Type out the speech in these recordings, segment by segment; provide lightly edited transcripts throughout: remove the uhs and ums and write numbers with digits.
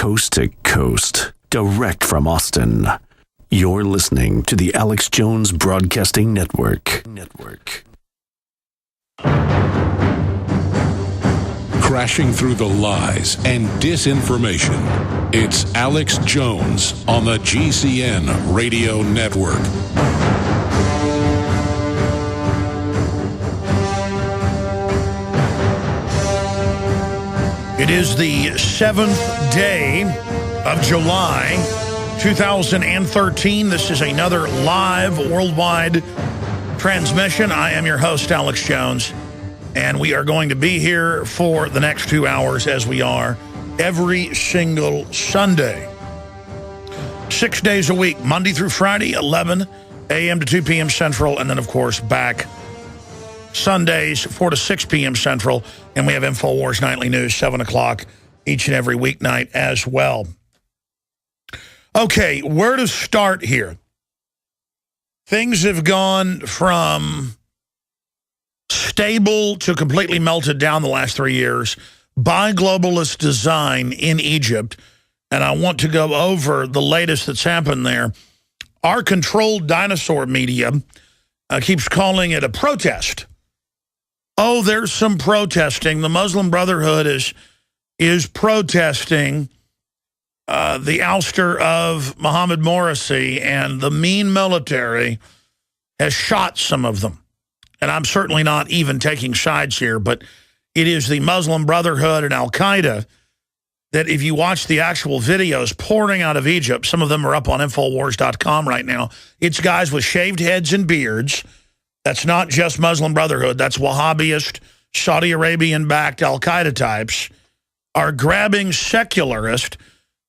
coast to coast, direct from Austin. You're listening to the Alex Jones Broadcasting Network. Crashing through the lies and disinformation, it's Alex Jones on the GCN Radio Network. It is the 7th day of July, 2013. This is another live worldwide transmission. I am your host, Alex Jones, and we are going to be here for the next 2 hours as we are every single Sunday. 6 days a week, Monday through Friday, 11 a.m. to 2 p.m. Central, and then, of course, back Sundays, 4 to 6 p.m. Central, and we have InfoWars Nightly News, 7 o'clock each and every weeknight as well. Okay, where to start here? Things have gone from stable to completely melted down the last 3 years by globalist design in Egypt, and I want to go over the latest that's happened there. Our controlled dinosaur media keeps calling it a protest. Oh, there's some protesting. The Muslim Brotherhood is protesting the ouster of Mohammed Morsi, and the mean military has shot some of them. And I'm certainly not even taking sides here, but it is the Muslim Brotherhood and Al-Qaeda that, if you watch the actual videos pouring out of Egypt, some of them are up on Infowars.com right now. It's guys with shaved heads and beards. That's not just Muslim Brotherhood. That's Wahhabist, Saudi Arabian-backed Al-Qaeda types are grabbing secularists,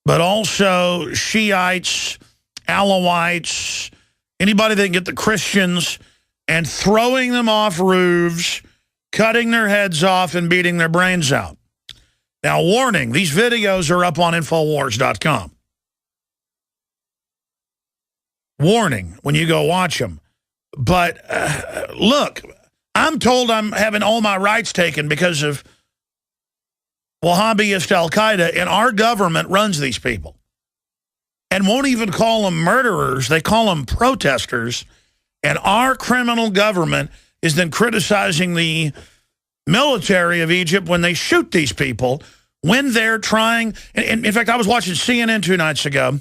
but also Shiites, Alawites, anybody that can get the Christians, and throwing them off roofs, cutting their heads off, and beating their brains out. Now, warning, these videos are up on Infowars.com. Warning when you go watch them. But look, I'm told I'm having all my rights taken because of Wahhabist Al-Qaeda, and our government runs these people and won't even call them murderers. They call them protesters, and our criminal government is then criticizing the military of Egypt when they shoot these people when they're trying. And in fact, I was watching CNN 2 nights ago,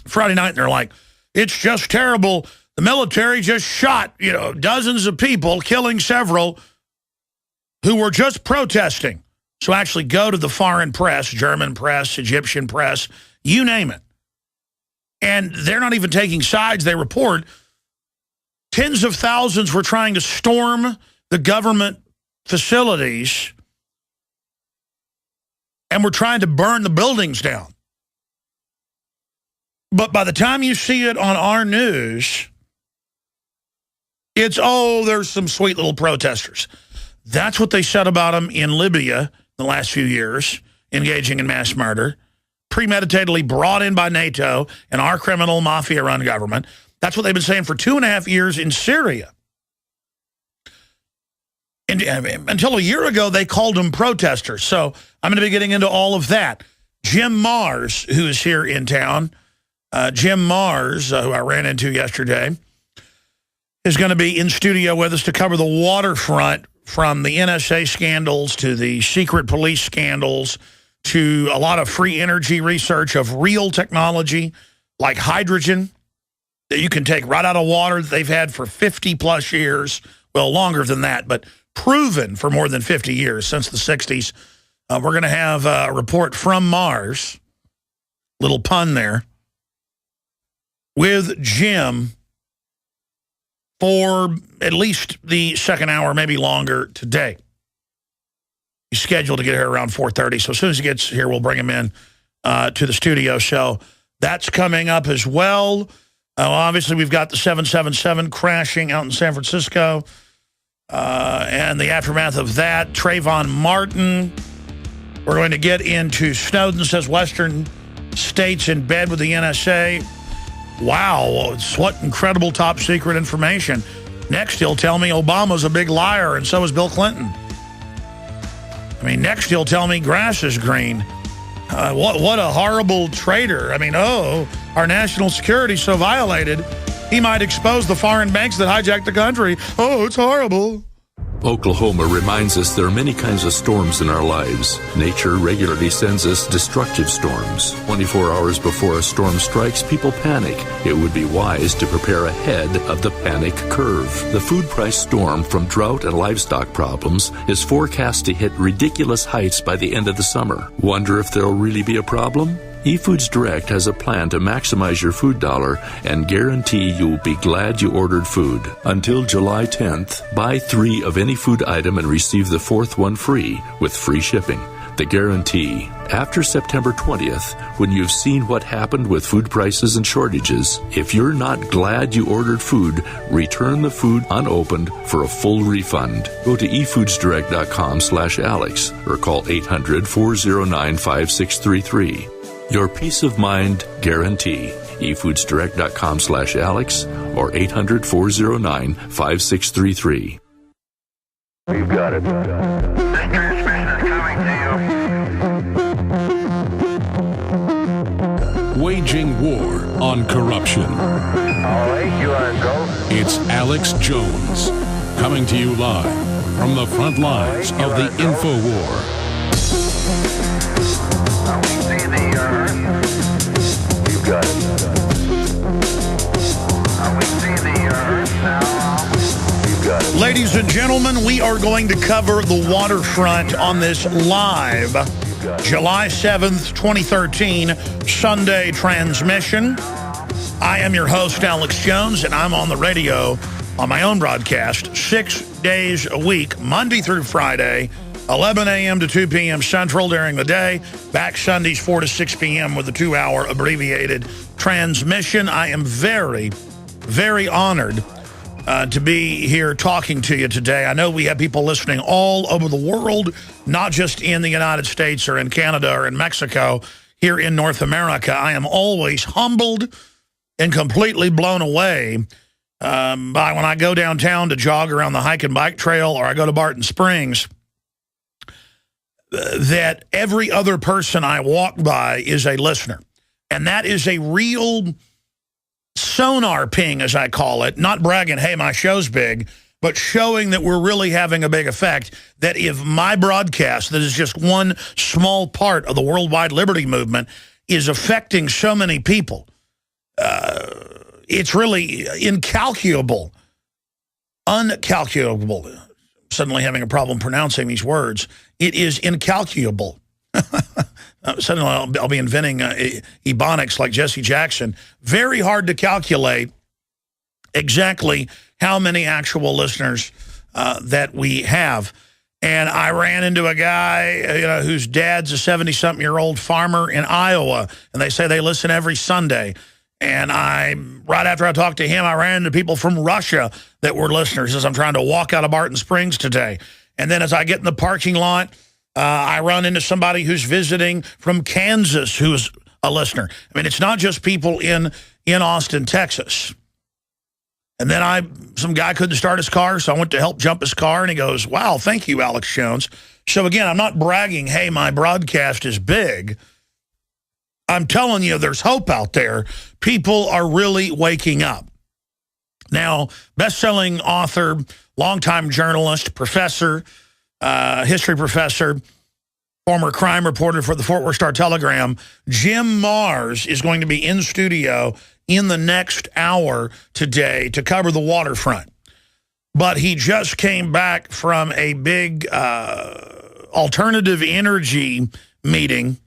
Friday night, and they're like, it's just terrible. The military just shot, dozens of people, killing several who were just protesting. So actually go to the foreign press, German press, Egyptian press, you name it. And they're not even taking sides. They report tens of thousands were trying to storm the government facilities and were trying to burn the buildings down. But by the time you see it on our news, it's, oh, there's some sweet little protesters. That's what they said about them in Libya the last few years, engaging in mass murder, premeditatedly brought in by NATO and our criminal mafia-run government. That's what they've been saying for 2.5 years in Syria. And until a year ago, they called them protesters. So I'm going to be getting into all of that. Jim Mars, who is here in town, Jim Mars, who I ran into yesterday, is going to be in studio with us to cover the waterfront, from the NSA scandals to the secret police scandals to a lot of free energy research of real technology like hydrogen that you can take right out of water that they've had for 50-plus years. Well, longer than that, but proven for more than 50 years, since the 60s. We're going to have a report from Mars, little pun there, with Jim for at least the second hour, maybe longer today. He's scheduled to get here around 4:30, so as soon as he gets here, we'll bring him in to the studio. So that's coming up as well. Obviously, we've got the 777 crashing out in San Francisco, and the aftermath of that. Trayvon Martin. We're going to get into Snowden says Western states in bed with the NSA. Wow, what incredible top secret information. Next, he'll tell me Obama's a big liar, and so is Bill Clinton. I mean, next he'll tell me grass is green. What a horrible traitor. I mean, our national security so violated, he might expose the foreign banks that hijacked the country. Oh, it's horrible. Oklahoma reminds us there are many kinds of storms in our lives. Nature regularly sends us destructive storms. 24 hours before a storm strikes, people panic. It would be wise to prepare ahead of the panic curve. The food price storm from drought and livestock problems is forecast to hit ridiculous heights by the end of the summer. Wonder if there'll really be a problem? eFoods Direct has a plan to maximize your food dollar and guarantee you'll be glad you ordered food. Until July 10th, buy 3 of any food item and receive the 4th one free with free shipping. The guarantee. After September 20th, when you've seen what happened with food prices and shortages, if you're not glad you ordered food, return the food unopened for a full refund. Go to efoodsdirect.com/Alex or call 800-409-5633. Your peace of mind guarantee. efoodsdirect.com/Alex or 800-409-5633. You've got it. This transmission is coming to you. Waging war on corruption. All right, you are go. It's Alex Jones, coming to you live from the front lines of the info war. We see the Earth. You've got it. We see the Earth now. You've got it. Ladies and gentlemen, we are going to cover the waterfront on this live July 7th, 2013, Sunday transmission. I am your host, Alex Jones, and I'm on the radio on my own broadcast 6 days a week, Monday through Friday, 11 a.m. to 2 p.m. Central during the day. Back Sundays, 4 to 6 p.m. with a 2-hour abbreviated transmission. I am very, very honored to be here talking to you today. I know we have people listening all over the world, not just in the United States or in Canada or in Mexico, here in North America. I am always humbled and completely blown away by when I go downtown to jog around the hike and bike trail or I go to Barton Springs, that every other person I walk by is a listener. And that is a real sonar ping, as I call it, not bragging, hey, my show's big, but showing that we're really having a big effect, that if my broadcast, that is just one small part of the worldwide liberty movement, is affecting so many people, it's really incalculable, uncalculable. Suddenly having a problem pronouncing these words. It is incalculable. Suddenly I'll be inventing ebonics like Jesse Jackson. Very hard to calculate exactly how many actual listeners that we have. And I ran into a guy whose dad's a 70-something-year-old farmer in Iowa, and they say they listen every Sunday. And right after I talked to him, I ran into people from Russia that were listeners as I'm trying to walk out of Barton Springs today. And then as I get in the parking lot, I run into somebody who's visiting from Kansas who's a listener. I mean, it's not just people in Austin, Texas. And then some guy couldn't start his car, so I went to help jump his car, and he goes, wow, thank you, Alex Jones. So again, I'm not bragging, hey, my broadcast is big. I'm telling you, there's hope out there. People are really waking up. Now, best-selling author, longtime journalist, professor, history professor, former crime reporter for the Fort Worth Star-Telegram, Jim Marrs is going to be in studio in the next hour today to cover the waterfront. But he just came back from a big alternative energy meeting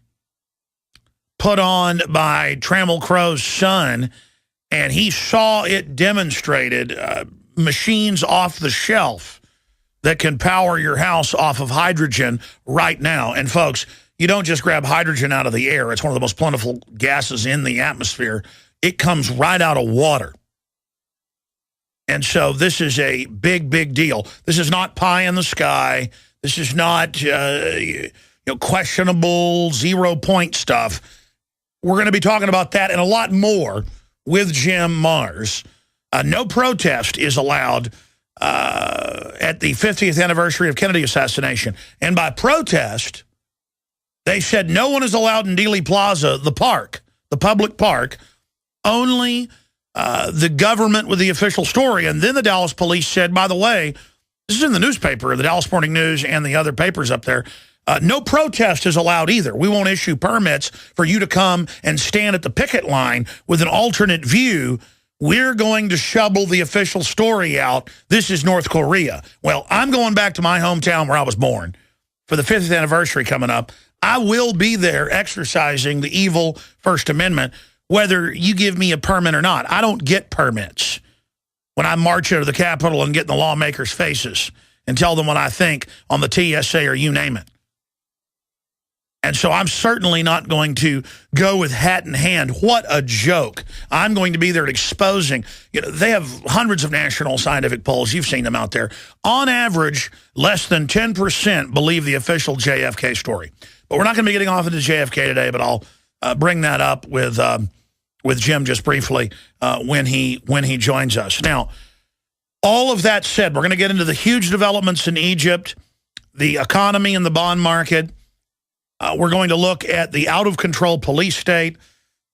put on by Trammell Crow's son, and he saw it demonstrated, machines off the shelf that can power your house off of hydrogen right now. And folks, you don't just grab hydrogen out of the air. It's one of the most plentiful gases in the atmosphere. It comes right out of water. And so this is a big, big deal. This is not pie in the sky. This is not questionable 0-point stuff. We're going to be talking about that and a lot more with Jim Marrs. No protest is allowed at the 50th anniversary of Kennedy assassination. And by protest, They said no one is allowed in Dealey Plaza, the park, the public park, only the government with the official story. And then the Dallas police said, by the way, this is in the newspaper, the Dallas Morning News and the other papers up there, no protest is allowed either. We won't issue permits for you to come and stand at the picket line with an alternate view. We're going to shovel the official story out. This is North Korea. Well, I'm going back to my hometown where I was born for the 50th anniversary coming up. I will be there exercising the evil First Amendment, whether you give me a permit or not. I don't get permits when I march into the Capitol and get in the lawmakers' faces and tell them what I think on the TSA or you name it. And so I'm certainly not going to go with hat in hand. What a joke. I'm going to be there exposing. You know, they have hundreds of national scientific polls. You've seen them out there. On average, less than 10% believe the official JFK story. But we're not going to be getting off into JFK today, but I'll bring that up with Jim just briefly when he joins us. Now, all of that said, we're going to get into the huge developments in Egypt, the economy and the bond market. We're going to look at the out-of-control police state,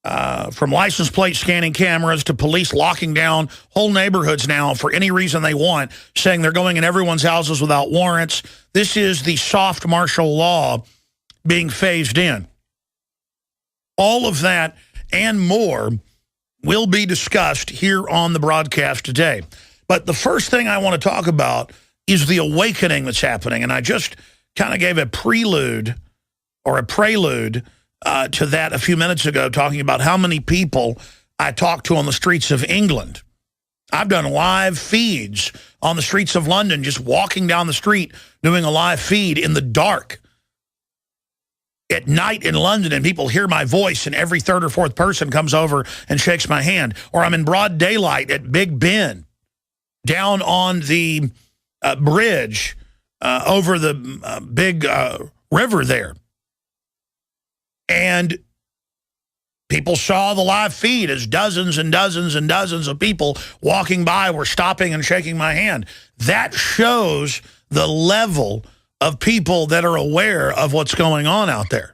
from license plate scanning cameras to police locking down whole neighborhoods now for any reason they want, saying they're going in everyone's houses without warrants. This is the soft martial law being phased in. All of that and more will be discussed here on the broadcast today. But the first thing I want to talk about is the awakening that's happening. And I just kind of gave a prelude or a prelude to that a few minutes ago, talking about how many people I talked to on the streets of England. I've done live feeds on the streets of London, just walking down the street, doing a live feed in the dark at night in London, and people hear my voice, and every third or fourth person comes over and shakes my hand. Or I'm in broad daylight at Big Ben, down on the bridge over the big river there. And people saw the live feed as dozens and dozens and dozens of people walking by were stopping and shaking my hand. That shows the level of people that are aware of what's going on out there.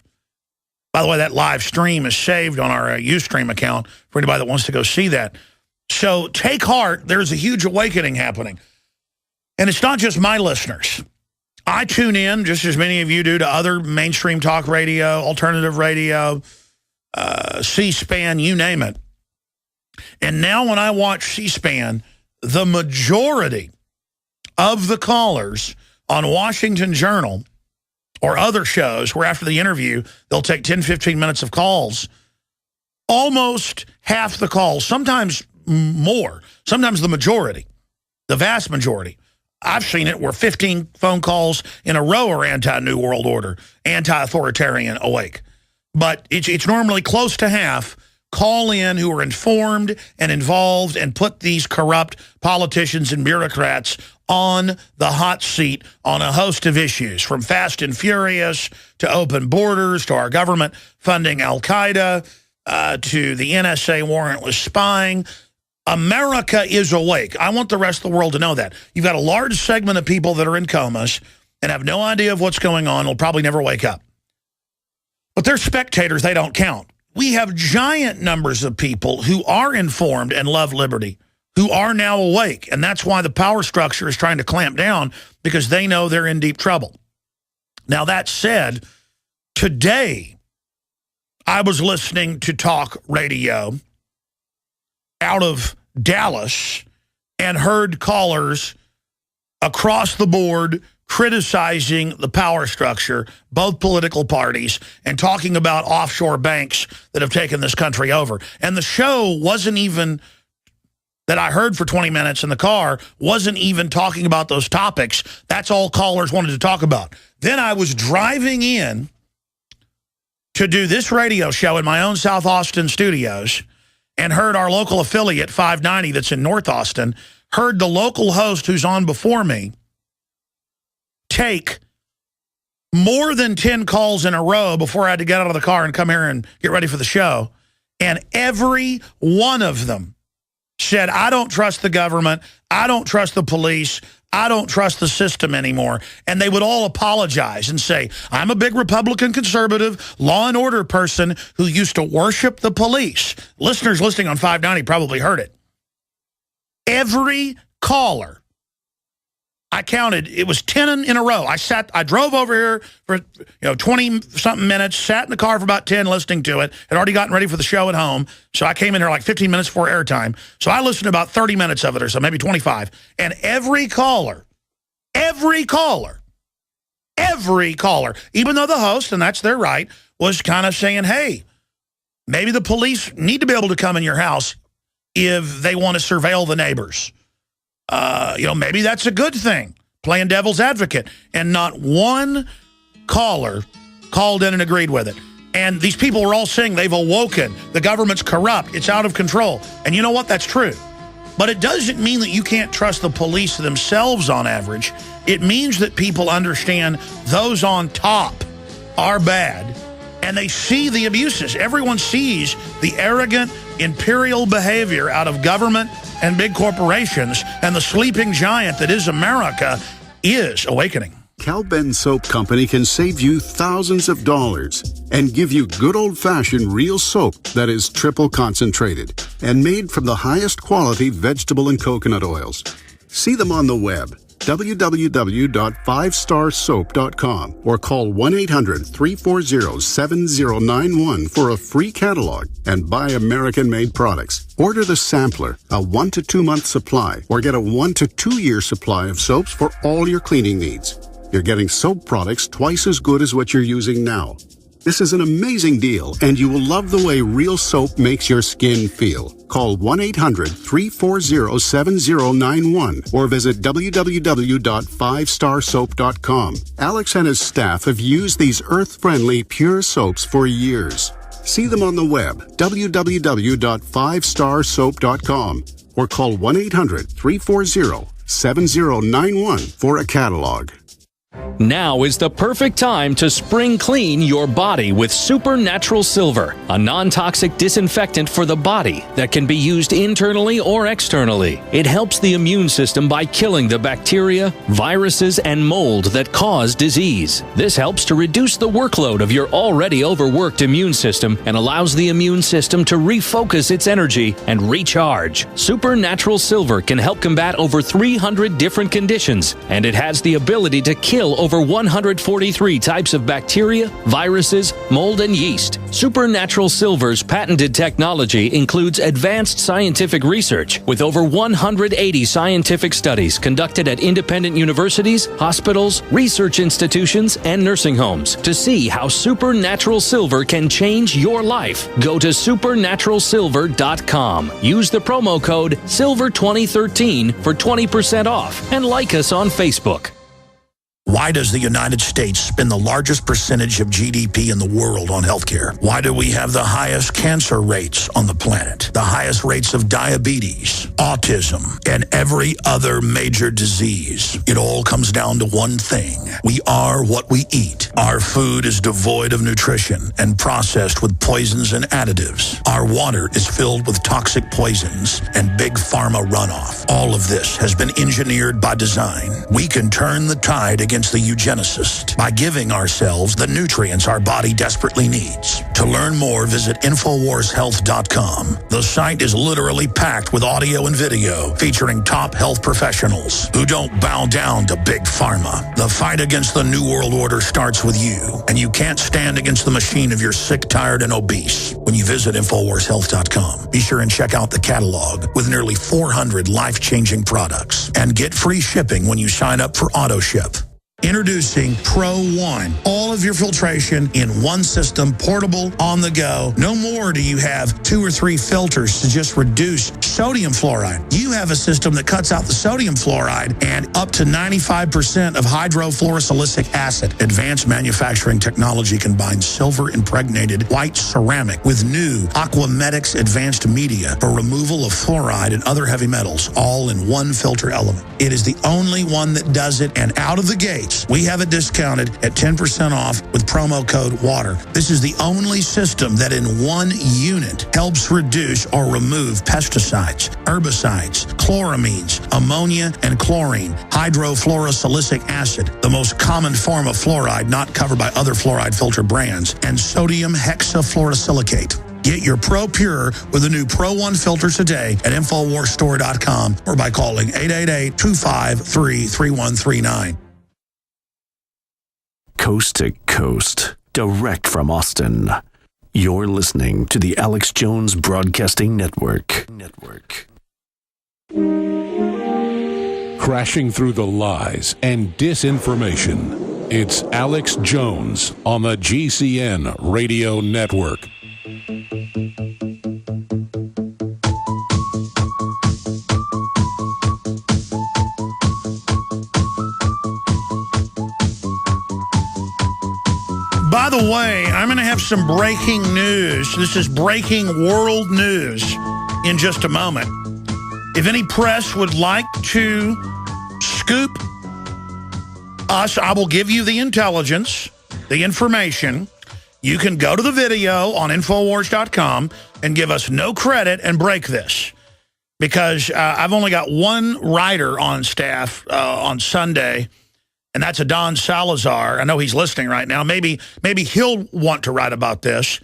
By the way, that live stream is saved on our Ustream account for anybody that wants to go see that. So take heart, there's a huge awakening happening. And it's not just my listeners. I tune in, just as many of you do, to other mainstream talk radio, alternative radio, C-SPAN, you name it. And now when I watch C-SPAN, the majority of the callers on Washington Journal or other shows where after the interview, they'll take 10, 15 minutes of calls, almost half the calls, sometimes more, sometimes the majority, the vast majority. I've seen it where 15 phone calls in a row are anti-New World Order, anti-authoritarian awake. But it's normally close to half call in who are informed and involved and put these corrupt politicians and bureaucrats on the hot seat on a host of issues, from Fast and Furious to open borders to our government funding Al-Qaeda to the NSA warrantless spying. America is awake. I want the rest of the world to know that. You've got a large segment of people that are in comas and have no idea of what's going on, will probably never wake up. But they're spectators, they don't count. We have giant numbers of people who are informed and love liberty, who are now awake. And that's why the power structure is trying to clamp down, because they know they're in deep trouble. Now, that said, today I was listening to talk radio out of Dallas and heard callers across the board criticizing the power structure, both political parties, and talking about offshore banks that have taken this country over. And the show wasn't even, that I heard for 20 minutes in the car, wasn't even talking about those topics. That's all callers wanted to talk about. Then I was driving in to do this radio show in my own South Austin studios, and heard our local affiliate, 590, that's in North Austin, heard the local host who's on before me take more than 10 calls in a row before I had to get out of the car and come here and get ready for the show. And every one of them said, I don't trust the government. I don't trust the police. I don't trust the system anymore. And they would all apologize and say, I'm a big Republican conservative, law and order person who used to worship the police. Listeners listening on 590 probably heard it. Every caller, I counted, it was 10 in a row. I drove over here for 20-something minutes, sat in the car for about 10 listening to it, had already gotten ready for the show at home, so I came in here like 15 minutes before airtime. So I listened to about 30 minutes of it or so, maybe 25. And every caller, even though the host, and that's their right, was kind of saying, hey, maybe the police need to be able to come in your house if they want to surveil the neighbors. Maybe that's a good thing, playing devil's advocate. And not one caller called in and agreed with it. And these people were all saying they've awoken. The government's corrupt. It's out of control. And you know what? That's true. But it doesn't mean that you can't trust the police themselves on average. It means that people understand those on top are bad. And they see the abuses. Everyone sees the arrogant, imperial behavior out of government and big corporations, and the sleeping giant that is America is awakening. Cal-Ben Soap Company can save you thousands of dollars and give you good old-fashioned real soap that is triple concentrated and made from the highest quality vegetable and coconut oils. See them on the web, www.5starsoap.com, or call 1-800-340-7091 for a free catalog and buy American-made products. Order the sampler, a 1 to 2 month supply, or get a 1 to 2 year supply of soaps for all your cleaning needs. You're getting soap products twice as good as what you're using now. This is an amazing deal, and you will love the way real soap makes your skin feel. Call 1-800-340-7091 or visit www.5starsoap.com. Alex and his staff have used these earth-friendly, pure soaps for years. See them on the web, www.5starsoap.com, or call 1-800-340-7091 for a catalog. Now is the perfect time to spring clean your body with Supernatural Silver, a non-toxic disinfectant for the body that can be used internally or externally. It helps the immune system by killing the bacteria, viruses, and mold that cause disease. This helps to reduce the workload of your already overworked immune system and allows the immune system to refocus its energy and recharge. Supernatural Silver can help combat over 300 different conditions, and it has the ability to kill over 143 types of bacteria, viruses, mold, and yeast. Supernatural Silver's patented technology includes advanced scientific research with over 180 scientific studies conducted at independent universities, hospitals, research institutions, and nursing homes to see how Supernatural Silver can change your life. Go to supernaturalsilver.com. Use the promo code SILVER2013 for 20% off and like us on Facebook. Why does the United States spend the largest percentage of GDP in the world on healthcare? Why do we have the highest cancer rates on the planet, the highest rates of diabetes, autism, and every other major disease? It all comes down to one thing. We are what we eat. Our food is devoid of nutrition and processed with poisons and additives. Our water is filled with toxic poisons and big pharma runoff. All of this has been engineered by design. We can turn the tide against the eugenicist by giving ourselves the nutrients our body desperately needs. To learn more, visit InfoWarsHealth.com. The site is literally packed with audio and video featuring top health professionals who don't bow down to big pharma. The fight against the New World Order starts with you, and you can't stand against the machine if you're sick, tired, and obese when you visit InfoWarsHealth.com. Be sure and check out the catalog with nearly 400 life-changing products and get free shipping when you sign up for AutoShip. Introducing Pro One. All of your filtration in one system, portable, on the go. No more do you have 2 or 3 filters to just reduce sodium fluoride. You have a system that cuts out the sodium fluoride and up to 95% of hydrofluorosilicic acid. Advanced manufacturing technology combines silver-impregnated white ceramic with new Aquamedics advanced media for removal of fluoride and other heavy metals, all in one filter element. It is the only one that does it, and out of the gate, units. We have it discounted at 10% off with promo code WATER. This is the only system that in one unit helps reduce or remove pesticides, herbicides, chloramines, ammonia, and chlorine, hydrofluorosilicic acid, the most common form of fluoride not covered by other fluoride filter brands, and sodium hexafluorosilicate. Get your Pro Pure with the new Pro 1 filters today at InfoWarsStore.com or by calling 888-253-3139. Coast to coast, direct from Austin. You're listening to the Alex Jones Broadcasting Network. Crashing through the lies and disinformation. It's Alex Jones on the GCN Radio Network. By the way, I'm going to have some breaking news. This is breaking world news in just a moment. If any press would like to scoop us, I will give you the intelligence, the information. You can go to the video on Infowars.com and give us no credit and break this. Because I've only got one writer on staff on Sunday, and that's a Don Salazar. I know he's listening right now. Maybe he'll want to write about this,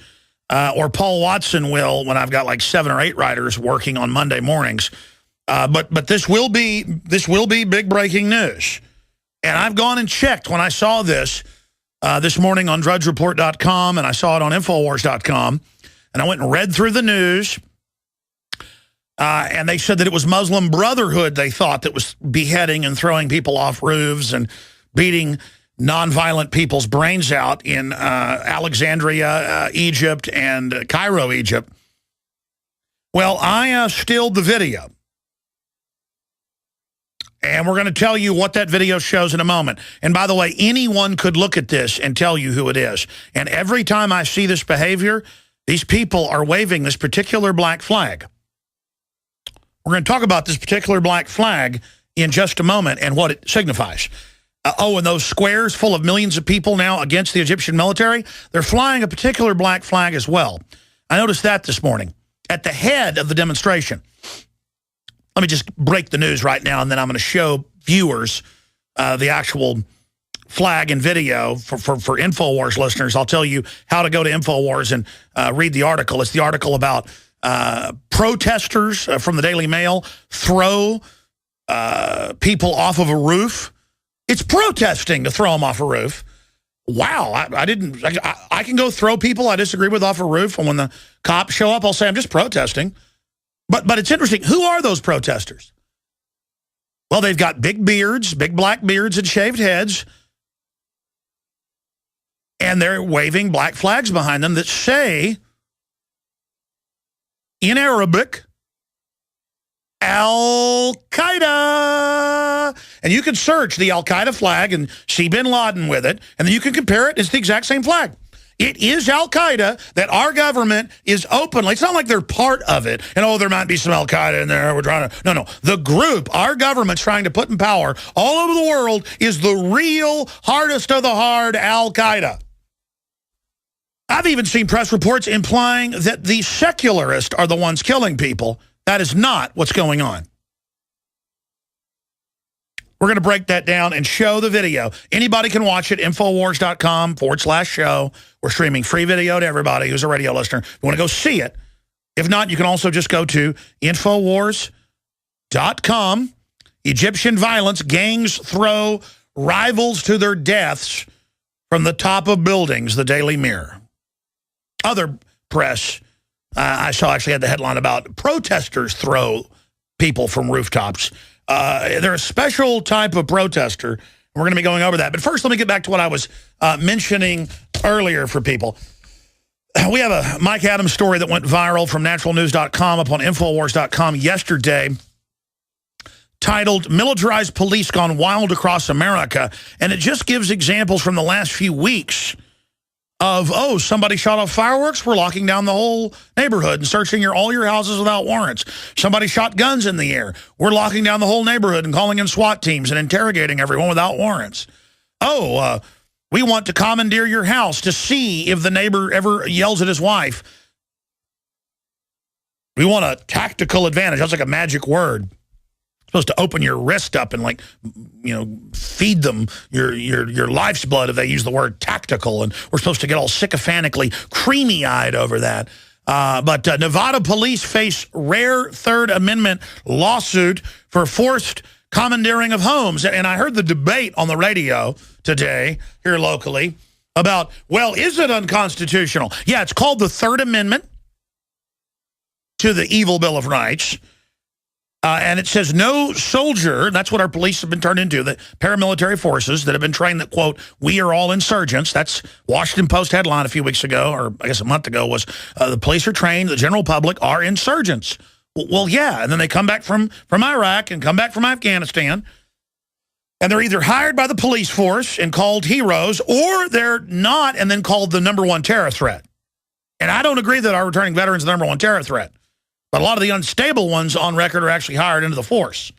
or Paul Watson will when I've got like 7 or 8 writers working on Monday mornings. But this will be big breaking news. And I've gone and checked when I saw this morning on DrudgeReport.com, and I saw it on Infowars.com, and I went and read through the news. And they said that it was Muslim Brotherhood, they thought, that was beheading and throwing people off roofs and beating nonviolent people's brains out in Alexandria, Egypt, and Cairo, Egypt. Well, I stilled the video. And we're going to tell you what that video shows in a moment. And by the way, anyone could look at this and tell you who it is. And every time I see this behavior, these people are waving this particular black flag. We're going to talk about this particular black flag in just a moment and what it signifies. And those squares full of millions of people now against the Egyptian military, they're flying a particular black flag as well. I noticed that this morning at the head of the demonstration. Let me just break the news right now, and then I'm going to show viewers the actual flag and video for InfoWars listeners. I'll tell you how to go to InfoWars and read the article. It's the article about protesters from the Daily Mail throw people off of a roof. It's protesting to throw them off a roof. Wow, I can go throw people I disagree with off a roof, and when the cops show up, I'll say I'm just protesting. But it's interesting. Who are those protesters? Well, they've got big beards, big black beards and shaved heads, and they're waving black flags behind them that say, in Arabic, Al-Qaeda. And you can search the Al-Qaeda flag and see bin Laden with it, and then you can compare it. It's the exact same flag. It is Al-Qaeda that our government is openly, it's not like they're part of it, and there might be some Al-Qaeda in there, we're trying to, no. The group our government's trying to put in power all over the world is the real hardest of the hard Al-Qaeda. I've even seen press reports implying that the secularists are the ones killing people. That is not what's going on. We're going to break that down and show the video. Anybody can watch it, Infowars.com/show. We're streaming free video to everybody who's a radio listener. You want to go see it. If not, you can also just go to Infowars.com. Egyptian violence, gangs throw rivals to their deaths from the top of buildings, the Daily Mirror. Other press, I saw actually had the headline about protesters throw people from rooftops. They're a special type of protester. We're going to be going over that. But first, let me get back to what I was mentioning earlier for people. We have a Mike Adams story that went viral from naturalnews.com up on Infowars.com yesterday, titled Militarized Police Gone Wild Across America. And it just gives examples from the last few weeks of, somebody shot off fireworks, we're locking down the whole neighborhood and searching all your houses without warrants. Somebody shot guns in the air, we're locking down the whole neighborhood and calling in SWAT teams and interrogating everyone without warrants. we want to commandeer your house to see if the neighbor ever yells at his wife. We want a tactical advantage. That's like a magic word. Supposed to open your wrist up and, like, you know, feed them your life's blood if they use the word tactical. And we're supposed to get all sycophantically creamy-eyed over that. But Nevada police face rare Third Amendment lawsuit for forced commandeering of homes. And I heard the debate on the radio today here locally about, well, is it unconstitutional? Yeah, it's called the Third Amendment to the evil Bill of Rights. And it says no soldier, that's what our police have been turned into, the paramilitary forces that have been trained that, quote, we are all insurgents. That's Washington Post headline a few weeks ago, or I guess a month ago, was the police are trained, the general public are insurgents. Well, yeah, and then they come back from Iraq and come back from Afghanistan, and they're either hired by the police force and called heroes, or they're not and then called the #1 terror threat. And I don't agree that our returning veterans are the #1 terror threat. But a lot of the unstable ones on record are actually hired into the force.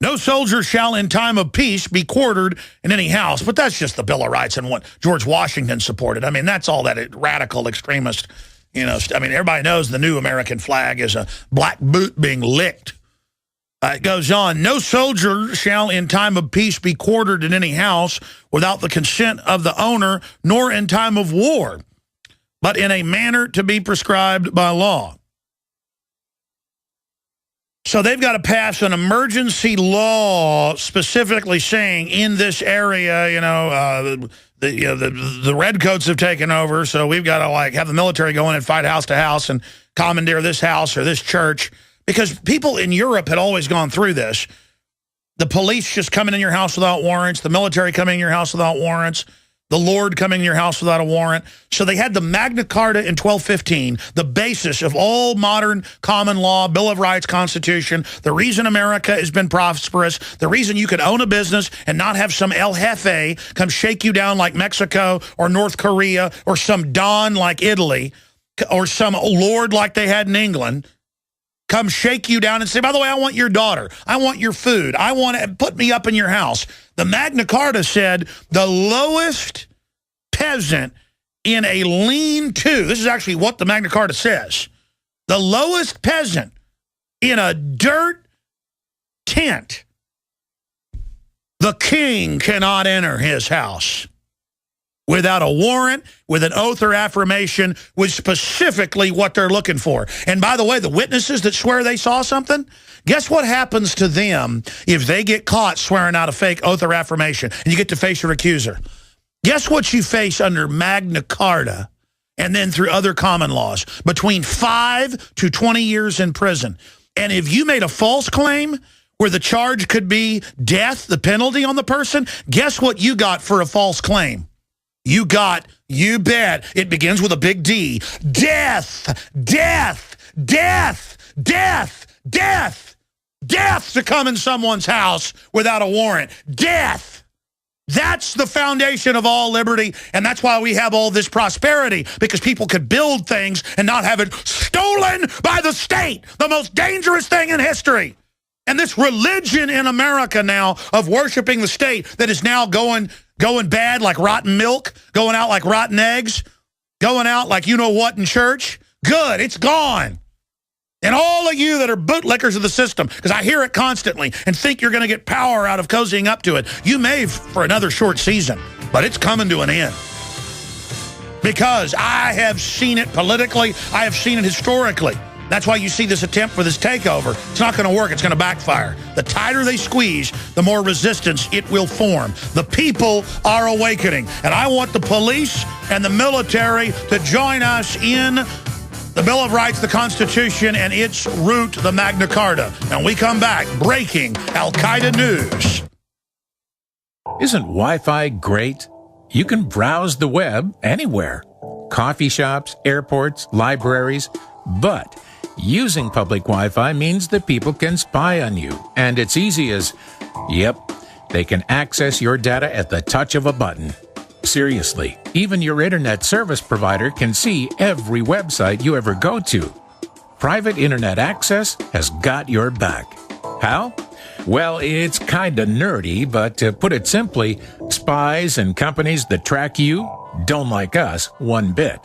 No soldier shall in time of peace be quartered in any house. But that's just the Bill of Rights and what George Washington supported. I mean, that's all that radical extremist, you know. I mean, everybody knows the new American flag is a black boot being licked. It goes on, no soldier shall in time of peace be quartered in any house without the consent of the owner, nor in time of war, but in a manner to be prescribed by law. So they've got to pass an emergency law specifically saying in this area, you know, the redcoats have taken over, so we've got to, like, have the military go in and fight house to house and commandeer this house or this church. Because people in Europe had always gone through this. The police just coming in your house without warrants, the military coming in your house without warrants, the Lord coming in your house without a warrant. So they had the Magna Carta in 1215, the basis of all modern common law, Bill of Rights, Constitution, the reason America has been prosperous, the reason you could own a business and not have some El Jefe come shake you down like Mexico or North Korea or some Don like Italy or some lord like they had in England come shake you down and say, by the way, I want your daughter. I want your food. I want to put me up in your house. The Magna Carta said the lowest peasant in a lean-to, this is actually what the Magna Carta says, the lowest peasant in a dirt tent, the king cannot enter his house without a warrant, with an oath or affirmation, with specifically what they're looking for. And by the way, the witnesses that swear they saw something, guess what happens to them if they get caught swearing out a fake oath or affirmation and you get to face your accuser? Guess what you face under Magna Carta and then through other common laws? Between 5 to 20 years in prison. And if you made a false claim where the charge could be death, the penalty on the person, guess what you got for a false claim? You got, you bet, it begins with a big D. Death, death, death, death, death, death to come in someone's house without a warrant. Death. That's the foundation of all liberty, and that's why we have all this prosperity, because people could build things and not have it stolen by the state, the most dangerous thing in history. And this religion in America now of worshiping the state that is now going bad like rotten milk, going out like rotten eggs, going out like you know what in church. Good, it's gone. And all of you that are bootlickers of the system, because I hear it constantly and think you're going to get power out of cozying up to it. You may for another short season, but it's coming to an end. Because I have seen it politically, I have seen it historically. That's why you see this attempt for this takeover. It's not going to work. It's going to backfire. The tighter they squeeze, the more resistance it will form. The people are awakening. And I want the police and the military to join us in the Bill of Rights, the Constitution, and its root, the Magna Carta. And we come back, breaking Al-Qaeda news. Isn't Wi-Fi great? You can browse the web anywhere. Coffee shops, airports, libraries, but using public Wi-Fi means that people can spy on you. And it's easy as, yep, they can access your data at the touch of a button. Seriously, even your internet service provider can see every website you ever go to. Private internet access has got your back. How? Well, it's kinda nerdy, but to put it simply, spies and companies that track you don't like us one bit.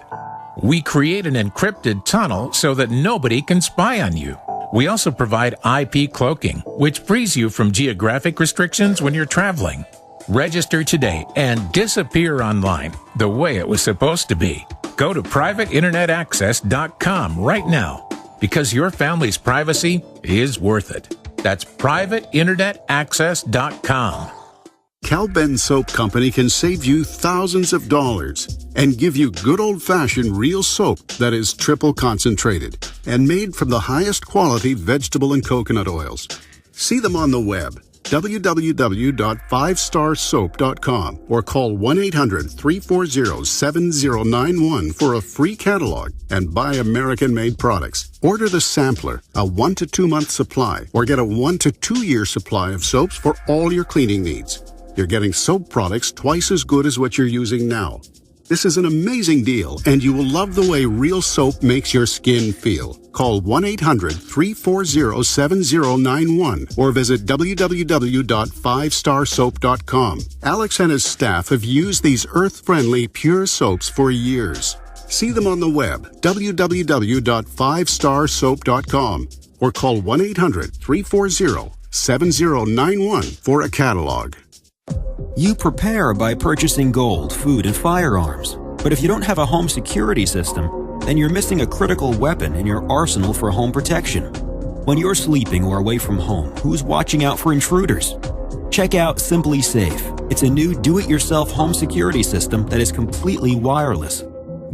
We create an encrypted tunnel so that nobody can spy on you. We also provide IP cloaking, which frees you from geographic restrictions when you're traveling. Register today and disappear online the way it was supposed to be. Go to privateinternetaccess.com right now, because your family's privacy is worth it. That's privateinternetaccess.com. Cal-Ben Soap Company can save you thousands of dollars and give you good old-fashioned real soap that is triple concentrated and made from the highest quality vegetable and coconut oils. See them on the web, www.5starsoap.com, or call 1-800-340-7091 for a free catalog and buy American-made products. Order the sampler, a 1 to 2 month supply, or get a 1 to 2 year supply of soaps for all your cleaning needs. You're getting soap products twice as good as what you're using now. This is an amazing deal, and you will love the way real soap makes your skin feel. Call 1-800-340-7091 or visit www.5starsoap.com. Alex and his staff have used these earth-friendly, pure soaps for years. See them on the web, www.5starsoap.com, or call 1-800-340-7091 for a catalog. You prepare by purchasing gold, food, and firearms. But if you don't have a home security system, then you're missing a critical weapon in your arsenal for home protection. When you're sleeping or away from home, who's watching out for intruders? Check out Simply Safe. It's a new do-it-yourself home security system that is completely wireless.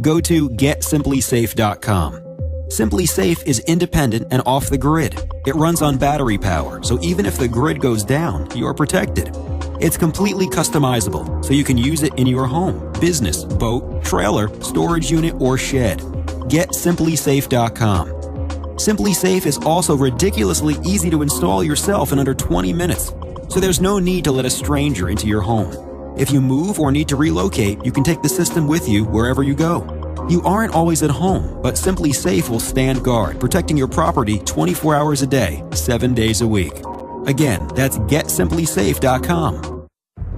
Go to GetSimplySafe.com. Simply Safe is independent and off the grid. It runs on battery power, so even if the grid goes down, you're protected. It's completely customizable, so you can use it in your home, business, boat, trailer, storage unit, or shed. GetSimplySafe.com. Simply Safe is also ridiculously easy to install yourself in under 20 minutes, so there's no need to let a stranger into your home. If you move or need to relocate, you can take the system with you wherever you go. You aren't always at home, but Simply Safe will stand guard, protecting your property 24 hours a day, 7 days a week. Again, that's GetSimplySafe.com.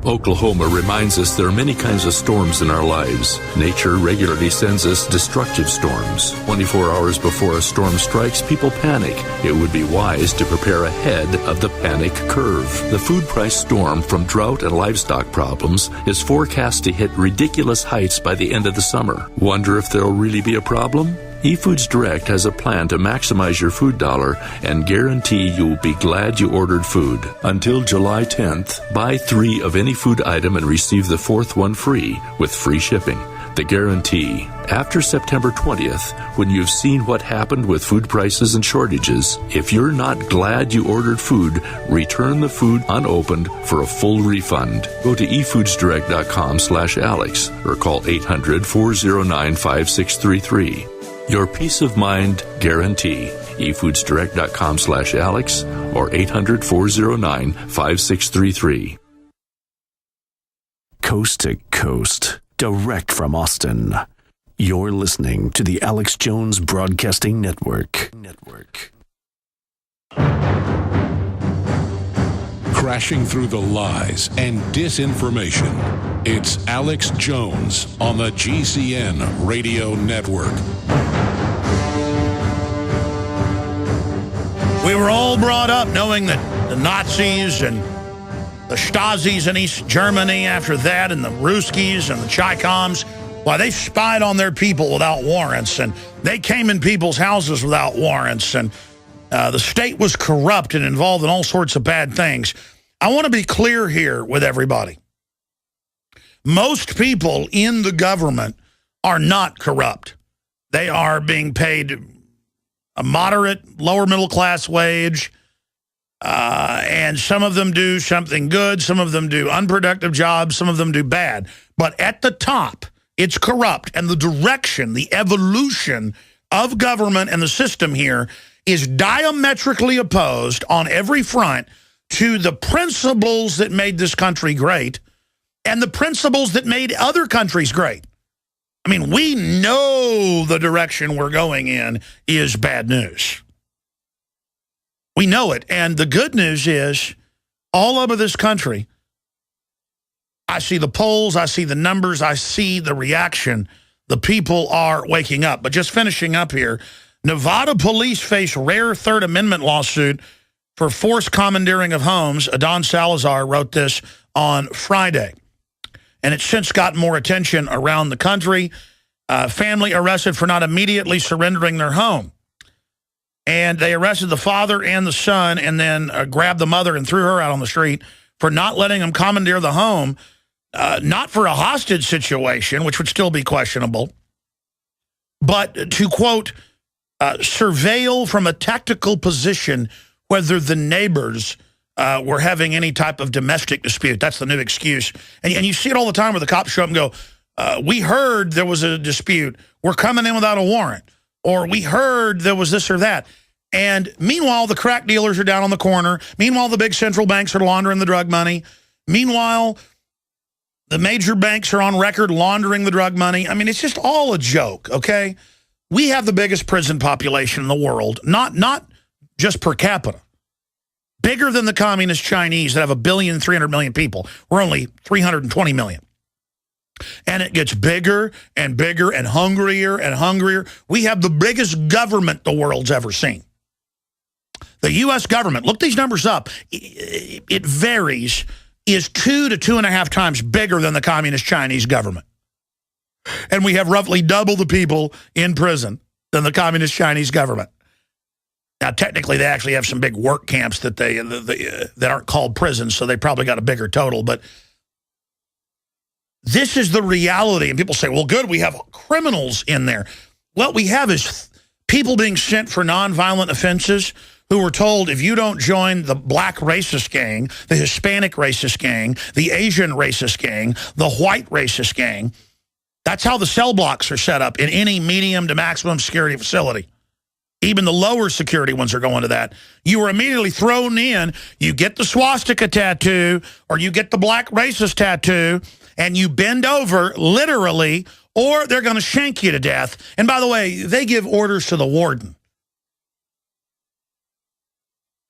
Oklahoma reminds us there are many kinds of storms in our lives. Nature regularly sends us destructive storms. 24 hours before a storm strikes, people panic. It would be wise to prepare ahead of the panic curve. The food price storm from drought and livestock problems is forecast to hit ridiculous heights by the end of the summer. Wonder if there'll really be a problem? eFoods Direct has a plan to maximize your food dollar and guarantee you'll be glad you ordered food. Until July 10th, buy 3 of any food item and receive the 4th one free with free shipping. The guarantee. After September 20th, when you've seen what happened with food prices and shortages, if you're not glad you ordered food, return the food unopened for a full refund. Go to efoodsdirect.com/Alex or call 800-409-5633. Your peace of mind guarantee. efoodsdirect.com/Alex or 800-409-5633. Coast to coast, direct from Austin. You're listening to the Alex Jones Broadcasting Network. Crashing through the lies and disinformation. It's Alex Jones on the GCN Radio Network. We were all brought up knowing that the Nazis and the Stasis in East Germany after that, and the Ruskies and the Chaykoms, why they spied on their people without warrants, and they came in people's houses without warrants, and the state was corrupt and involved in all sorts of bad things. I want to be clear here with everybody. Most people in the government are not corrupt. They are being paid a moderate, lower middle class wage, and some of them do something good, some of them do unproductive jobs, some of them do bad. But at the top, it's corrupt, and the direction, the evolution of government and the system here is diametrically opposed on every front to the principles that made this country great and the principles that made other countries great. I mean, we know the direction we're going in is bad news. We know it. And the good news is all over this country, I see the polls, I see the numbers, I see the reaction. The people are waking up. But just finishing up here, Nevada police face rare Third Amendment lawsuit for forced commandeering of homes. Adon Salazar wrote this on Friday. And it's since gotten more attention around the country. Family arrested for not immediately surrendering their home. And they arrested the father and the son and then grabbed the mother and threw her out on the street for not letting them commandeer the home, not for a hostage situation, which would still be questionable, but to, quote, surveil from a tactical position whether the neighbors were having any type of domestic dispute. That's the new excuse. And you see it all the time where the cops show up and go, we heard there was a dispute. We're coming in without a warrant. Or we heard there was this or that. And meanwhile, the crack dealers are down on the corner. Meanwhile, the big central banks are laundering the drug money. Meanwhile, the major banks are on record laundering the drug money. I mean, it's just all a joke, okay? We have the biggest prison population in the world, not just per capita. Bigger than the communist Chinese that have 1,300,000,000 people. We're only 320 million. And it gets bigger and bigger and hungrier and hungrier. We have the biggest government the world's ever seen. The U.S. government, look these numbers up. It varies, is 2 to 2.5 times bigger than the communist Chinese government. And we have roughly double the people in prison than the communist Chinese government. Now, technically, they actually have some big work camps that that aren't called prisons, so they probably got a bigger total. But this is the reality. And people say, well, good, we have criminals in there. What we have is people being sent for nonviolent offenses who were told, if you don't join the black racist gang, the Hispanic racist gang, the Asian racist gang, the white racist gang, that's how the cell blocks are set up in any medium to maximum security facility. Even the lower security ones are going to that. You are immediately thrown in. You get the swastika tattoo or you get the black racist tattoo and you bend over, literally, or they're going to shank you to death. And by the way, they give orders to the warden.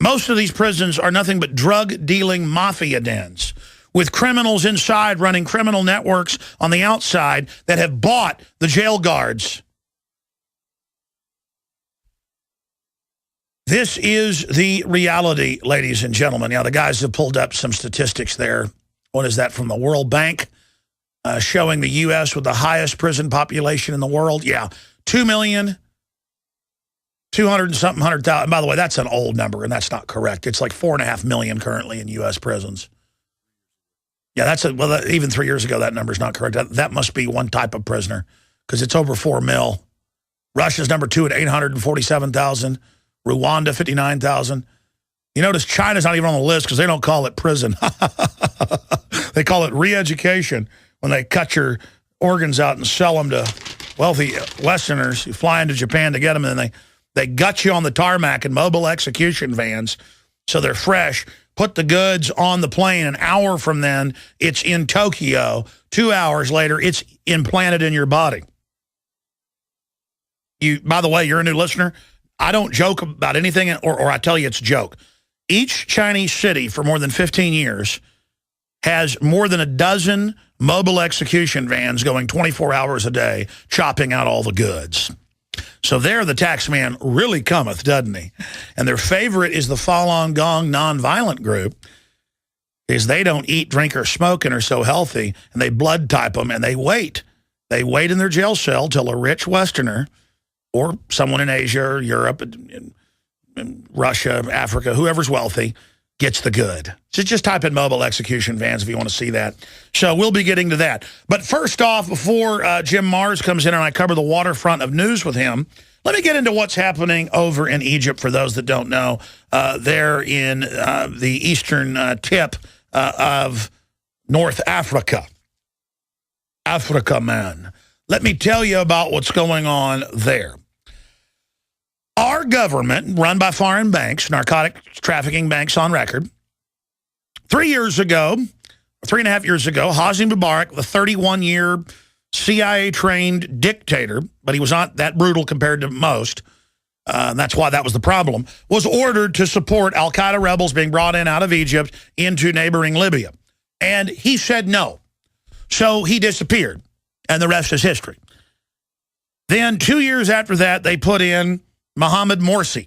Most of these prisons are nothing but drug-dealing mafia dens with criminals inside running criminal networks on the outside that have bought the jail guards. This is the reality, ladies and gentlemen. Now, the guys have pulled up some statistics there. What is that from the World Bank? Showing the U.S. with the highest prison population in the world. Yeah, 2,200,000. By the way, that's an old number, and that's not correct. It's like 4.5 million currently in U.S. prisons. Yeah, well, even 3 years ago, that number's not correct. That must be one type of prisoner because it's over 4 mil. Russia's number 2 at 847,000. Rwanda, 59,000. You notice China's not even on the list because they don't call it prison. They call it re-education when they cut your organs out and sell them to wealthy Westerners. You fly into Japan to get them, and then they gut you on the tarmac in mobile execution vans so they're fresh. Put the goods on the plane. An hour from then, it's in Tokyo. 2 hours later, it's implanted in your body. By the way, you're a new listener. I don't joke about anything, or I tell you it's a joke. Each Chinese city for more than 15 years has more than a dozen mobile execution vans going 24 hours a day, chopping out all the goods. So there the tax man really cometh, doesn't he? And their favorite is the Falun Gong nonviolent group, is they don't eat, drink, or smoke and are so healthy, and they blood type them, and they wait. They wait in their jail cell till a rich Westerner or someone in Asia or Europe, in Russia, Africa, whoever's wealthy, gets the good. So just type in mobile execution vans if you want to see that. So we'll be getting to that. But first off, before Jim Mars comes in and I cover the waterfront of news with him, let me get into what's happening over in Egypt for those that don't know. There in the eastern tip of North Africa. Africa, man. Let me tell you about what's going on there. Our government, run by foreign banks, narcotic trafficking banks on record, 3 years ago, 3.5 years ago, Hosni Mubarak, the 31-year CIA-trained dictator, but he was not that brutal compared to most, that's why that was the problem, was ordered to support al-Qaeda rebels being brought in out of Egypt into neighboring Libya. And he said no. So he disappeared, and the rest is history. Then 2 years after that, they put in Mohammed Morsi,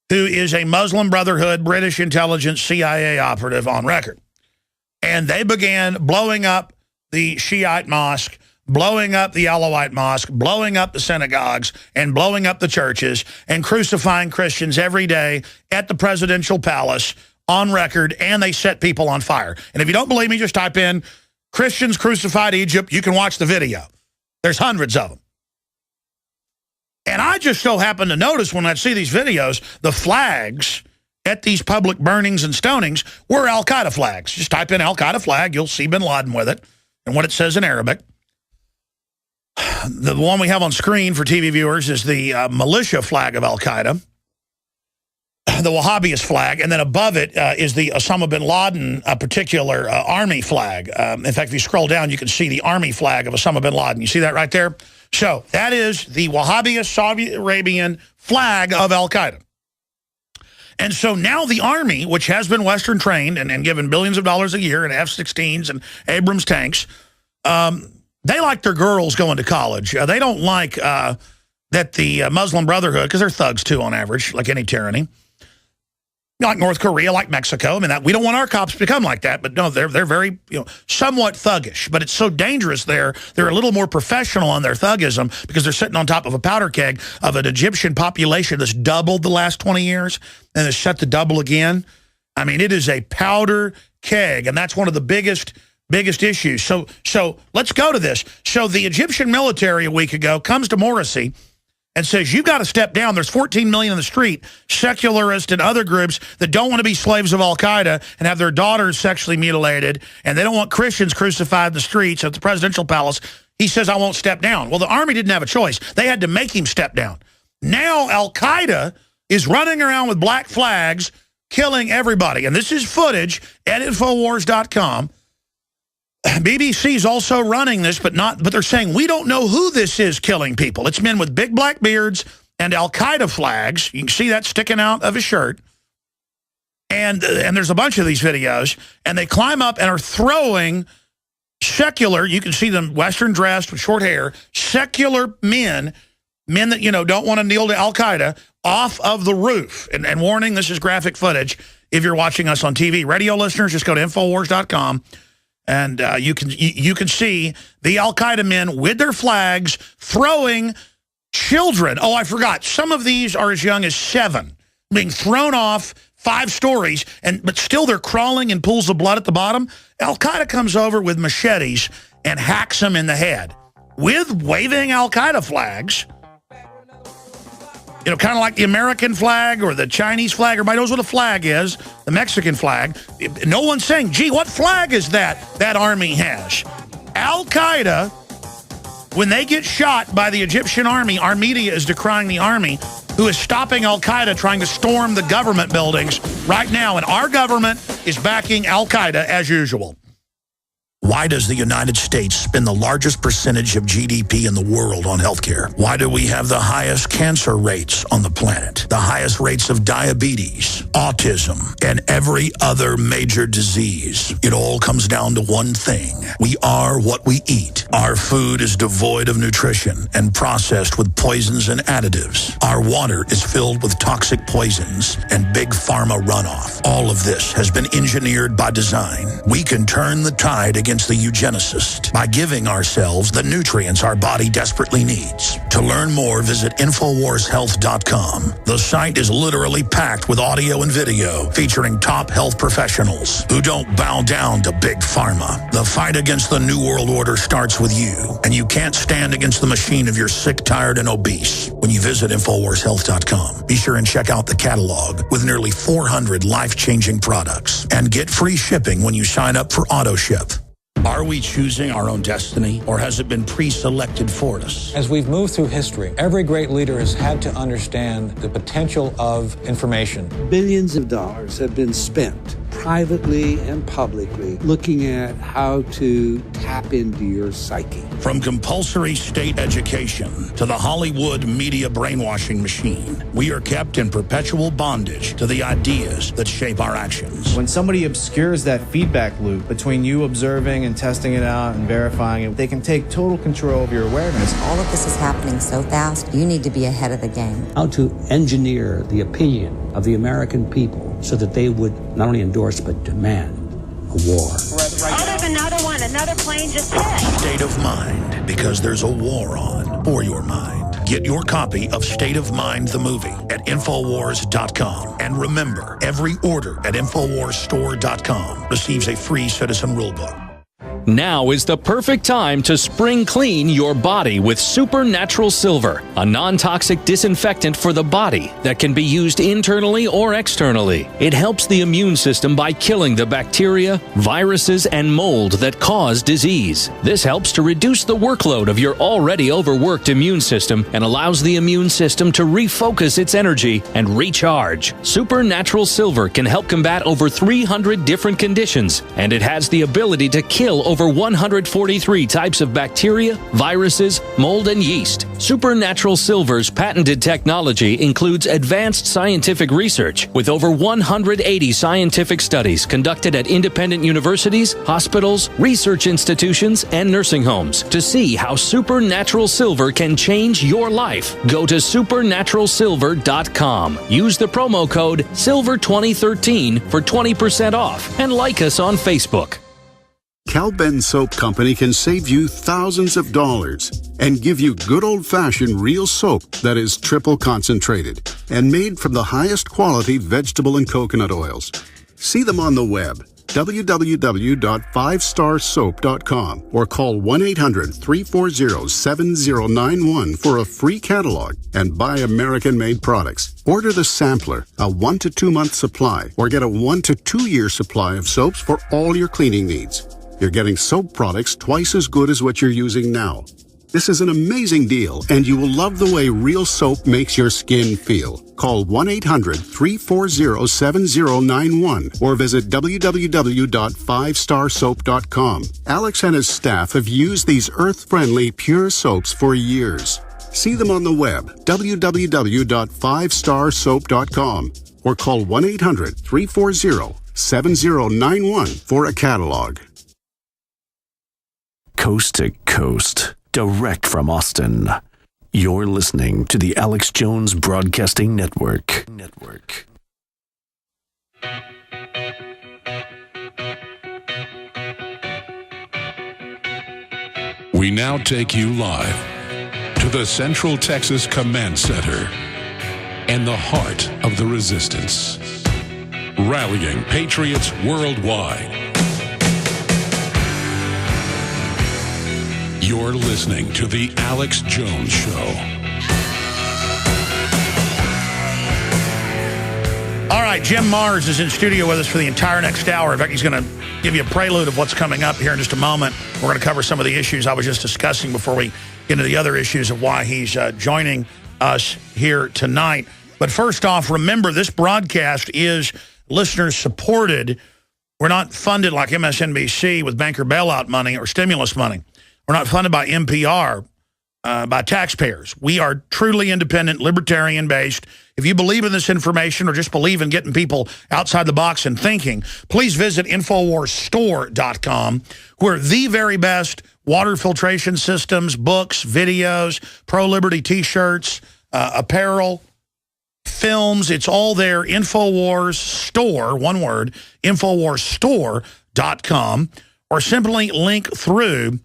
who is a Muslim Brotherhood, British intelligence, CIA operative on record. And they began blowing up the Shiite mosque, blowing up the Alawite mosque, blowing up the synagogues, and blowing up the churches, and crucifying Christians every day at the presidential palace on record, and they set people on fire. And if you don't believe me, just type in Christians crucified Egypt. You can watch the video. There's hundreds of them. And I just so happen to notice when I see these videos, the flags at these public burnings and stonings were al-Qaeda flags. Just type in al-Qaeda flag, you'll see bin Laden with it and what it says in Arabic. The one we have on screen for TV viewers is the militia flag of al-Qaeda, the Wahhabist flag, and then above it is the Osama bin Laden particular army flag. In fact, if you scroll down, you can see the army flag of Osama bin Laden. You see that right there? So that is the Wahhabist Saudi Arabian flag of al-Qaeda. And so now the Army, which has been Western trained and given billions of dollars a year in F-16s and Abrams tanks, they like their girls going to college. They don't like that the Muslim Brotherhood, because they're thugs too on average, like any tyranny, like North Korea, like Mexico. I mean, we don't want our cops to become like that, but no, they're very, somewhat thuggish. But it's so dangerous there. They're a little more professional on their thuggism because they're sitting on top of a powder keg of an Egyptian population that's doubled the last 20 years, and it's set to double again. I mean, it is a powder keg, and that's one of the biggest issues. So let's go to this. So the Egyptian military a week ago comes to Morsi and says, you've got to step down. There's 14 million in the street, secularists and other groups that don't want to be slaves of al-Qaeda and have their daughters sexually mutilated, and they don't want Christians crucified in the streets at the presidential palace. He says, I won't step down. Well, the Army didn't have a choice. They had to make him step down. Now al-Qaeda is running around with black flags, killing everybody. And this is footage at Infowars.com. BBC's also running this, but they're saying, we don't know who this is killing people. It's men with big black beards and al-Qaeda flags. You can see that sticking out of his shirt. And there's a bunch of these videos, and they climb up and are throwing secular, you can see them Western dressed with short hair, secular men that, don't want to kneel to al-Qaeda, off of the roof. And warning, this is graphic footage if you're watching us on TV. Radio listeners, just go to Infowars.com. And you can see the al-Qaeda men with their flags throwing children. Oh, I forgot. Some of these are as young as 7, being thrown off 5 stories, but still they're crawling in pools of blood at the bottom. Al-Qaeda comes over with machetes and hacks them in the head with waving al-Qaeda flags. Kind of like the American flag or the Chinese flag. Everybody knows what a flag is, the Mexican flag. No one's saying, gee, what flag is that army has? Al-Qaeda, when they get shot by the Egyptian army, our media is decrying the army, who is stopping al-Qaeda trying to storm the government buildings right now. And our government is backing al-Qaeda as usual. Why does the United States spend the largest percentage of GDP in the world on healthcare? Why do we have the highest cancer rates on the planet, the highest rates of diabetes, autism, and every other major disease? It all comes down to one thing. We are what we eat. Our food is devoid of nutrition and processed with poisons and additives. Our water is filled with toxic poisons and big pharma runoff. All of this has been engineered by design. We can turn the tide against the eugenicist by giving ourselves the nutrients our body desperately needs. To learn more, visit InfoWarsHealth.com. The site is literally packed with audio and video featuring top health professionals who don't bow down to big pharma. The fight against the New World Order starts with you, and you can't stand against the machine if you're sick, tired, and obese. When you visit InfoWarsHealth.com, be sure and check out the catalog with nearly 400 life-changing products, and get free shipping when you sign up for AutoShip. Are we choosing our own destiny, or has it been pre-selected for us? As we've moved through history, every great leader has had to understand the potential of information. Billions of dollars have been spent privately and publicly, looking at how to tap into your psyche. From compulsory state education to the Hollywood media brainwashing machine, we are kept in perpetual bondage to the ideas that shape our actions. When somebody obscures that feedback loop between you observing and testing it out and verifying it, they can take total control of your awareness. All of this is happening so fast, you need to be ahead of the game. How to engineer the opinion of the American people so that they would not only endorse but demand a war. Oh, there's another plane just hit. State of Mind, because there's a war on for your mind. Get your copy of State of Mind, the movie, at Infowars.com. And remember, every order at InfoWarsStore.com receives a free citizen rulebook. Now is the perfect time to spring clean your body with Supernatural Silver, a non-toxic disinfectant for the body that can be used internally or externally. It helps the immune system by killing the bacteria, viruses, and mold that cause disease. This helps to reduce the workload of your already overworked immune system and allows the immune system to refocus its energy and recharge. Supernatural Silver can help combat over 300 different conditions, and it has the ability to kill over 143 types of bacteria, viruses, mold, and yeast. Supernatural Silver's patented technology includes advanced scientific research with over 180 scientific studies conducted at independent universities, hospitals, research institutions, and nursing homes to see how Supernatural Silver can change your life. Go to supernaturalsilver.com. Use the promo code SILVER2013 for 20% off and like us on Facebook. Cal-Ben Soap Company can save you thousands of dollars and give you good old-fashioned real soap that is triple concentrated and made from the highest quality vegetable and coconut oils. See them on the web, www.5starsoap.com, or call 1-800-340-7091 for a free catalog and buy American-made products. Order the sampler, a 1 to 2 month supply, or get a 1 to 2 year supply of soaps for all your cleaning needs. You're getting soap products twice as good as what you're using now. This is an amazing deal, and you will love the way real soap makes your skin feel. Call 1-800-340-7091 or visit www.5starsoap.com. Alex and his staff have used these earth-friendly, pure soaps for years. See them on the web, www.5starsoap.com, or call 1-800-340-7091 for a catalog. Coast to coast, direct from Austin. You're listening to the Alex Jones Broadcasting Network. We now take you live to the Central Texas Command Center and the heart of the resistance, rallying patriots worldwide. You're listening to The Alex Jones Show. All right, Jim Mars is in studio with us for the entire next hour. In fact, he's going to give you a prelude of what's coming up here in just a moment. We're going to cover some of the issues I was just discussing before we get into the other issues of why he's joining us here tonight. But first off, remember, this broadcast is listener-supported. We're not funded like MSNBC with banker bailout money or stimulus money. We're not funded by NPR, by taxpayers. We are truly independent, libertarian-based. If you believe in this information or just believe in getting people outside the box and thinking, please visit InfoWarsStore.com, where the very best water filtration systems, books, videos, pro-liberty T-shirts, apparel, films, it's all there. InfoWars Store, one word, InfoWarsStore.com, or simply link through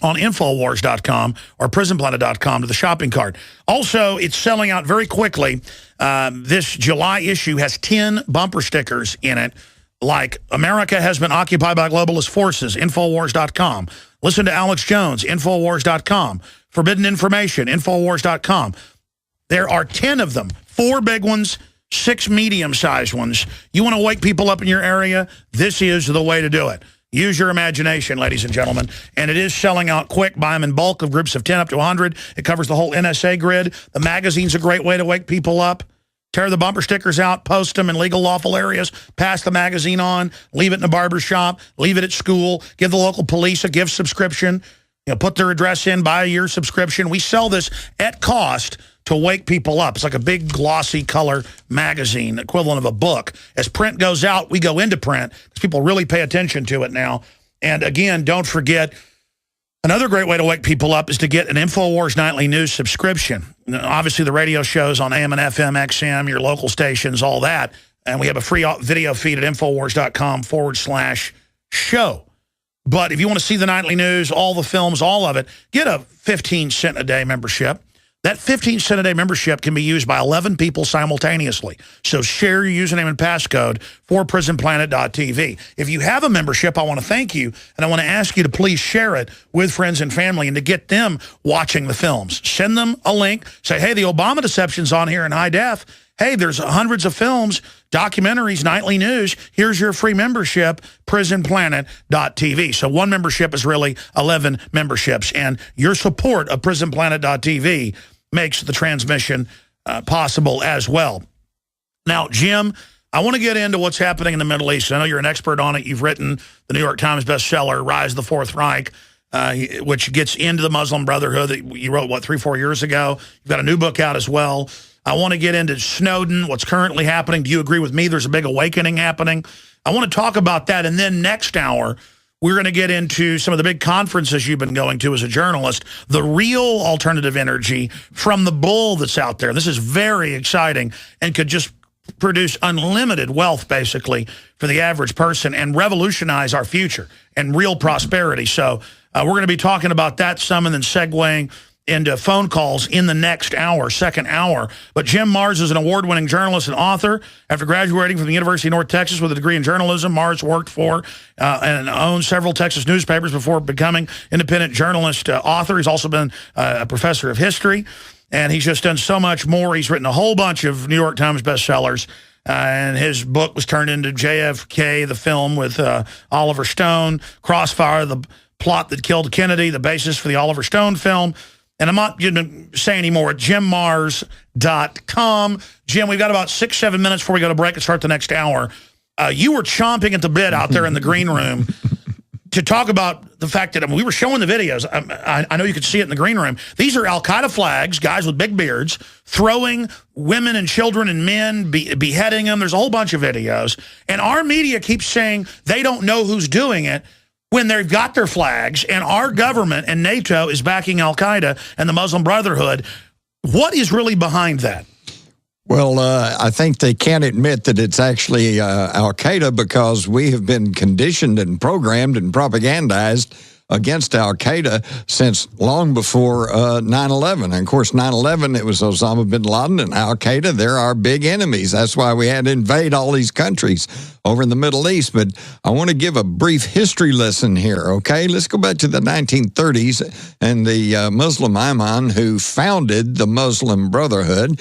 on Infowars.com or PrisonPlanet.com to the shopping cart. Also, it's selling out very quickly. This July issue has 10 bumper stickers in it, like America has been occupied by globalist forces, Infowars.com. Listen to Alex Jones, Infowars.com. Forbidden information, Infowars.com. There are 10 of them, 4 big ones, 6 medium-sized ones. You want to wake people up in your area? This is the way to do it. Use your imagination, ladies and gentlemen. And it is selling out quick. Buy them in bulk of groups of 10 up to 100. It covers the whole NSA grid. The magazine's a great way to wake people up. Tear the bumper stickers out, post them in legal, lawful areas, pass the magazine on, leave it in a barber shop, leave it at school, give the local police a gift subscription, put their address in, buy a year subscription. We sell this at cost to wake people up. It's like a big glossy color magazine, equivalent of a book. As print goes out, we go into print because people really pay attention to it now. And again, don't forget, another great way to wake people up is to get an InfoWars Nightly News subscription. Obviously, the radio shows on AM and FM, XM, your local stations, all that. And we have a free video feed at Infowars.com/show. But if you want to see the nightly news, all the films, all of it, get a 15-cent-a-day membership. That 15-cent-a-day membership can be used by 11 people simultaneously. So share your username and passcode for prisonplanet.tv. If you have a membership, I want to thank you, and I want to ask you to please share it with friends and family and to get them watching the films. Send them a link. Say, hey, the Obama deception's on here in high def. Hey, there's hundreds of films, documentaries, nightly news. Here's your free membership, prisonplanet.tv. So one membership is really 11 memberships. And your support of prisonplanet.tv makes the transmission possible as well. Now, Jim, I want to get into what's happening in the Middle East. I know you're an expert on it. You've written the New York Times bestseller, Rise of the Fourth Reich, which gets into the Muslim Brotherhood that you wrote, 3-4 years ago. You've got a new book out as well. I want to get into Snowden, what's currently happening. Do you agree with me? There's a big awakening happening. I want to talk about that. And then next hour, we're going to get into some of the big conferences you've been going to as a journalist, the real alternative energy from the bull that's out there. This is very exciting and could just produce unlimited wealth, basically, for the average person and revolutionize our future and real prosperity. So we're going to be talking about that some and then segueing into phone calls in the next hour, second hour. But Jim Marrs is an award-winning journalist and author. After graduating from the University of North Texas with a degree in journalism, Marrs worked for and owned several Texas newspapers before becoming independent journalist author. He's also been a professor of history, and he's just done so much more. He's written a whole bunch of New York Times bestsellers, and his book was turned into JFK, the film with Oliver Stone, Crossfire, the plot that killed Kennedy, the basis for the Oliver Stone film. And I'm not going to say anymore. JimMarrs.com. Jim, we've got about 6-7 minutes before we go to break and start the next hour. You were chomping at the bit out there in the green room to talk about the fact that we were showing the videos. I know you could see it in the green room. These are Al-Qaeda flags, guys with big beards, throwing women and children and men, beheading them. There's a whole bunch of videos. And our media keeps saying they don't know who's doing it, when they've got their flags, and our government and NATO is backing Al-Qaeda and the Muslim Brotherhood. What is really behind that? Well, I think they can't admit that it's actually Al-Qaeda because we have been conditioned and programmed and propagandized against Al-Qaeda since long before 9/11. And, of course, 9/11, it was Osama bin Laden and Al-Qaeda. They're our big enemies. That's why we had to invade all these countries over in the Middle East. But I want to give a brief history lesson here, okay? Let's go back to the 1930s and the Muslim imam who founded the Muslim Brotherhood.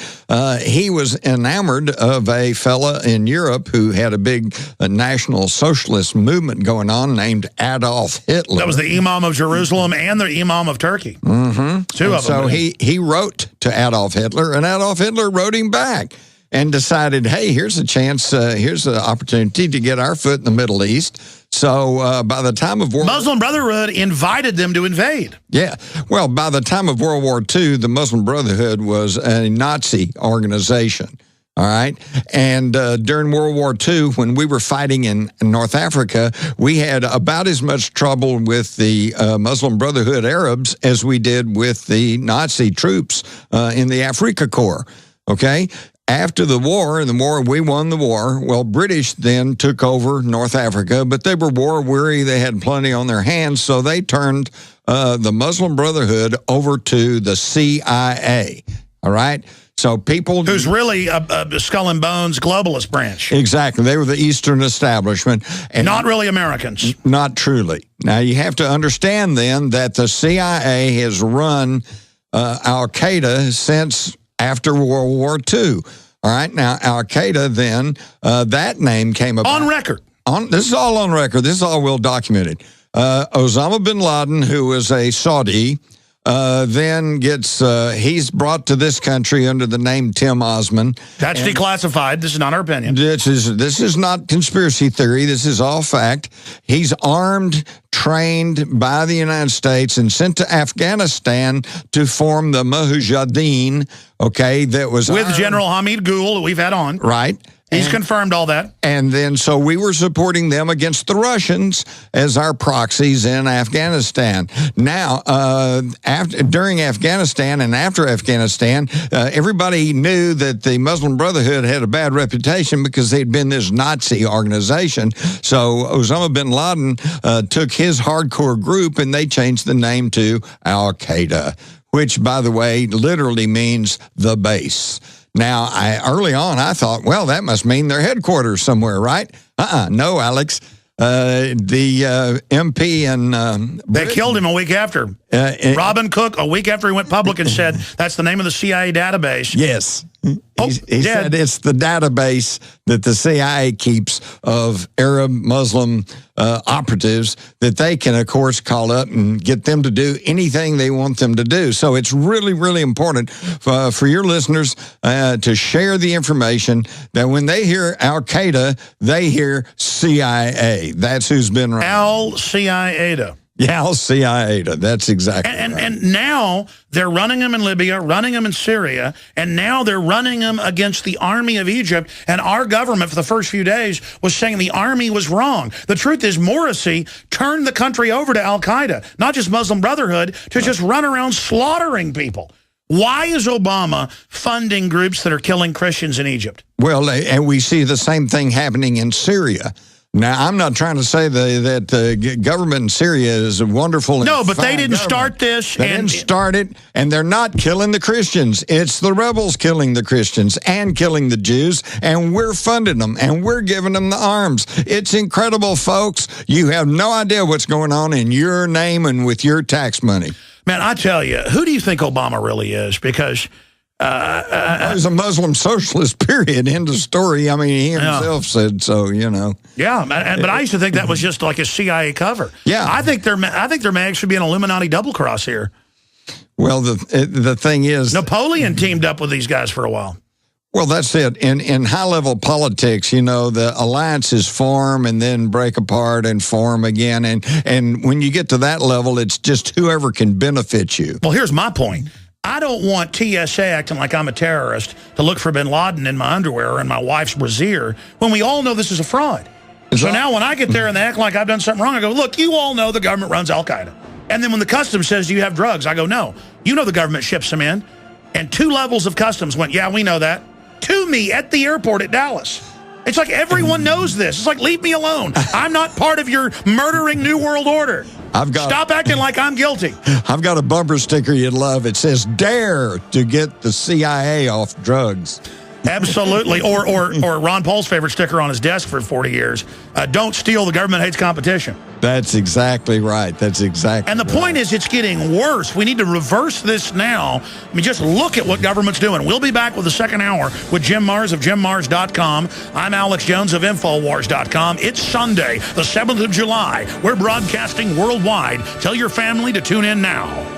He was enamored of a fella in Europe who had a big national socialist movement going on named Adolf Hitler. That was the Imam of Jerusalem and the Imam of Turkey. Mm-hmm. Two of them. So he wrote to Adolf Hitler, and Adolf Hitler wrote him back and decided, hey, here's a chance, here's an opportunity to get our foot in the Middle East. So by the time of Muslim Brotherhood invited them to invade. Yeah. Well, by the time of World War II, the Muslim Brotherhood was a Nazi organization. All right. And during World War II, when we were fighting in North Africa, we had about as much trouble with the Muslim Brotherhood Arabs as we did with the Nazi troops in the Afrika Corps. Okay. After the war, we won the war. Well, British then took over North Africa, but they were war weary. They had plenty on their hands, so they turned the Muslim Brotherhood over to the CIA. All right. So people... Who's really a skull and bones globalist branch. Exactly. They were the Eastern establishment. And not really Americans. Not truly. Now, you have to understand then that the CIA has run Al-Qaeda since after World War II. All right. Now, Al-Qaeda then, that name came about. On record. This is all on record. This is all well documented. Osama bin Laden, who was a Saudi, then gets, he's brought to this country under the name Tim Osman. That's declassified. This is not our opinion. This is not conspiracy theory. This is all fact. He's armed, trained by the United States, and sent to Afghanistan to form the Mujahideen, okay, that was... With General Hamid Gul, that we've had on. Right. He's confirmed all that. And then, so we were supporting them against the Russians as our proxies in Afghanistan. Now, during Afghanistan and after Afghanistan, everybody knew that the Muslim Brotherhood had a bad reputation because they'd been this Nazi organization. So Osama bin Laden took his hardcore group and they changed the name to Al-Qaeda, which, by the way, literally means the base. Now, early on, I thought, well, that must mean their headquarters somewhere, right? No, Alex. The MP and they killed him a week after. Robin Cook, a week after he went public and said that's the name of the CIA database. Yes. He said it's the database that the CIA keeps of Arab Muslim operatives that they can, of course, call up and get them to do anything they want them to do. So it's really, really important for your listeners to share the information that when they hear Al-Qaeda, they hear CIA. That's who's been around. Al-CIA. Yeah, Al-Qaeda. That's exactly right. And now they're running them in Libya, running them in Syria, and now they're running them against the army of Egypt. And our government for the first few days was saying the army was wrong. The truth is Morsi turned the country over to Al-Qaeda, not just Muslim Brotherhood, to just run around slaughtering people. Why is Obama funding groups that are killing Christians in Egypt? Well, and we see the same thing happening in Syria. Now, I'm not trying to say that the government in Syria is wonderful. No, but they didn't start this. They didn't start it, and they're not killing the Christians. It's the rebels killing the Christians and killing the Jews, and we're funding them, and we're giving them the arms. It's incredible, folks. You have no idea what's going on in your name and with your tax money. Man, I tell you, who do you think Obama really is? Because... he's a Muslim socialist, period. End of story. I mean, he himself said so, you know. Yeah, but I used to think that was just like a CIA cover. Yeah. I think there may actually be an Illuminati double cross here. Well, the thing is... Napoleon teamed up with these guys for a while. Well, that's it. In high-level politics, you know, the alliances form and then break apart and form again. And when you get to that level, it's just whoever can benefit you. Well, here's my point. I don't want TSA acting like I'm a terrorist to look for bin Laden in my underwear or in my wife's brassiere when we all know this is a fraud. So now when I get there and they act like I've done something wrong, I go, look, you all know the government runs Al-Qaeda. And then when the customs says, do you have drugs? I go, no. You know the government ships them in. And 2 levels of customs went, yeah, we know that, to me at the airport at Dallas. It's like everyone knows this. It's like, leave me alone. I'm not part of your murdering New World Order. Stop acting like I'm guilty. I've got a bumper sticker you'd love. It says, dare to get the CIA off drugs. Absolutely. Or Ron Paul's favorite sticker on his desk for 40 years. Don't steal, the government hates competition. That's exactly right. That's exactly And the point is, it's getting worse. We need to reverse this now. I mean, just look at what government's doing. We'll be back with the second hour with Jim Marrs of JimMarrs.com. I'm Alex Jones of Infowars.com. It's Sunday, the 7th of July. We're broadcasting worldwide. Tell your family to tune in now.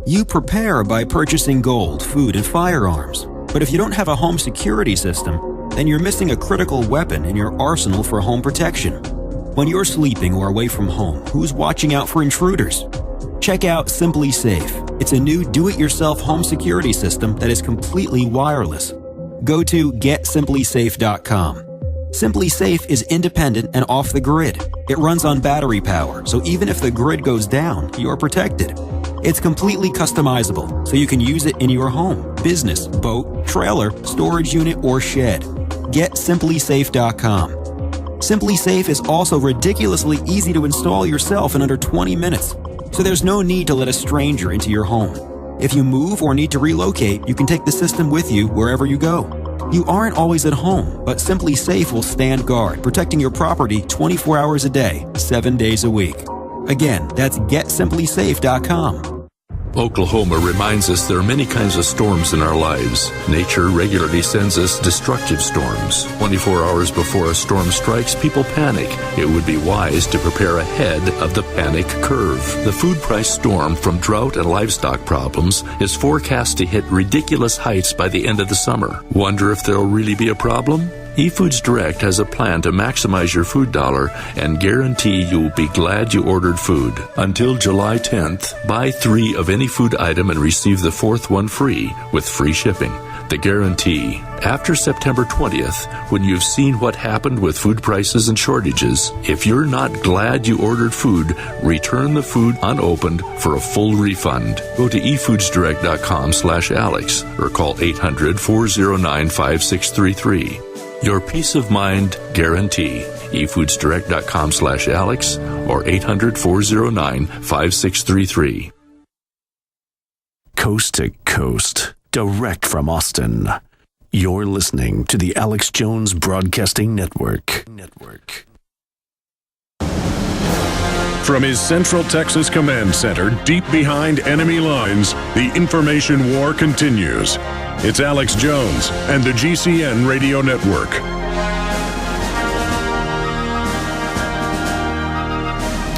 You prepare by purchasing gold, food, and firearms. But if you don't have a home security system, then you're missing a critical weapon in your arsenal for home protection. When you're sleeping or away from home, who's watching out for intruders? Check out Simply Safe. It's a new do-it-yourself home security system that is completely wireless. Go to GetSimplySafe.com. Simply Safe is independent and off the grid. It runs on battery power, so even if the grid goes down, you're protected. It's completely customizable, so you can use it in your home, business, boat, trailer, storage unit, or shed. GetSimplySafe.com. Simply Safe is also ridiculously easy to install yourself in under 20 minutes, so there's no need to let a stranger into your home. If you move or need to relocate, you can take the system with you wherever you go. You aren't always at home, but Simply Safe will stand guard, protecting your property 24 hours a day, 7 days a week. Again, that's GetSimplySafe.com. Oklahoma reminds us there are many kinds of storms in our lives. Nature regularly sends us destructive storms. 24 hours before a storm strikes, people panic. It would be wise to prepare ahead of the panic curve. The food price storm from drought and livestock problems is forecast to hit ridiculous heights by the end of the summer. Wonder if there'll really be a problem? eFoods Direct has a plan to maximize your food dollar and guarantee you'll be glad you ordered food. Until July 10th, buy 3 of any food item and receive the 4th one free with free shipping. The guarantee. After September 20th, when you've seen what happened with food prices and shortages, if you're not glad you ordered food, return the food unopened for a full refund. Go to efoodsdirect.com/Alex or call 800-409-5633. Your peace of mind guarantee. efoodsdirect.com/Alex or 800-409-5633. Coast to coast, direct from Austin. You're listening to the Alex Jones Broadcasting Network. From his Central Texas Command Center, deep behind enemy lines, the information war continues. It's Alex Jones and the GCN Radio Network.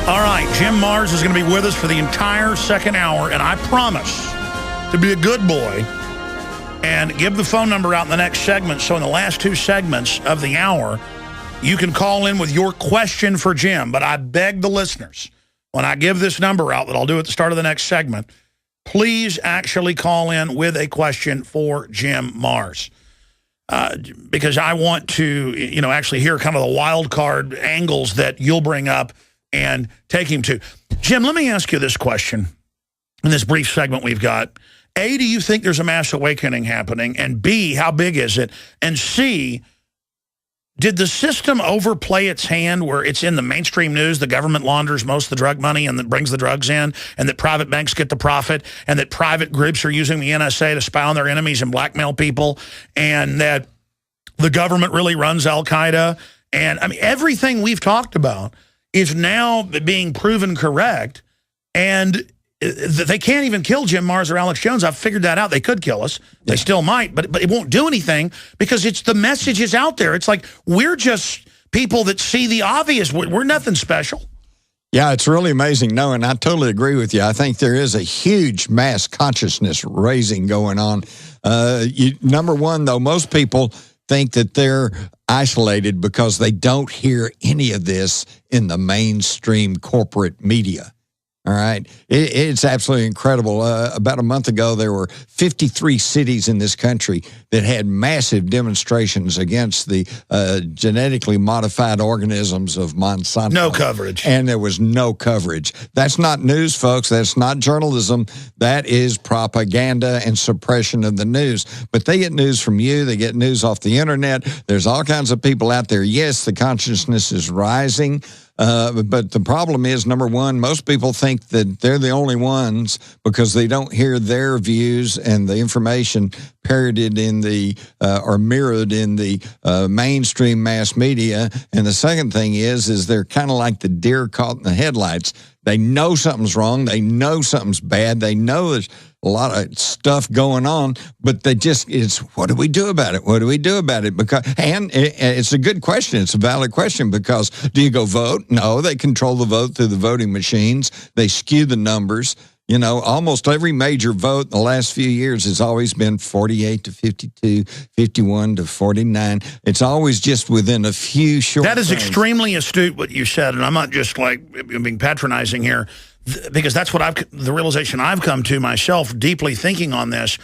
All right, Jim Mars is going to be with us for the entire second hour, and I promise to be a good boy and give the phone number out in the next segment. So in the last 2 segments of the hour, you can call in with your question for Jim. But I beg the listeners, when I give this number out that I'll do at the start of the next segment, please actually call in with a question for Jim Mars. Because I want to, actually hear kind of the wild card angles that you'll bring up and take him to. Jim, let me ask you this question in this brief segment we've got. A, do you think there's a mass awakening happening? And B, how big is it? And C, did the system overplay its hand where it's in the mainstream news, the government launders most of the drug money and that brings the drugs in, and that private banks get the profit, and that private groups are using the NSA to spy on their enemies and blackmail people, and that the government really runs Al-Qaeda? And I mean, everything we've talked about is now being proven correct, and they can't even kill Jim Mars or Alex Jones. I've figured that out. They could kill us. They still might, but it won't do anything because it's the message is out there. It's like we're just people that see the obvious. We're nothing special. Yeah, it's really amazing. No, and I totally agree with you. I think there is a huge mass consciousness raising going on. Number one, though, most people think that they're isolated because they don't hear any of this in the mainstream corporate media. All right. It's absolutely incredible. About a month ago, there were 53 cities in this country that had massive demonstrations against the genetically modified organisms of Monsanto. No coverage. And there was no coverage. That's not news, folks. That's not journalism. That is propaganda and suppression of the news. But they get news from you. They get news off the internet. There's all kinds of people out there. Yes, the consciousness is rising. But the problem is, number one, most people think that they're the only ones because they don't hear their views and the information parroted in the or mirrored in the mainstream mass media. And the second thing is they're kind of like the deer caught in the headlights. They know something's wrong. They know something's bad. They know there's a lot of stuff going on, but it's what do we do about it? What do we do about it? And it's a good question. It's a valid question because do you go vote? No, they control the vote through the voting machines. They skew the numbers. Almost every major vote in the last few years has always been 48 to 52, 51 to 49. It's always just within a few short That is things. extremely astute what you said, and I'm not just being patronizing here, because that's what the realization I've come to myself deeply thinking on this.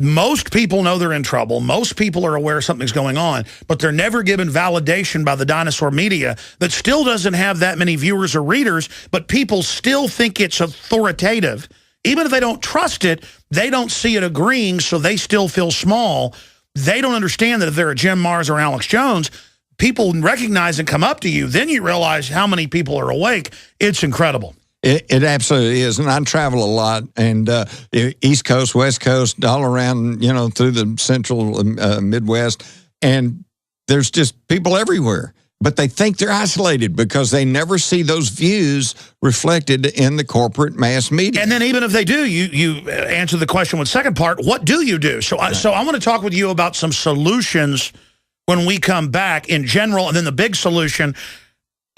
Most people know they're in trouble. Most people are aware something's going on, but they're never given validation by the dinosaur media that still doesn't have that many viewers or readers, but people still think it's authoritative. Even if they don't trust it, they don't see it agreeing, so they still feel small. They don't understand that if they're a Jim Mars or Alex Jones, people recognize and come up to you. Then you realize how many people are awake. It's incredible. It absolutely is, and I travel a lot, and East Coast, West Coast, all around, through the central Midwest, and there's just people everywhere. But they think they're isolated because they never see those views reflected in the corporate mass media. And then even if they do, you answer the question with the second part, what do you do? So, I want to talk with you about some solutions when we come back in general, and then the big solution.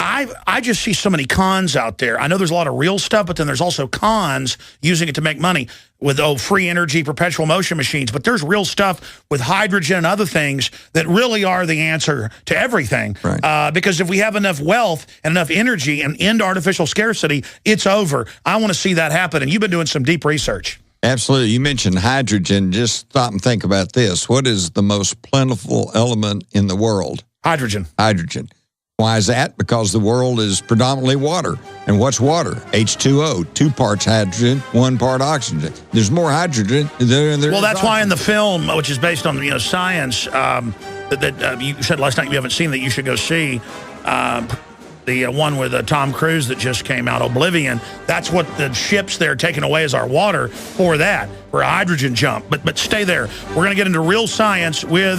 I just see so many cons out there. I know there's a lot of real stuff, but then there's also cons using it to make money with, free energy, perpetual motion machines. But there's real stuff with hydrogen and other things that really are the answer to everything. Right. Because if we have enough wealth and enough energy and end artificial scarcity, it's over. I want to see that happen. And you've been doing some deep research. Absolutely. You mentioned hydrogen. Just stop and think about this. What is the most plentiful element in the world? Hydrogen. Hydrogen. Why is that? Because the world is predominantly water. And what's water? H2O, 2 parts hydrogen, 1 part oxygen. There's more hydrogen than there Well, is that's oxygen. why in the film, which is based on science, that you said last night you haven't seen, that you should go see, the one with Tom Cruise that just came out, Oblivion. That's what the ships they're taking away as our water for a hydrogen jump. But stay there. We're going to get into real science with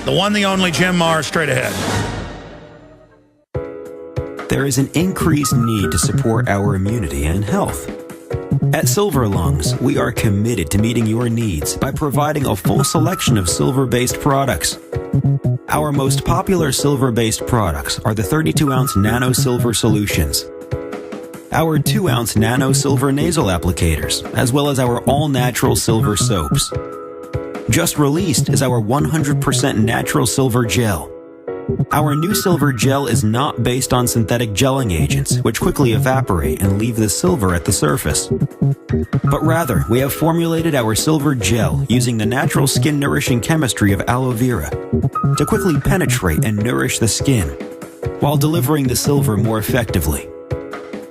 the one, the only Jim Mars straight ahead. There is an increased need to support our immunity and health. At Silver Lungs, we are committed to meeting your needs by providing a full selection of silver-based products. Our most popular silver-based products are the 32-ounce Nano Silver Solutions, our 2-ounce Nano Silver Nasal Applicators, as well as our all-natural silver soaps. Just released is our 100% natural silver gel. Our new silver gel is not based on synthetic gelling agents, which quickly evaporate and leave the silver at the surface. But rather, we have formulated our silver gel using the natural skin-nourishing chemistry of aloe vera to quickly penetrate and nourish the skin, while delivering the silver more effectively.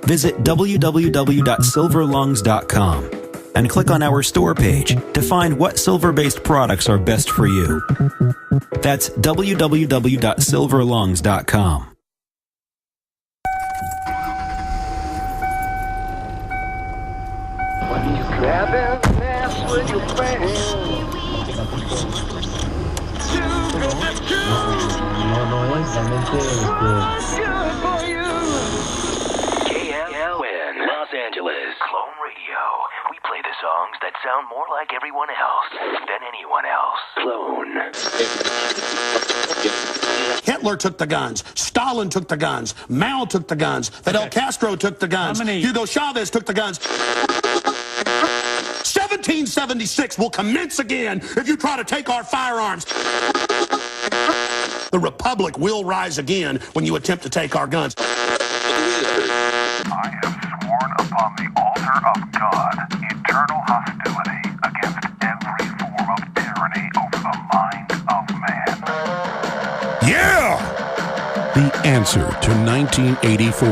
Visit www.silverlungs.com and click on our store page to find what silver-based products are best for you. That's www.silverlungs.com. KLN, Los Angeles. Clone Radio. We play the songs that sound more like everyone else than anyone else. Clone. Hitler took the guns. Stalin took the guns. Mao took the guns. Fidel Castro took the guns. Hugo Chavez took the guns. 1776 will commence again if you try to take our firearms. The Republic will rise again when you attempt to take our guns. I have sworn upon the altar of God eternal hostility against every form of tyranny over the mind of man. Yeah! The answer to 1984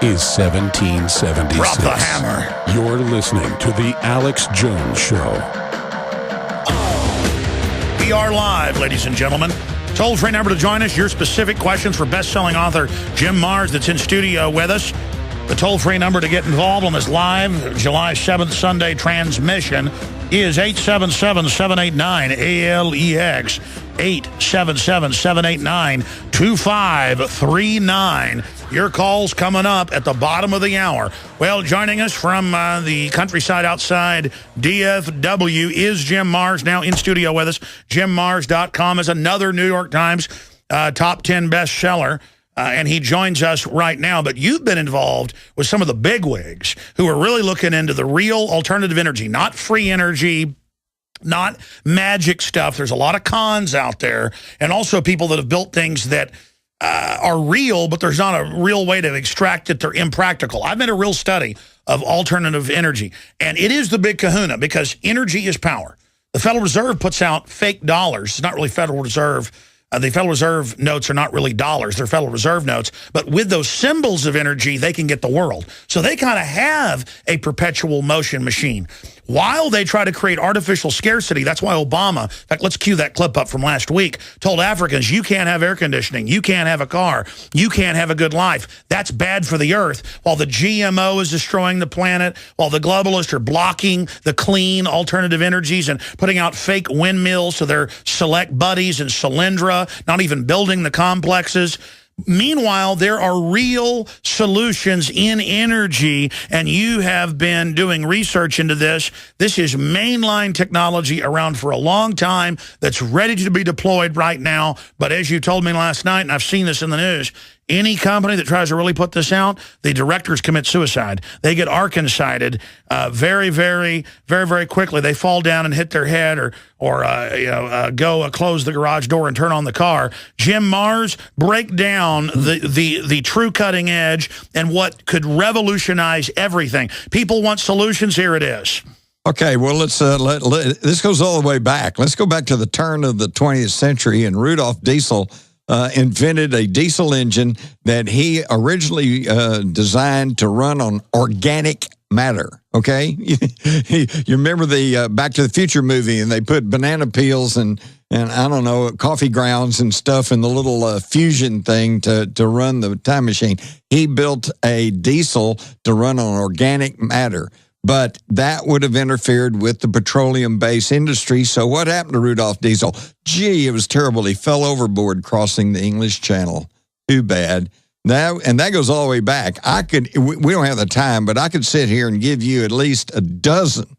is 1776. Drop the hammer. You're listening to The Alex Jones Show. We are live, ladies and gentlemen. Toll-free number to join us. Your specific questions for best-selling author Jim Mars that's in studio with us. The toll-free number to get involved on this live July 7th Sunday transmission is 877-789-ALEX. 877-789-2539. Your call's coming up at the bottom of the hour. Well, joining us from the countryside outside DFW is Jim Mars, now in studio with us. JimMars.com is another New York Times top 10 bestseller. And he joins us right now. But you've been involved with some of the bigwigs who are really looking into the real alternative energy, not free energy, not magic stuff. There's a lot of cons out there, and also people that have built things that are real, but there's not a real way to extract it. They're impractical. I've made a real study of alternative energy, and it is the big kahuna because energy is power. The Federal Reserve puts out fake dollars. It's not really Federal Reserve. The Federal Reserve notes are not really dollars. They're Federal Reserve notes. But with those symbols of energy, they can get the world. So they kind of have a perpetual motion machine. While they try to create artificial scarcity, that's why Obama, in fact, let's cue that clip up from last week, told Africans, you can't have air conditioning, you can't have a car, you can't have a good life. That's bad for the earth. While the GMO is destroying the planet, while the globalists are blocking the clean alternative energies and putting out fake windmills to their select buddies in Solyndra, not even building the complexes. Meanwhile, there are real solutions in energy, and you have been doing research into this. This is mainline technology around for a long time that's ready to be deployed right now. But as you told me last night, and I've seen this in the news, any company that tries to really put this out, the directors commit suicide. They get Arkansided very, very, very, very quickly. They fall down and hit their head or go close the garage door and turn on the car. Jim Mars, break down the true cutting edge and what could revolutionize everything. People want solutions. Here it is. Okay, well, let's this goes all the way back. Let's go back to the turn of the 20th century, and Rudolf Diesel invented a diesel engine that he originally designed to run on organic matter, okay? You remember the Back to the Future movie, and they put banana peels and I don't know, coffee grounds and stuff in the little fusion thing to run the time machine. He built a diesel to run on organic matter. But that would have interfered with the petroleum-based industry. So what happened to Rudolf Diesel? Gee, it was terrible. He fell overboard crossing the English Channel. Too bad. And that goes all the way back. We don't have the time, but I could sit here and give you at least a dozen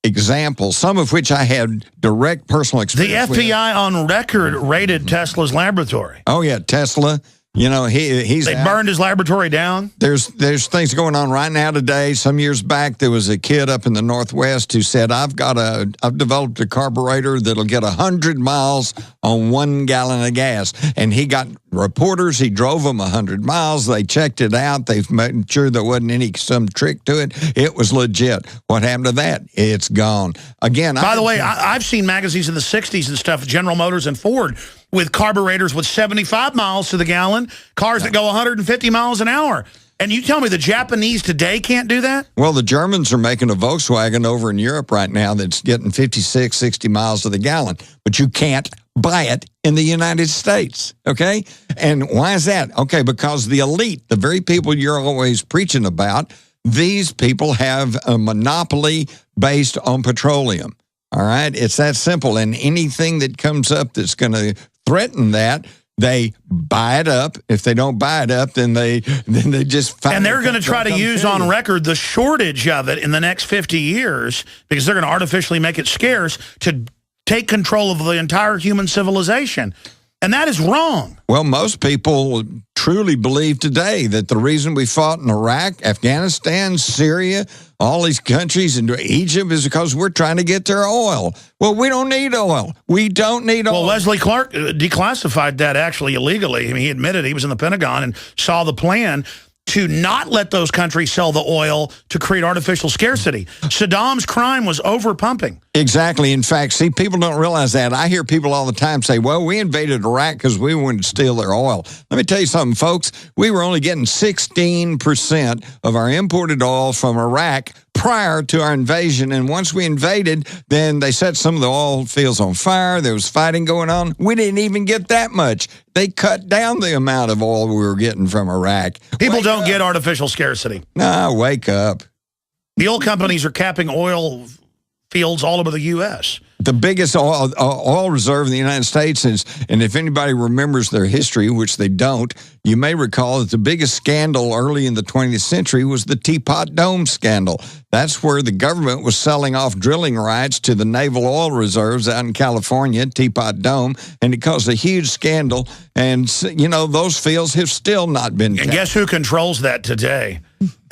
examples, some of which I had direct personal experience with. The FBI on record raided Tesla's laboratory. Oh, yeah, Tesla. You know, he's they burned his laboratory down. There's things going on right now today. Some years back, there was a kid up in the Northwest who said, I've developed a carburetor that'll get 100 miles on 1 gallon of gas. And he got reporters. He drove them 100 miles. They checked it out. They've made sure there wasn't some trick to it. It was legit. What happened to that? It's gone. Again, by the way, I've seen magazines in the 60s and stuff, General Motors and Ford, with carburetors with 75 miles to the gallon, cars that go 150 miles an hour. And you tell me the Japanese today can't do that? Well, the Germans are making a Volkswagen over in Europe right now that's getting 56, 60 miles to the gallon. But you can't buy it in the United States, okay? And why is that? Okay, because the elite, the very people you're always preaching about, these people have a monopoly based on petroleum. All right? It's that simple. And anything that comes up that's going to threaten that, they buy it up. If they don't buy it up, then they just find. And they're going to try to use on record the shortage of it in the next 50 years because they're going to artificially make it scarce to take control of the entire human civilization. And that is wrong. Well, most people truly believe today that the reason we fought in Iraq, Afghanistan, Syria, all these countries, and Egypt is because we're trying to get their oil. Well, we don't need oil. We don't need oil. Well, Wesley Clark declassified that actually illegally. I mean, he admitted he was in the Pentagon and saw the plan to not let those countries sell the oil to create artificial scarcity. Saddam's crime was overpumping. Exactly. In fact, see, people don't realize that. I hear people all the time say, well, we invaded Iraq because we wanted to steal their oil. Let me tell you something, folks. We were only getting 16% of our imported oil from Iraq prior to our invasion. And once we invaded, then they set some of the oil fields on fire. There was fighting going on. We didn't even get that much. They cut down the amount of oil we were getting from Iraq. People don't get artificial scarcity. No, wake up. The oil companies are capping oil fields all over the U.S. The biggest oil reserve in the United States is, and if anybody remembers their history, which they don't, you may recall that the biggest scandal early in the 20th century was the Teapot Dome scandal. That's where the government was selling off drilling rights to the naval oil reserves out in California, Teapot Dome, and it caused a huge scandal. And, you know, those fields have still not been And guess who controls that today?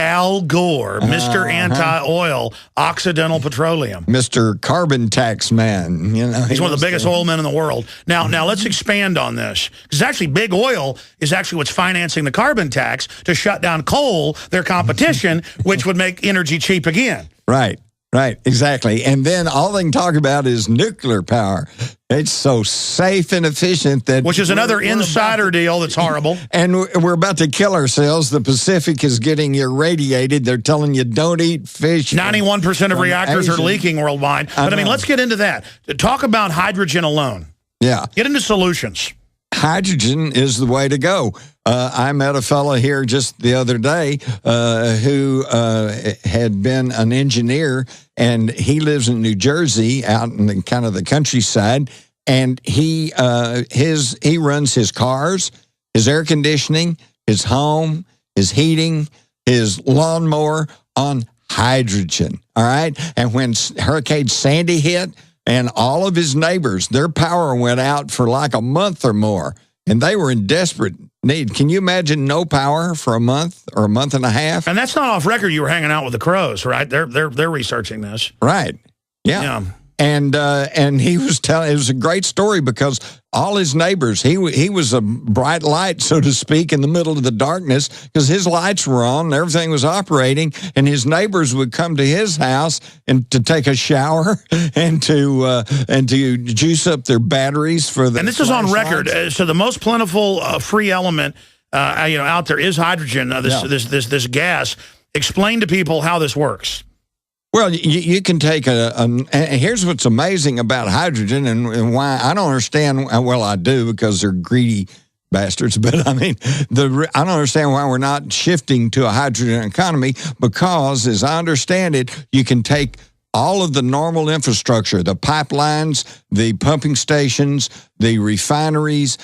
Al Gore, Mr. Anti-Oil, Occidental Petroleum. Mr. Carbon Tax Man. You know, he's one of the biggest oil men in the world. Now let's expand on this. Because actually, big oil is actually what's financing the carbon tax to shut down coal, their competition, which would make energy cheap again. Right, exactly. And then all they can talk about is nuclear power. It's so safe and efficient that... Which is another insider deal that's horrible. And we're about to kill ourselves. The Pacific is getting irradiated. They're telling you don't eat fish. 91% of reactors are leaking worldwide. But I mean, let's get into that. Talk about hydrogen alone. Yeah. Get into solutions. Hydrogen is the way to go. I met a fellow here just the other day who had been an engineer, and he lives in New Jersey, out in the countryside, and he runs his cars, his air conditioning, his home, his heating, his lawnmower on hydrogen, all right? And when Hurricane Sandy hit and all of his neighbors, their power went out for like a month or more, and they were in desperate need. Can you imagine no power for a month or a month and a half? And that's not off record. You were hanging out with the Crows, right? They're researching this. Right. Yeah. And he was telling, it was a great story because all his neighbors, he was a bright light, so to speak, in the middle of the darkness because his lights were on and everything was operating, and his neighbors would come to his house and to take a shower and to juice up their batteries for the. And this is on record. So the most plentiful free element out there is hydrogen. This gas. Explain to people how this works. Well, you can take and here's what's amazing about hydrogen and why I don't understand. Well, I do because they're greedy bastards. But I mean, I don't understand why we're not shifting to a hydrogen economy because, as I understand it, you can take all of the normal infrastructure, the pipelines, the pumping stations, the refineries,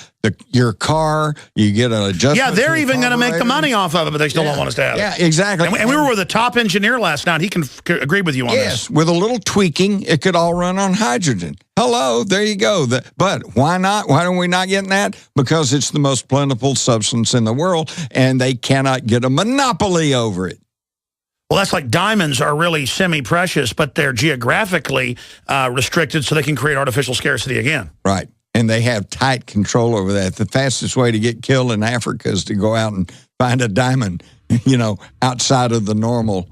your car, you get an adjustment. Yeah, they're even going to make the money off of it, but they still don't want us to have it. Yeah, exactly. And we were with a top engineer last night. He can agree with you on this. Yes, with a little tweaking, it could all run on hydrogen. Hello, there you go. But why not? Why are we not getting that? Because it's the most plentiful substance in the world, and they cannot get a monopoly over it. Well, that's like diamonds are really semi-precious, but they're geographically restricted so they can create artificial scarcity again. Right. And they have tight control over that. The fastest way to get killed in Africa is to go out and find a diamond, outside of the normal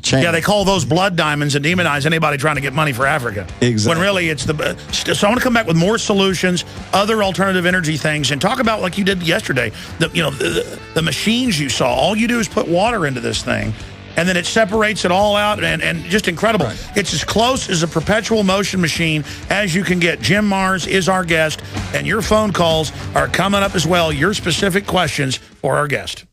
chain. Yeah, they call those blood diamonds and demonize anybody trying to get money for Africa. Exactly. When really it's the... So I want to come back with more solutions, other alternative energy things, and talk about, like you did yesterday, the machines you saw. All you do is put water into this thing, and then it separates it all out, and just incredible. Right. It's as close as a perpetual motion machine as you can get. Jim Mars is our guest, and your phone calls are coming up as well, your specific questions for our guest.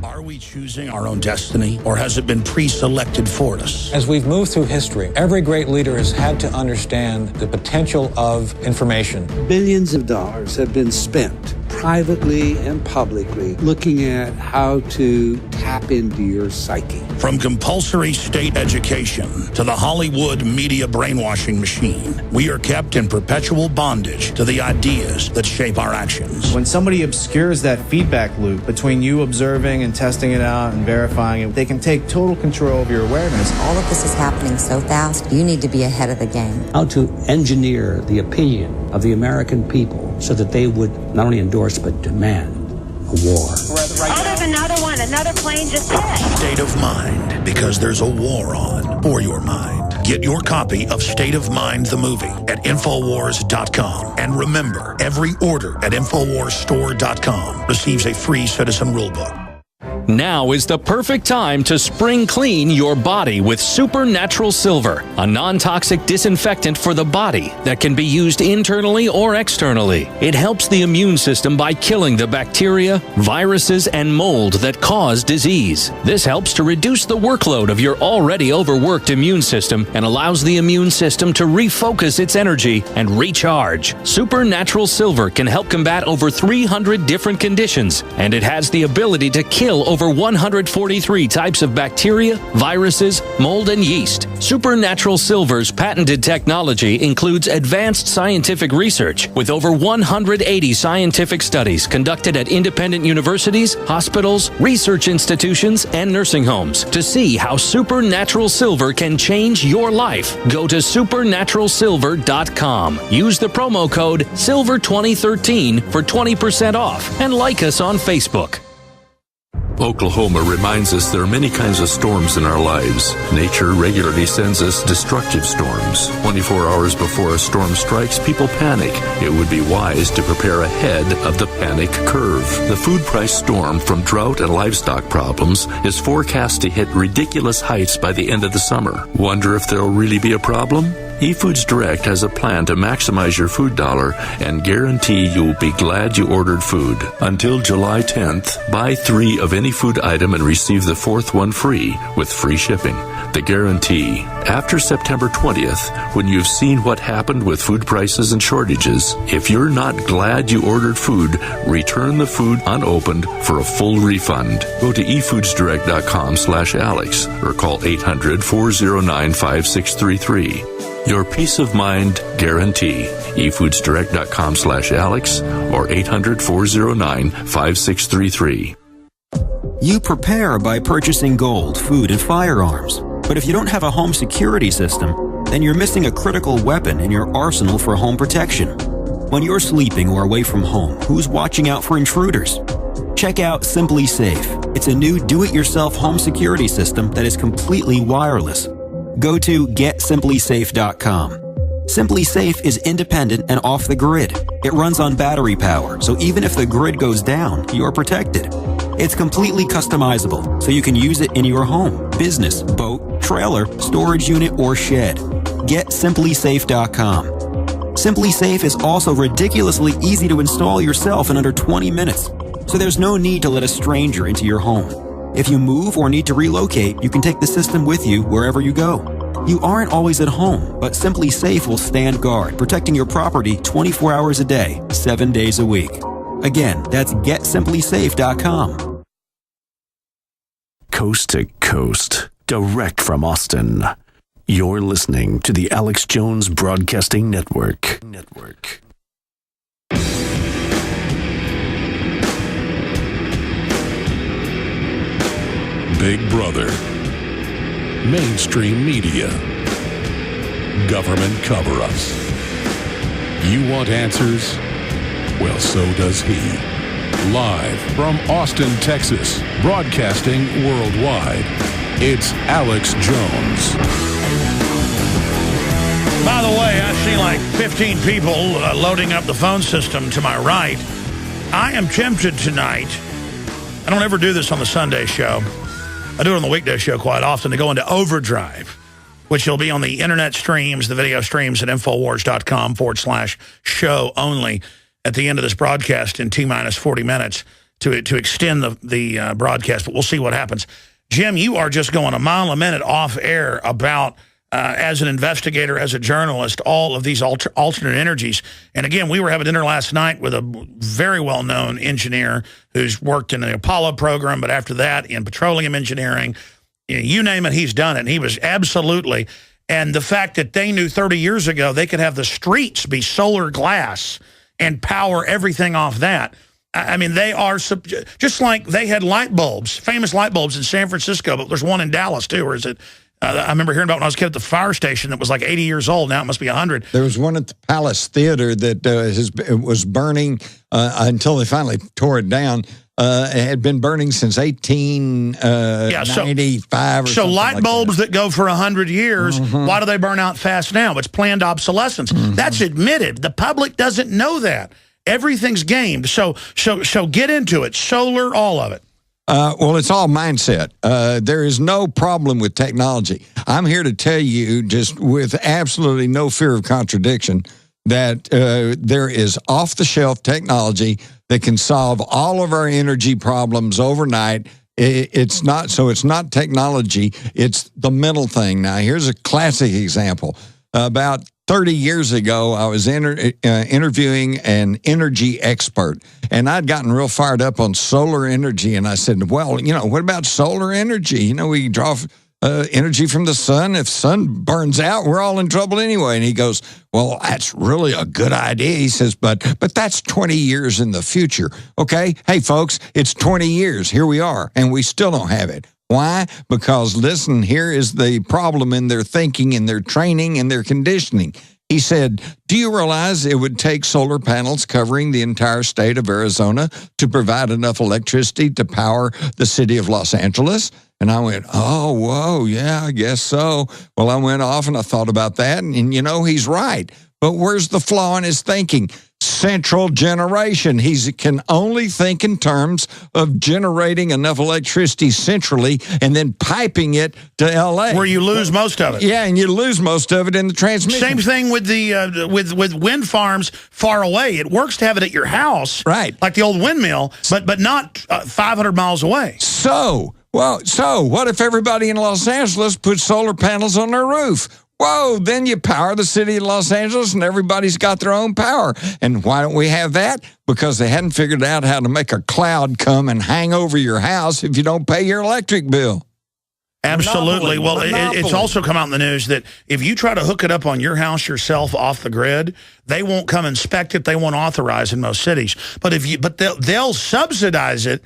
Are we choosing our own destiny, or has it been pre-selected for us? As we've moved through history, every great leader has had to understand the potential of information. Billions of dollars have been spent privately and publicly looking at how to tap into your psyche. From compulsory state education to the Hollywood media brainwashing machine, we are kept in perpetual bondage to the ideas that shape our actions. When somebody obscures that feedback loop between you observing and testing it out and verifying it, they can take total control of your awareness. All of this is happening so fast, you need to be ahead of the game. How to engineer the opinion of the American people so that they would not only endorse but demand a war. Oh, there's another one. Another plane just hit. State of Mind, because there's a war on for your mind. Get your copy of State of Mind, the movie, at Infowars.com. And remember, every order at InfoWarsStore.com receives a free citizen rulebook. Now is the perfect time to spring clean your body with Supernatural Silver, a non-toxic disinfectant for the body that can be used internally or externally. It helps the immune system by killing the bacteria, viruses, and mold that cause disease. This helps to reduce the workload of your already overworked immune system and allows the immune system to refocus its energy and recharge. Supernatural Silver can help combat over 300 different conditions, and it has the ability to kill over 143 types of bacteria, viruses, mold, and yeast. Supernatural Silver's patented technology includes advanced scientific research with over 180 scientific studies conducted at independent universities, hospitals, research institutions, and nursing homes. To see how Supernatural Silver can change your life, go to supernaturalsilver.com. Use the promo code SILVER2013 for 20% off and like us on Facebook. Oklahoma reminds us there are many kinds of storms in our lives. Nature regularly sends us destructive storms. 24 hours before a storm strikes, people panic. It would be wise to prepare ahead of the panic curve. The food price storm from drought and livestock problems is forecast to hit ridiculous heights by the end of the summer. Wonder if there'll really be a problem? eFoods Direct has a plan to maximize your food dollar and guarantee you'll be glad you ordered food. Until July 10th, buy 3 of any food item and receive the 4th one free with free shipping. The guarantee. After September 20th, when you've seen what happened with food prices and shortages, if you're not glad you ordered food, return the food unopened for a full refund. Go to efoodsdirect.com/Alex or call 800-409-5633. Your peace of mind guarantee. efoodsdirect.com/Alex or 800-409-5633. You prepare by purchasing gold, food, and firearms. But if you don't have a home security system, then you're missing a critical weapon in your arsenal for home protection. When you're sleeping or away from home, who's watching out for intruders? Check out Simply Safe. It's a new do-it-yourself home security system that is completely wireless. Go to GetSimplySafe.com. Simply Safe is independent and off the grid. It runs on battery power, so even if the grid goes down, you're protected. It's completely customizable, so you can use it in your home, business, boat, trailer, storage unit, or shed. GetSimplySafe.com. Simply Safe is also ridiculously easy to install yourself in under 20 minutes, so there's no need to let a stranger into your home. If you move or need to relocate, you can take the system with you wherever you go. You aren't always at home, but Simply Safe will stand guard, protecting your property 24 hours a day, 7 days a week. Again, that's GetSimplySafe.com. Coast to coast, direct from Austin. You're listening to the Alex Jones Broadcasting Network. Big Brother, mainstream media, government cover-ups. You want answers? Well, so does he. Live from Austin, Texas, broadcasting worldwide, it's Alex Jones. By the way, I see like 15 people loading up the phone system to my right. I am tempted tonight. I don't ever do this on the Sunday show. I do it on the weekday show quite often to go into overdrive, which will be on the internet streams, the video streams at Infowars.com/show only at the end of this broadcast in T-minus 40 minutes to extend the broadcast, but we'll see what happens. Jim, you are just going a mile a minute off air about, as an investigator, as a journalist, all of these alternate energies. And again, we were having dinner last night with a very well-known engineer who's worked in the Apollo program, but after that in petroleum engineering. You name it, he's done it. And he was absolutely, and the fact that they knew 30 years ago they could have the streets be solar glass and power everything off that. I mean, they are, just like they had light bulbs, famous light bulbs in San Francisco, but there's one in Dallas too, or is it? I remember hearing about when I was a kid at the fire station that was like 80 years old. Now it must be 100. There was one at the Palace Theater that it was burning until they finally tore it down. It had been burning since 1895 or something. So light bulbs that go for 100 years, why do they burn out fast now? It's planned obsolescence. That's admitted. The public doesn't know that. Everything's gamed. So get into it. Solar, all of it. Well, it's all mindset. There is no problem with technology. I'm here to tell you, just with absolutely no fear of contradiction, that there is off-the-shelf technology that can solve all of our energy problems overnight. It's not technology, it's the mental thing. Now, here's a classic example. About 30 years ago, I was interviewing an energy expert, and I'd gotten real fired up on solar energy, and I said, well, what about solar energy? We draw energy from the sun. If sun burns out, we're all in trouble anyway. And he goes, well, that's really a good idea. He says, but that's 20 years in the future. Okay, hey, folks, it's 20 years. Here we are, and we still don't have it. Why? Because, listen, here is the problem in their thinking, in their training, and their conditioning. He said, do you realize it would take solar panels covering the entire state of Arizona to provide enough electricity to power the city of Los Angeles? And I went, oh, whoa, yeah, I guess so. Well, I went off and I thought about that, and he's right. But where's the flaw in his thinking? central generation. He can only think in terms of generating enough electricity centrally and then piping it to L.A. Where you lose most of it. Yeah, and you lose most of it in the transmission. Same thing with the with wind farms far away. It works to have it at your house, right? Like the old windmill, but not 500 miles away. So what if everybody in Los Angeles puts solar panels on their roof? Whoa, then you power the city of Los Angeles and everybody's got their own power. And why don't we have that? Because they hadn't figured out how to make a cloud come and hang over your house if you don't pay your electric bill. Absolutely. Well, it's also come out in the news that if you try to hook it up on your house yourself off the grid, they won't come inspect it. They won't authorize in most cities. But they'll subsidize it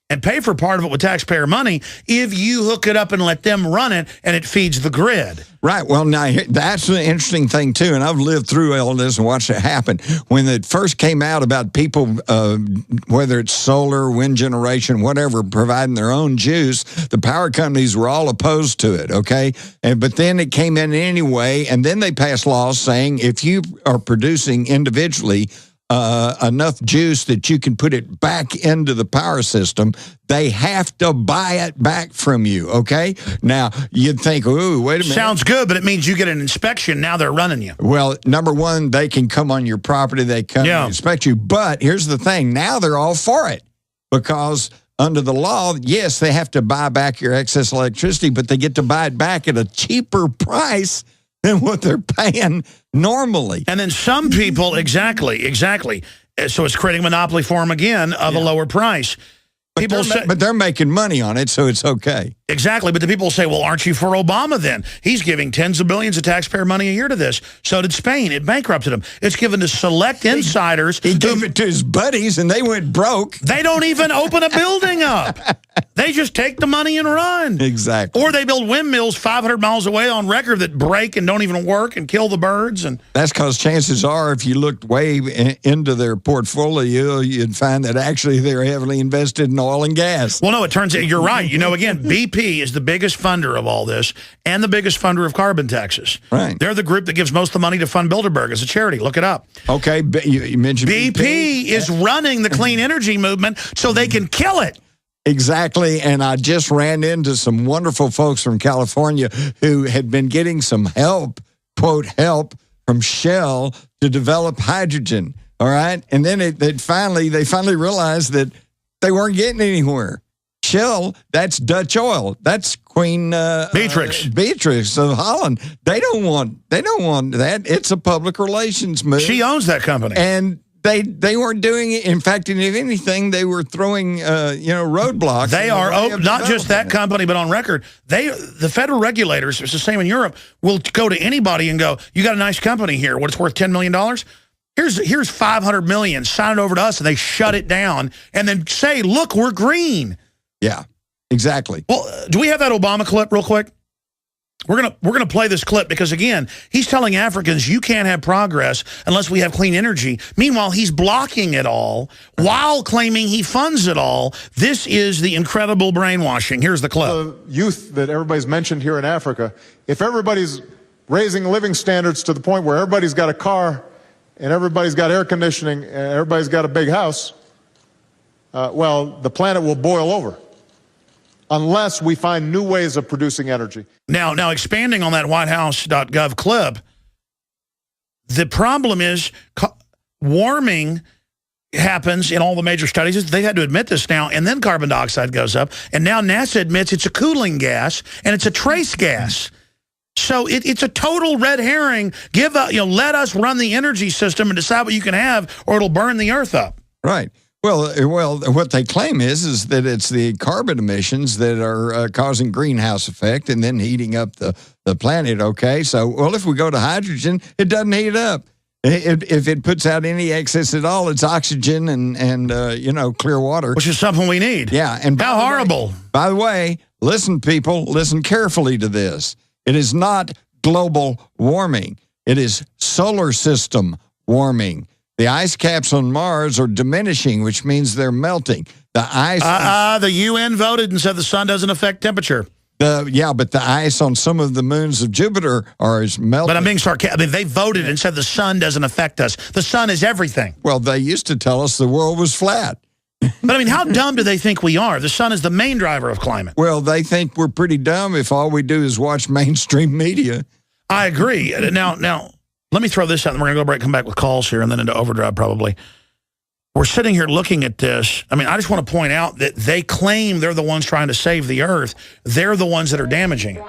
and pay for part of it with taxpayer money if you hook it up and let them run it and it feeds the grid. Right. Well, now, that's the interesting thing, too, and I've lived through all this and watched it happen. When it first came out about people, whether it's solar, wind generation, whatever, providing their own juice, the power companies were all opposed to it, okay? But then it came in anyway, and then they passed laws saying if you are producing individually enough juice that you can put it back into the power system, they have to buy it back from you, okay? Now, you'd think, ooh, wait a minute. Sounds good, but it means you get an inspection. Now they're running you. Well, number one, they can come on your property. They come and inspect you. But here's the thing. Now they're all for it because under the law, yes, they have to buy back your excess electricity, but they get to buy it back at a cheaper price than what they're paying normally. And then some people, exactly. So it's creating a monopoly for them again of a lower price. But they're making money on it, so it's okay. Exactly, but the people say, well, aren't you for Obama then? He's giving tens of billions of taxpayer money a year to this. So did Spain. It bankrupted him. It's given to select insiders. He gave it to his buddies, and they went broke. They don't even open a building up. They just take the money and run. Exactly. Or they build windmills 500 miles away on record that break and don't even work and kill the birds. And that's because chances are, if you looked way into their portfolio, you'd find that actually they're heavily invested in oil and gas. Well, no, it turns out you're right. You know, again, BP is the biggest funder of all this and the biggest funder of carbon taxes. Right. They're the group that gives most of the money to fund Bilderberg as a charity. Look it up. Okay, you mentioned BP is running the clean energy movement so they can kill it. Exactly, and I just ran into some wonderful folks from California who had been getting some help, quote, help, from Shell to develop hydrogen, all right? And then they finally realized that they weren't getting anywhere. Shell, that's Dutch oil. That's Queen Beatrix of Holland. They don't want that. It's a public relations move. She owns that company. And they weren't doing it. In fact, if anything, they were throwing roadblocks. They are not just that company, but on record, the federal regulators, it's the same in Europe, will go to anybody and go, you got a nice company here. What, it's worth $10 million? Here's $500 million. Sign it over to us, and they shut it down and then say, look, we're green. Yeah, exactly. Well, do we have that Obama clip real quick? We're gonna play this clip because, again, he's telling Africans you can't have progress unless we have clean energy. Meanwhile, he's blocking it all while claiming he funds it all. This is the incredible brainwashing. Here's the clip. The youth that everybody's mentioned here in Africa, if everybody's raising living standards to the point where everybody's got a car and everybody's got air conditioning and everybody's got a big house, well, the planet will boil over unless we find new ways of producing energy. Now expanding on that whitehouse.gov clip, the problem is warming happens in all the major studies. They've had to admit this now, and then carbon dioxide goes up, and now NASA admits it's a cooling gas, and it's a trace gas. So it's a total red herring. Let us run the energy system and decide what you can have, or it'll burn the earth up. Right. Well, what they claim is that it's the carbon emissions that are causing greenhouse effect and then heating up the planet, okay? So, well, if we go to hydrogen, it doesn't heat up. If it puts out any excess at all, it's oxygen and clear water. Which is something we need. Yeah. And how horrible. By the way, listen, people, listen carefully to this. It is not global warming. It is solar system warming. The ice caps on Mars are diminishing, which means they're melting. The ice... the UN voted and said the sun doesn't affect temperature. But the ice on some of the moons of Jupiter is melting. But I'm being sarcastic. I mean, they voted and said the sun doesn't affect us. The sun is everything. Well, they used to tell us the world was flat. But I mean, how dumb do they think we are? The sun is the main driver of climate. Well, they think we're pretty dumb if all we do is watch mainstream media. I agree. Now, let me throw this out, and we're going to go break, come back with calls here, and then into overdrive probably. We're sitting here looking at this. I mean, I just want to point out that they claim they're the ones trying to save the Earth. They're the ones that are damaging it.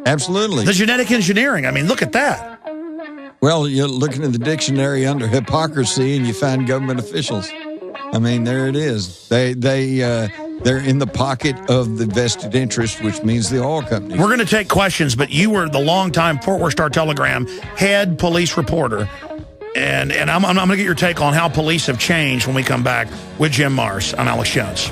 Absolutely. The genetic engineering. I mean, look at that. Well, you're looking at the dictionary under hypocrisy, and you find government officials. I mean, there it is. They're in the pocket of the vested interest, which means the oil companies. We're going to take questions, but you were the longtime Fort Worth Star-Telegram head police reporter. And I'm going to get your take on how police have changed when we come back with Jim Mars. I'm Alex Jones.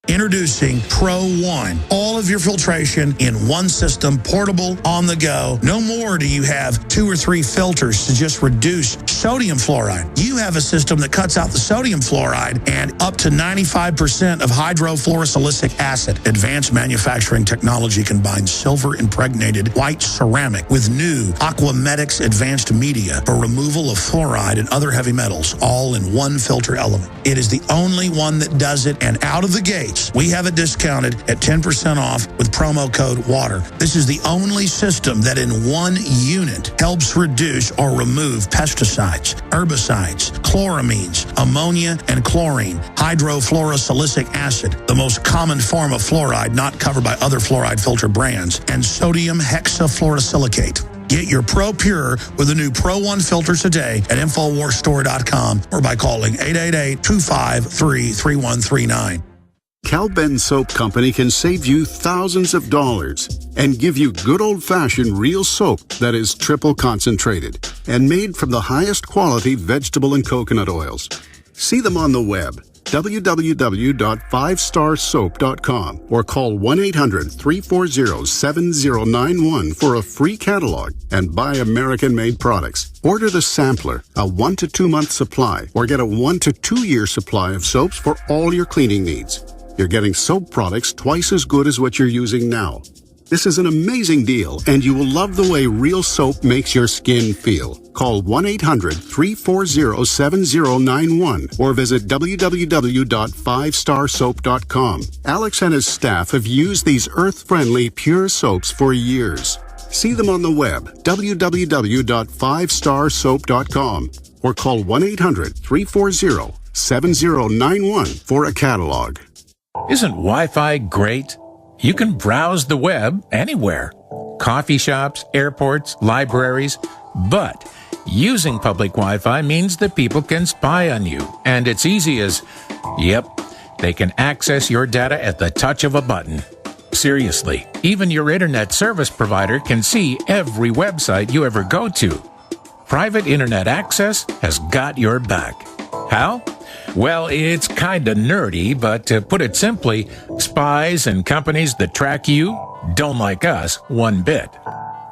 Introducing Pro One. All of your filtration in one system, portable, on the go. No more do you have 2 or 3 filters to just reduce sodium fluoride. You have a system that cuts out the sodium fluoride and up to 95% of hydrofluorosilicic acid. Advanced manufacturing technology combines silver-impregnated white ceramic with new Aquamedics advanced media for removal of fluoride and other heavy metals, all in one filter element. It is the only one that does it, and out of the gate, we have it discounted at 10% off with promo code WATER. This is the only system that in one unit helps reduce or remove pesticides, herbicides, chloramines, ammonia, and chlorine, hydrofluorosilicic acid, the most common form of fluoride not covered by other fluoride filter brands, and sodium hexafluorosilicate. Get your Pro Pure with the new Pro One filter today at InfoWarsStore.com or by calling 888-253-3139. Cal-Ben Soap Company can save you thousands of dollars and give you good old-fashioned real soap that is triple concentrated and made from the highest quality vegetable and coconut oils. See them on the web, www.5starsoap.com, or call 1-800-340-7091 for a free catalog and buy American-made products. Order the sampler, a 1 to 2 month supply, or get a 1 to 2 year supply of soaps for all your cleaning needs. You're getting soap products twice as good as what you're using now. This is an amazing deal, and you will love the way real soap makes your skin feel. Call 1-800-340-7091 or visit www.5starsoap.com. Alex and his staff have used these earth-friendly, pure soaps for years. See them on the web, www.5starsoap.com, or call 1-800-340-7091 for a catalog. Isn't Wi-Fi great? You can browse the web anywhere. Coffee shops, airports, libraries. But using public Wi-Fi means that people can spy on you. And it's easy as, they can access your data at the touch of a button. Seriously, even your internet service provider can see every website you ever go to. Private internet access has got your back. How? Well, it's kinda nerdy, but to put it simply, spies and companies that track you don't like us one bit.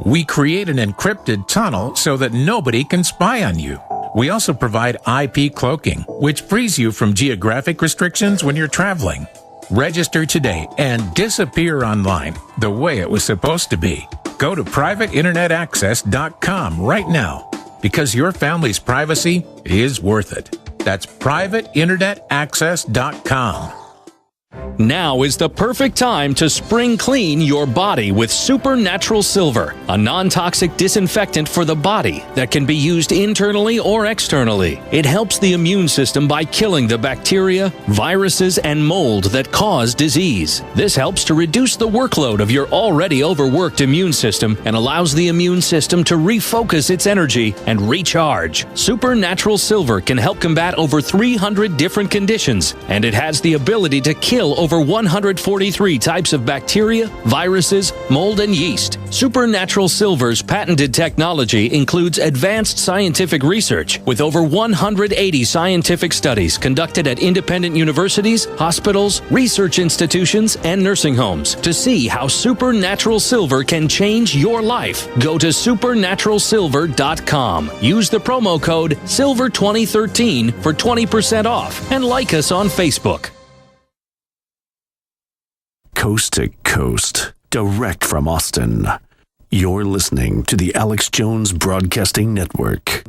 We create an encrypted tunnel so that nobody can spy on you. We also provide IP cloaking, which frees you from geographic restrictions when you're traveling. Register today and disappear online the way it was supposed to be. Go to privateinternetaccess.com right now, because your family's privacy is worth it. That's privateinternetaccess.com. Now is the perfect time to spring clean your body with Supernatural Silver, a non-toxic disinfectant for the body that can be used internally or externally. It helps the immune system by killing the bacteria, viruses, and mold that cause disease. This helps to reduce the workload of your already overworked immune system and allows the immune system to refocus its energy and recharge. Supernatural Silver can help combat over 300 different conditions, and it has the ability to kill over 143 types of bacteria, viruses, mold, and yeast. Supernatural Silver's patented technology includes advanced scientific research with over 180 scientific studies conducted at independent universities, hospitals, research institutions, and nursing homes. To see how Supernatural Silver can change your life, go to supernaturalsilver.com. Use the promo code SILVER2013 for 20% off and like us on Facebook. coast to coast, direct from Austin. You're listening to the Alex Jones Broadcasting Network.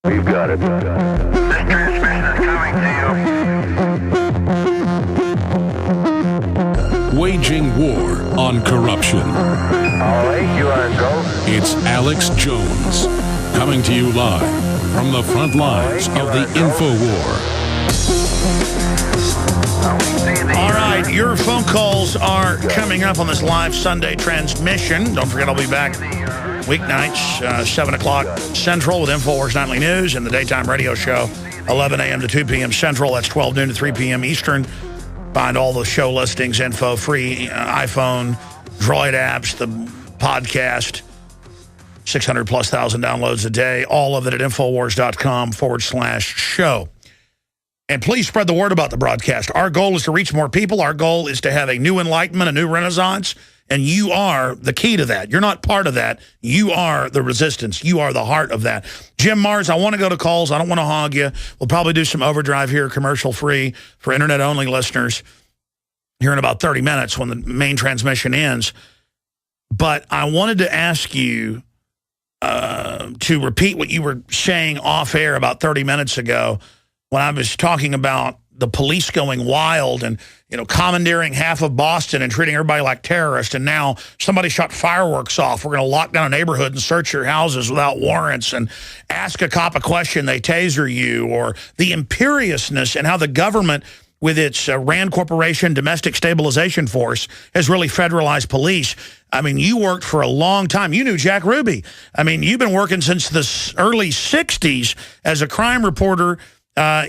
We've got it. This transmission is coming to you. Waging war on corruption. All right, you are go. It's Alex Jones, coming to you live from the front lines of the InfoWar. All right, your phone calls are coming up on this live Sunday transmission. Don't forget, I'll be back weeknights, 7 o'clock Central with InfoWars Nightly News and the daytime radio show, 11 a.m. to 2 p.m. Central. That's 12 noon to 3 p.m. Eastern. Find all the show listings, info, free iPhone, Droid apps, the podcast, 600,000+ downloads a day, all of it at Infowars.com/show. And please spread the word about the broadcast. Our goal is to reach more people. Our goal is to have a new enlightenment, a new renaissance, and you are the key to that. You're not part of that. You are the resistance. You are the heart of that. Jim Mars, I want to go to calls. I don't want to hog you. We'll probably do some overdrive here, commercial-free, for internet-only listeners here in about 30 minutes when the main transmission ends. But I wanted to ask you to repeat what you were saying off-air about 30 minutes ago when I was talking about the police going wild and, commandeering half of Boston and treating everybody like terrorists. And now somebody shot fireworks off. We're going to lock down a neighborhood and search your houses without warrants and ask a cop a question, they taser you, or the imperiousness and how the government with its RAND Corporation Domestic Stabilization Force has really federalized police. I mean, you worked for a long time. You knew Jack Ruby. I mean, you've been working since the early 60s as a crime reporter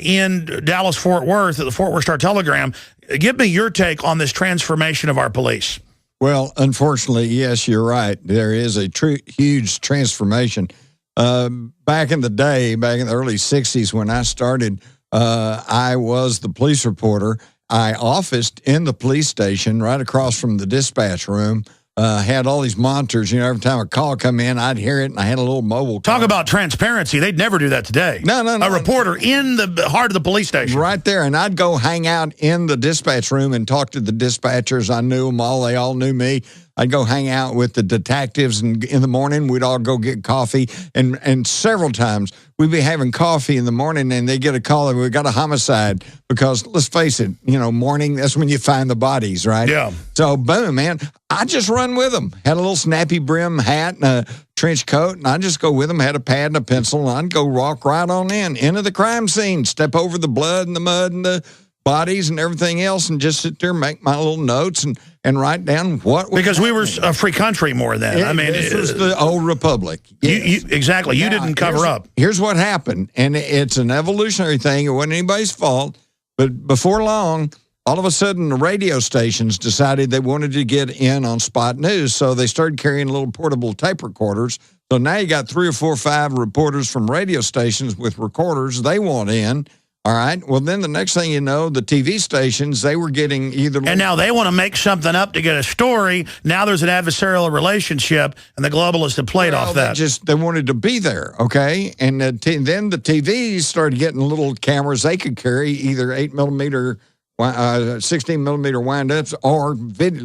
in Dallas-Fort Worth at the Fort Worth Star-Telegram. Give me your take on this transformation of our police. Well, unfortunately, yes, you're right. There is a huge transformation. Back in the day, back in the early 60s when I started, I was the police reporter. I officed in the police station right across from the dispatch room. Had all these monitors. Every time a call come in, I'd hear it, and I had a little mobile car. Talk about transparency. They'd never do that today. No. A reporter in the heart of the police station. Right there, and I'd go hang out in the dispatch room and talk to the dispatchers. I knew them all. They all knew me. I'd go hang out with the detectives, and in the morning, we'd all go get coffee. And several times, we'd be having coffee in the morning, and they get a call that we got a homicide. Because, let's face it, morning, that's when you find the bodies, right? Yeah. So, boom, man, I just run with them. Had a little snappy brim hat and a trench coat, and I'd just go with them, had a pad and a pencil, and I'd go walk right on into the crime scene, step over the blood and the mud and the bodies and everything else, and just sit there and make my little notes and write down what was because happening. We were a free country more then. This was the old republic. Yes. Exactly. You didn't cover up. Here's what happened, and it's an evolutionary thing. It wasn't anybody's fault, but before long, all of a sudden, the radio stations decided they wanted to get in on spot news, so they started carrying little portable tape recorders. So now you got 3 or 4 or 5 reporters from radio stations with recorders. They want in. All right. Well, then the next thing you know, the TV stations, they were getting either... And now they want to make something up to get a story. Now there's an adversarial relationship, and the globalists have played off that. They wanted to be there, okay? And then the TVs started getting little cameras they could carry, either 8mm, 16mm wind-ups or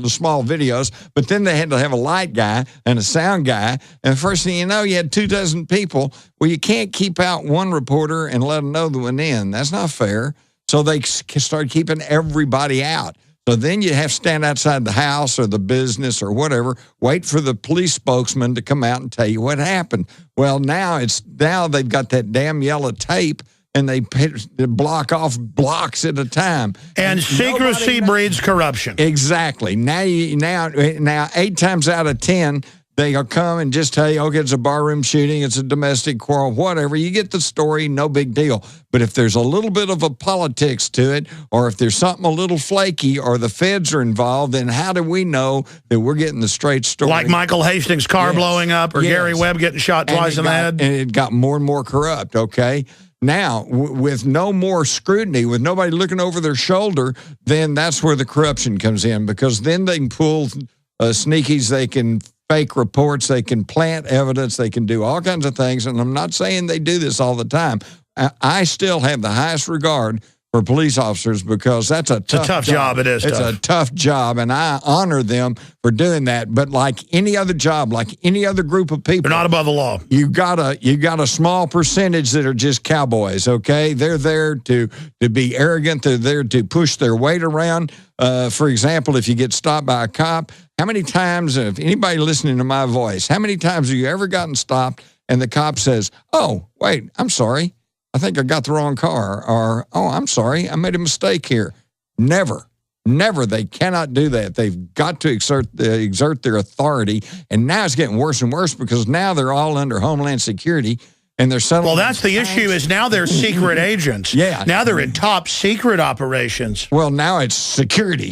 small videos, but then they had to have a light guy and a sound guy, and the first thing you know, you had 24 people. Well, you can't keep out one reporter and let them know that went in. That's not fair. So they started keeping everybody out. So then you have to stand outside the house or the business or whatever, wait for the police spokesman to come out and tell you what happened. Well, now they've got that damn yellow tape, and they block off blocks at a time. And secrecy breeds corruption. Exactly. Now 8 times out of 10, they'll come and just tell you, okay, it's a barroom shooting, it's a domestic quarrel, whatever. You get the story, no big deal. But if there's a little bit of a politics to it, or if there's something a little flaky, or the feds are involved, then how do we know that we're getting the straight story? Like Michael Hastings' car blowing up, or Gary Webb getting shot twice in the head? And it got more and more corrupt, okay? Now, with no more scrutiny, with nobody looking over their shoulder, then that's where the corruption comes in, because then they can pull sneakies, they can fake reports, they can plant evidence, they can do all kinds of things, and I'm not saying they do this all the time. I still have the highest regard for police officers because that's a tough job. It is. It's a tough job, and I honor them for doing that. But like any other job, like any other group of people, they're not above the law. You got a small percentage that are just cowboys. Okay, they're there to be arrogant. They're there to push their weight around. For example, if you get stopped by a cop, how many times, if anybody listening to my voice, how many times have you ever gotten stopped and the cop says, "Oh, wait, I'm sorry. I think I got the wrong car," or, "Oh, I'm sorry, I made a mistake here." Never. They cannot do that. They've got to exert their authority. And now it's getting worse and worse because now they're all under Homeland Security and they're settling. Well, that's the issue is now they're secret agents. Yeah. Now they're in top secret operations. Well, now it's security.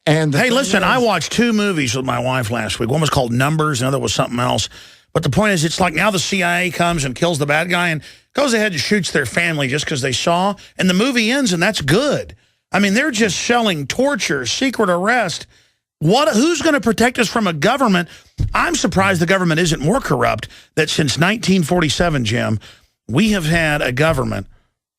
And hey, listen, I watched 2 movies with my wife last week. One was called Numbers, another was something else. But the point is, it's like now the CIA comes and kills the bad guy and goes ahead and shoots their family just because they saw. And the movie ends, and that's good. I mean, they're just selling torture, secret arrest. Who's going to protect us from a government? I'm surprised the government isn't more corrupt, that since 1947, Jim, we have had a government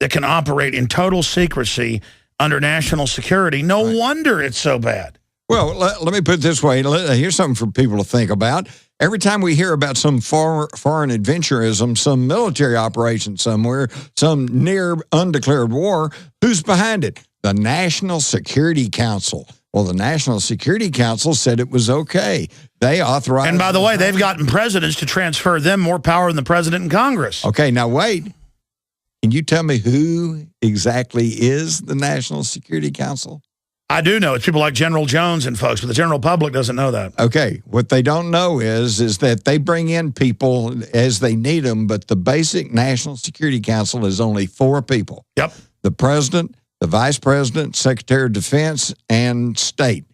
that can operate in total secrecy under national security. No wonder it's so bad. Well, let me put it this way. Here's something for people to think about. Every time we hear about some foreign adventurism, some military operation somewhere, some near undeclared war, who's behind it? The National Security Council. Well, the National Security Council said it was okay. They authorized... And by the way, they've gotten presidents to transfer them more power than the president and Congress. Okay, now wait. Can you tell me who exactly is the National Security Council? I do know. It's people like General Jones and folks, but the general public doesn't know that. Okay. What they don't know is that they bring in people as they need them, but the basic National Security Council is only 4 people. Yep. The president, the vice president, secretary of defense, and state.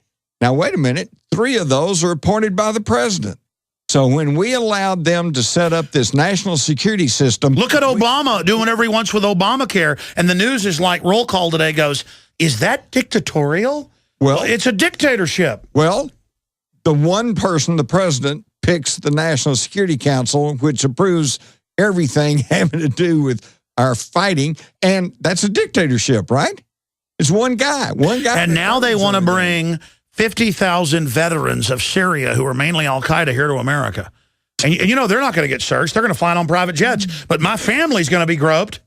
Now, wait a minute. 3 of those are appointed by the president. So when we allowed them to set up this national security system... Look at Obama doing whatever he wants with Obamacare. And the news is like, roll call today goes... Is that dictatorial? Well, it's a dictatorship. Well, the one person, the president, picks the National Security Council, which approves everything having to do with our fighting, and that's a dictatorship, right? It's one guy. And now they want to bring 50,000 veterans of Syria who are mainly Al-Qaeda here to America. And you know, they're not going to get searched. They're going to fly on private jets. But my family's going to be groped.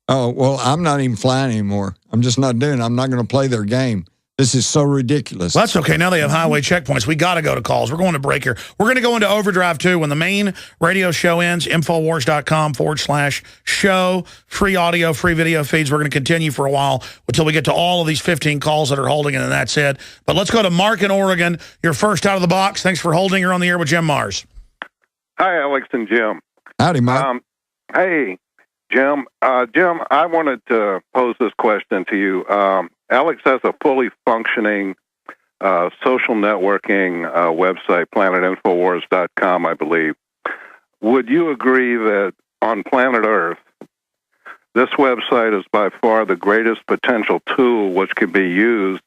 Oh, well, I'm not even flying anymore. I'm just not doing it. I'm not going to play their game. This is so ridiculous. Well, that's okay. Now they have highway checkpoints. We got to go to calls. We're going to break here. We're going to go into overdrive, too. When the main radio show ends, Infowars.com/show. Free audio, free video feeds. We're going to continue for a while until we get to all of these 15 calls that are holding, and then that's it. But let's go to Mark in Oregon. You're first out of the box. Thanks for holding. You're on the air with Jim Mars. Hi, Alex and Jim. Howdy, Mark. Hey, Jim. Jim, I wanted to pose this question to you. Alex has a fully functioning social networking website, planetinfowars.com, I believe. Would you agree that on planet Earth, this website is by far the greatest potential tool which can be used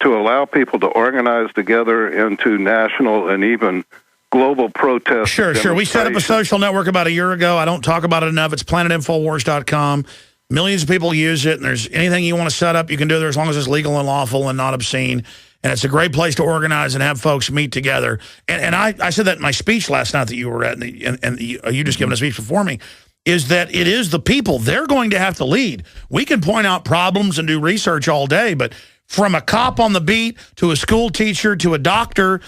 to allow people to organize together into national and even global protests? Sure. We set up a social network about a year ago. I don't talk about it enough. It's planetinfowars.com. Millions of people use it, and there's anything you want to set up, you can do there as long as it's legal and lawful and not obscene. And it's a great place to organize and have folks meet together. And I said that in my speech last night that you were at, and you just given a speech before me, is that it is the people. They're going to have to lead. We can point out problems and do research all day, but from a cop on the beat to a school teacher to a doctor,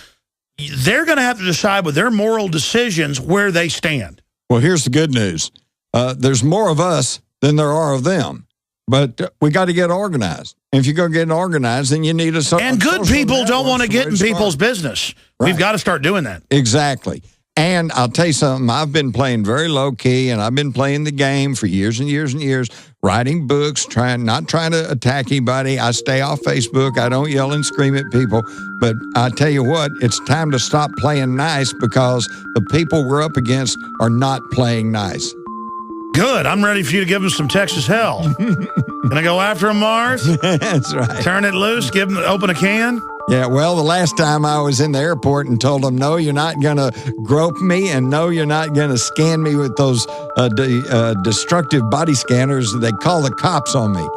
they're going to have to decide with their moral decisions where they stand. Well, here's the good news. There's more of us than there are of them. But we got to get organized. And if you're going to get organized, then you need a social And good people don't want to get in people's business. Right. We've got to start doing that. Exactly. And I'll tell you something, I've been playing very low-key, and I've been playing the game for years and years and years, writing books, not trying to attack anybody. I stay off Facebook. I don't yell and scream at people. But I tell you what, it's time to stop playing nice because the people we're up against are not playing nice. Good. I'm ready for you to give them some Texas hell. Can I go after them, Mars? That's right. Turn it loose, open a can? Yeah, well, the last time I was in the airport and told them, no, you're not going to grope me, and no, you're not going to scan me with those destructive body scanners. They call the cops on me.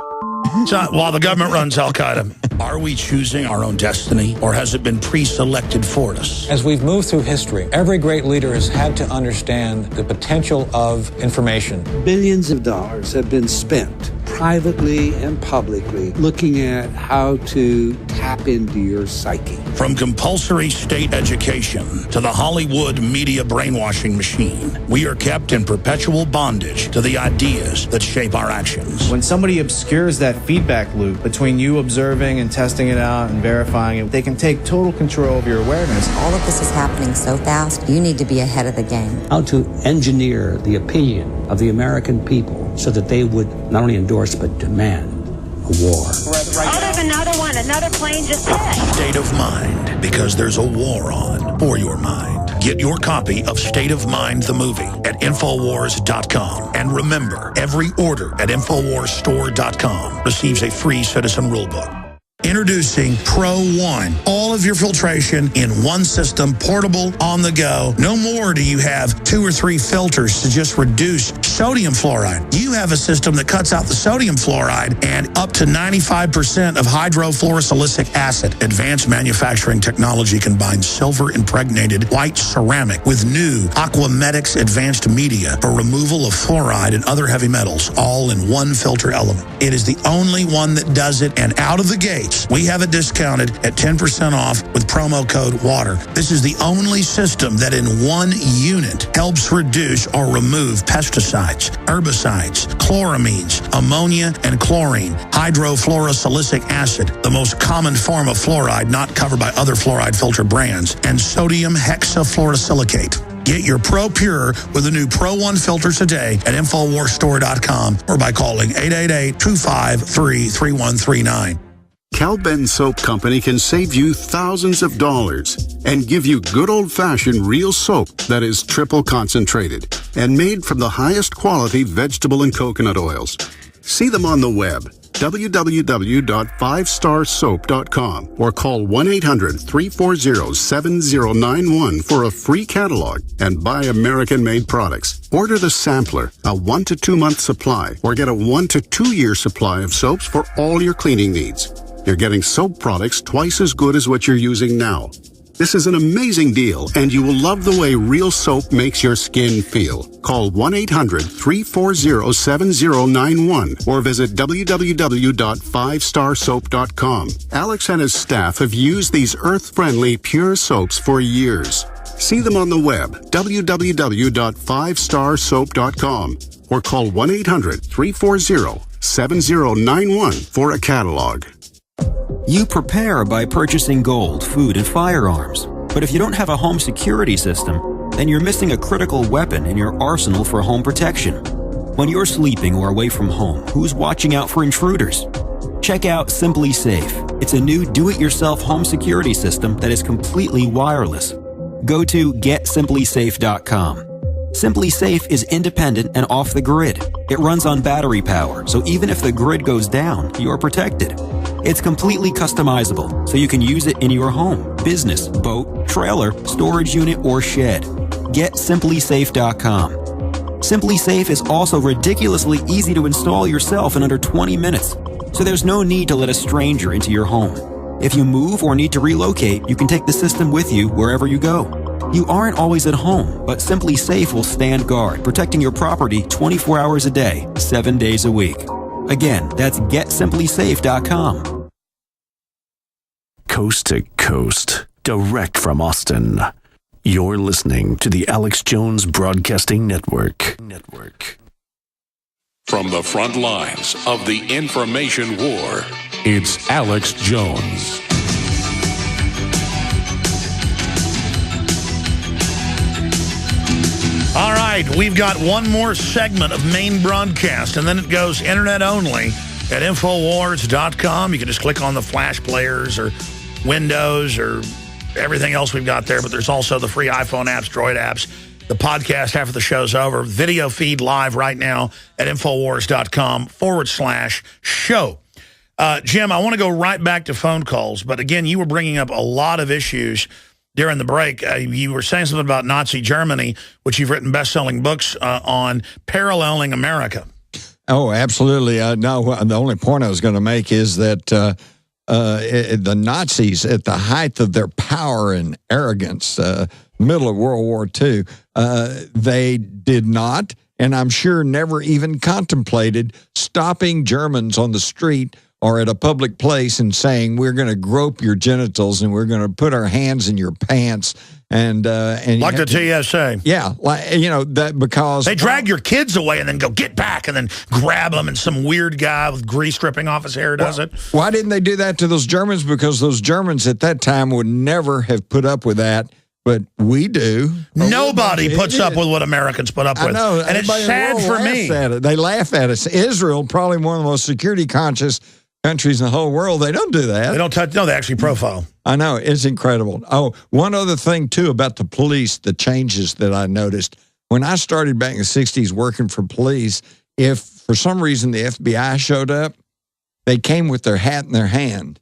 So, while the government runs Al-Qaeda, are we choosing our own destiny, or has it been pre-selected for us? As we've moved through history, every great leader has had to understand the potential of information. Billions of dollars have been spent privately and publicly looking at how to tap into your psyche. From compulsory state education to the Hollywood media brainwashing machine, we are kept in perpetual bondage to the ideas that shape our actions. When somebody obscures that feedback loop between you observing and testing it out and verifying it, they can take total control of your awareness. All of this is happening so fast, you need to be ahead of the game. How to engineer the opinion of the American people so that they would not only endorse but demand a war. Oh, there's another plane just hit. State of Mind, because there's a war on for your mind. Get your copy of State of Mind, the movie, at Infowars.com. And remember, every order at InfoWarsStore.com receives a free citizen rulebook. Introducing Pro One. All of your filtration in one system, portable, on the go. No more do you have 2 or 3 filters to just reduce sodium fluoride. You have a system that cuts out the sodium fluoride and up to 95% of hydrofluorosilicic acid. Advanced manufacturing technology combines silver-impregnated white ceramic with new Aquamedics advanced media for removal of fluoride and other heavy metals, all in one filter element. It is the only one that does it, and out of the gate, we have it discounted at 10% off with promo code WATER. This is the only system that in one unit helps reduce or remove pesticides, herbicides, chloramines, ammonia, and chlorine, hydrofluorosilicic acid, the most common form of fluoride not covered by other fluoride filter brands, and sodium hexafluorosilicate. Get your Pro Pure with the new Pro One filter today at InfoWarsStore.com or by calling 888-253-3139. Cal-Ben Soap Company can save you thousands of dollars and give you good old-fashioned real soap that is triple concentrated and made from the highest quality vegetable and coconut oils. See them on the web, www.5starsoap.com, or call 1-800-340-7091 for a free catalog and buy American-made products. Order the sampler, a 1 to 2 month supply, or get a 1 to 2 year supply of soaps for all your cleaning needs. You're getting soap products twice as good as what you're using now. This is an amazing deal, and you will love the way real soap makes your skin feel. Call 1-800-340-7091 or visit www.5starsoap.com. Alex and his staff have used these earth-friendly, pure soaps for years. See them on the web, www.5starsoap.com, or call 1-800-340-7091 for a catalog. You prepare by purchasing gold, food, and firearms. But if you don't have a home security system, then you're missing a critical weapon in your arsenal for home protection. When you're sleeping or away from home, who's watching out for intruders? Check out Simply Safe. It's a new do-it-yourself home security system that is completely wireless. Go to GetSimplySafe.com. Simply Safe is independent and off the grid. It runs on battery power, so even if the grid goes down, you're protected. It's completely customizable, so you can use it in your home, business, boat, trailer, storage unit, or shed. GetSimplySafe.com. Simply Safe is also ridiculously easy to install yourself in under 20 minutes, so there's no need to let a stranger into your home. If you move or need to relocate, you can take the system with you wherever you go. You aren't always at home, but Simply Safe will stand guard, protecting your property 24 hours a day, 7 days a week. Again, that's GetSimplySafe.com. Coast to coast, direct from Austin. You're listening to the Alex Jones Broadcasting Network. From the front lines of the information war, it's Alex Jones. All right, we've got one more segment of main broadcast, and then it goes internet only at Infowars.com. You can just click on the flash players or Windows or everything else we've got there, but there's also the free iPhone apps, Droid apps. The podcast after the show's over. Video feed live right now at Infowars.com/show. Jim, I want to go right back to phone calls, but again, you were bringing up a lot of issues during the break. You were saying something about Nazi Germany, which you've written best-selling books on, paralleling America. Oh, absolutely. No, the only point I was going to make is that the Nazis, at the height of their power and arrogance, middle of World War II, they did not, and I'm sure never even contemplated, stopping Germans on the street or at a public place and saying, we're going to grope your genitals and we're going to put our hands in your pants. And like the TSA. Yeah, that because they drag your kids away and then go get back and then grab them, and some weird guy with grease dripping off his hair does it. Why didn't they do that to those Germans? Because those Germans at that time would never have put up with that. But we do. Nobody puts up with what Americans put up with. I know. And it's sad for me. They laugh at us. Israel, probably one of the most security conscious countries in the whole world, they don't do that. They don't touch. No, they actually profile. I know. It's incredible. Oh, one other thing, too, about the police, the changes that I noticed. When I started back in the 60s working for police, if for some reason the FBI showed up, they came with their hat in their hand.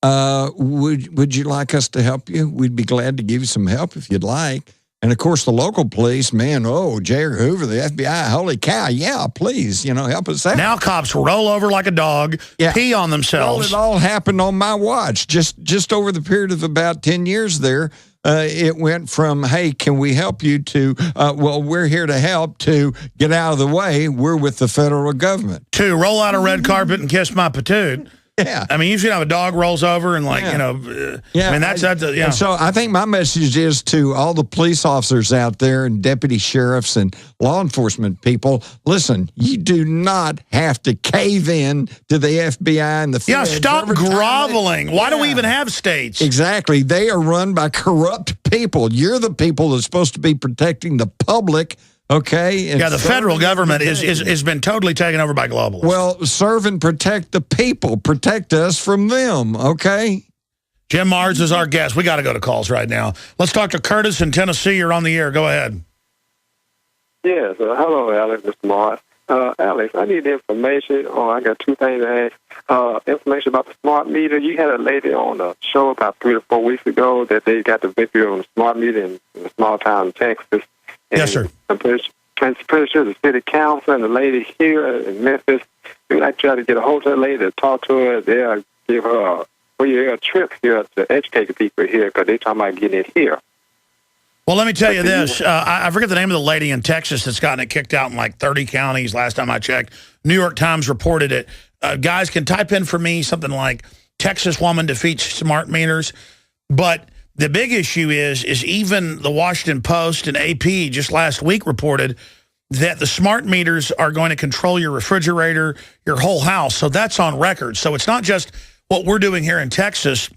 Would you like us to help you? We'd be glad to give you some help if you'd like. And, of course, the local police, man, J. Edgar Hoover, the FBI, holy cow, yeah, please, help us out. Now cops roll over like a dog, pee on themselves. Well, it all happened on my watch. Just over the period of about 10 years there, it went from, hey, can we help you, to, well, we're here to help, to get out of the way, we're with the federal government. To roll out a red carpet and kiss my patoot. Yeah. I mean, usually have a dog rolls over and I mean, that's yeah. And so I think my message is to all the police officers out there and deputy sheriffs and law enforcement people, listen, you do not have to cave in to the FBI and the feds. Yeah, stop groveling. Why do we even have states? Exactly. They are run by corrupt people. You're the people that's supposed to be protecting the public. Okay. Yeah, the federal government has been totally taken over by globalists. Well, serve and protect the people. Protect us from them, okay? Jim Marrs is our guest. We got to go to calls right now. Let's talk to Curtis in Tennessee. You're on the air. Go ahead. Yes. Hello, Alex. Mr. Marrs. Alex, I need information. I got two things to ask. Information about the smart meter. You had a lady on a show about 3 or 4 weeks ago that they got the victory on the smart meter in a small town in Texas. Yes, sir. I'm pretty sure the city council and the lady here in Memphis, I try to get a hold of that lady to talk to her. They'll give her a trip here to educate the people here because they're talking about getting it here. Well, let me tell you this. I forget the name of the lady in Texas that's gotten it kicked out in like 30 counties last time I checked. New York Times reported it. Guys can type in for me something like Texas woman defeats smart meters. But the big issue is even the Washington Post and AP just last week reported that the smart meters are going to control your refrigerator, your whole house. So that's on record. So it's not just what we're doing here in Texas.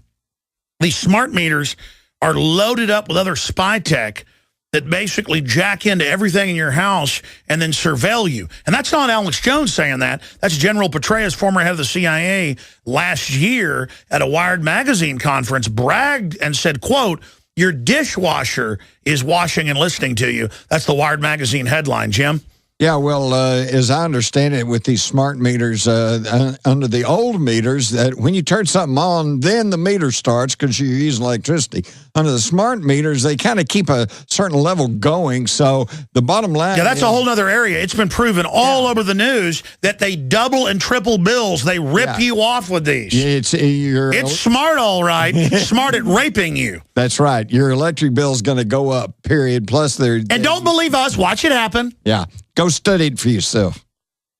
These smart meters are loaded up with other spy tech that basically jack into everything in your house and then surveil you. And that's not Alex Jones saying that. That's General Petraeus, former head of the CIA, last year at a Wired magazine conference, bragged and said, quote, your dishwasher is washing and listening to you. That's the Wired magazine headline, Jim. Yeah, well, as I understand it, with these smart meters, under the old meters, that when you turn something on, then the meter starts because you're using electricity. Under the smart meters, they kind of keep a certain level going. So the bottom line, that's a whole other area. It's been proven all over the news that they double and triple bills. They rip you off with these. It's smart, all right. Smart at raping you. That's right. Your electric bill is going to go up. Period. Plus, and don't believe us. Watch it happen. Yeah. Go study it for yourself.